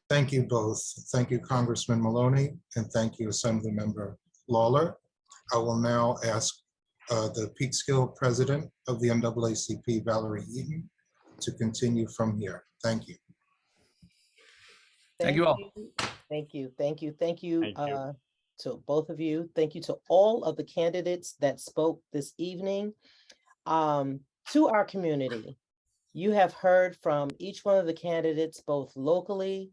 Thank you both. Thank you, Congressman Maloney, and thank you, Assemblymember Lawler. I will now ask the Peekskill president of the NAACP, Valerie Eaton, to continue from here. Thank you. Thank you all. Thank you. To both of you. Thank you to all of the candidates that spoke this evening. To our community, you have heard from each one of the candidates, both locally,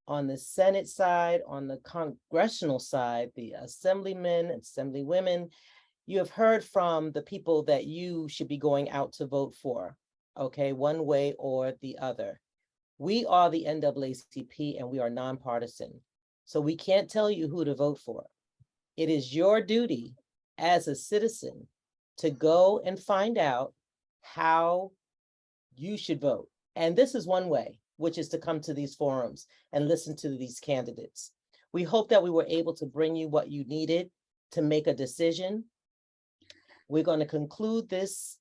on the Senate side, on the congressional side, the assemblymen, assemblywomen. You have heard from the people that you should be going out to vote for, okay, one way or the other. We are the NAACP and we are nonpartisan. So we can't tell you who to vote for. It is your duty as a citizen to go and find out how you should vote. And this is one way, which is to come to these forums and listen to these candidates. We hope that we were able to bring you what you needed to make a decision. We're going to conclude this,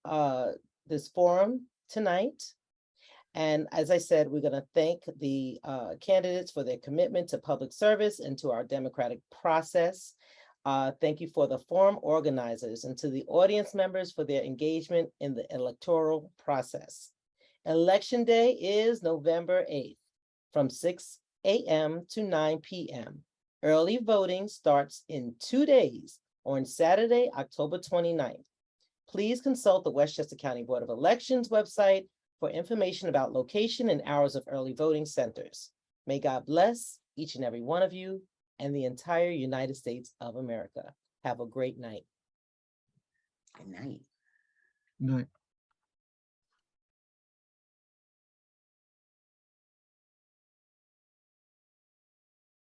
this forum tonight. And as I said, we're going to thank the candidates for their commitment to public service and to our democratic process. Thank you for the forum organizers and to the audience members for their engagement in the electoral process. Election Day is November 8th from 6 a.m. to 9 p.m. Early voting starts in 2 days on Saturday, October 29th. Please consult the Westchester County Board of Elections website for information about location and hours of early voting centers. May God bless each and every one of you and the entire United States of America. Have a great night. Good night. Night.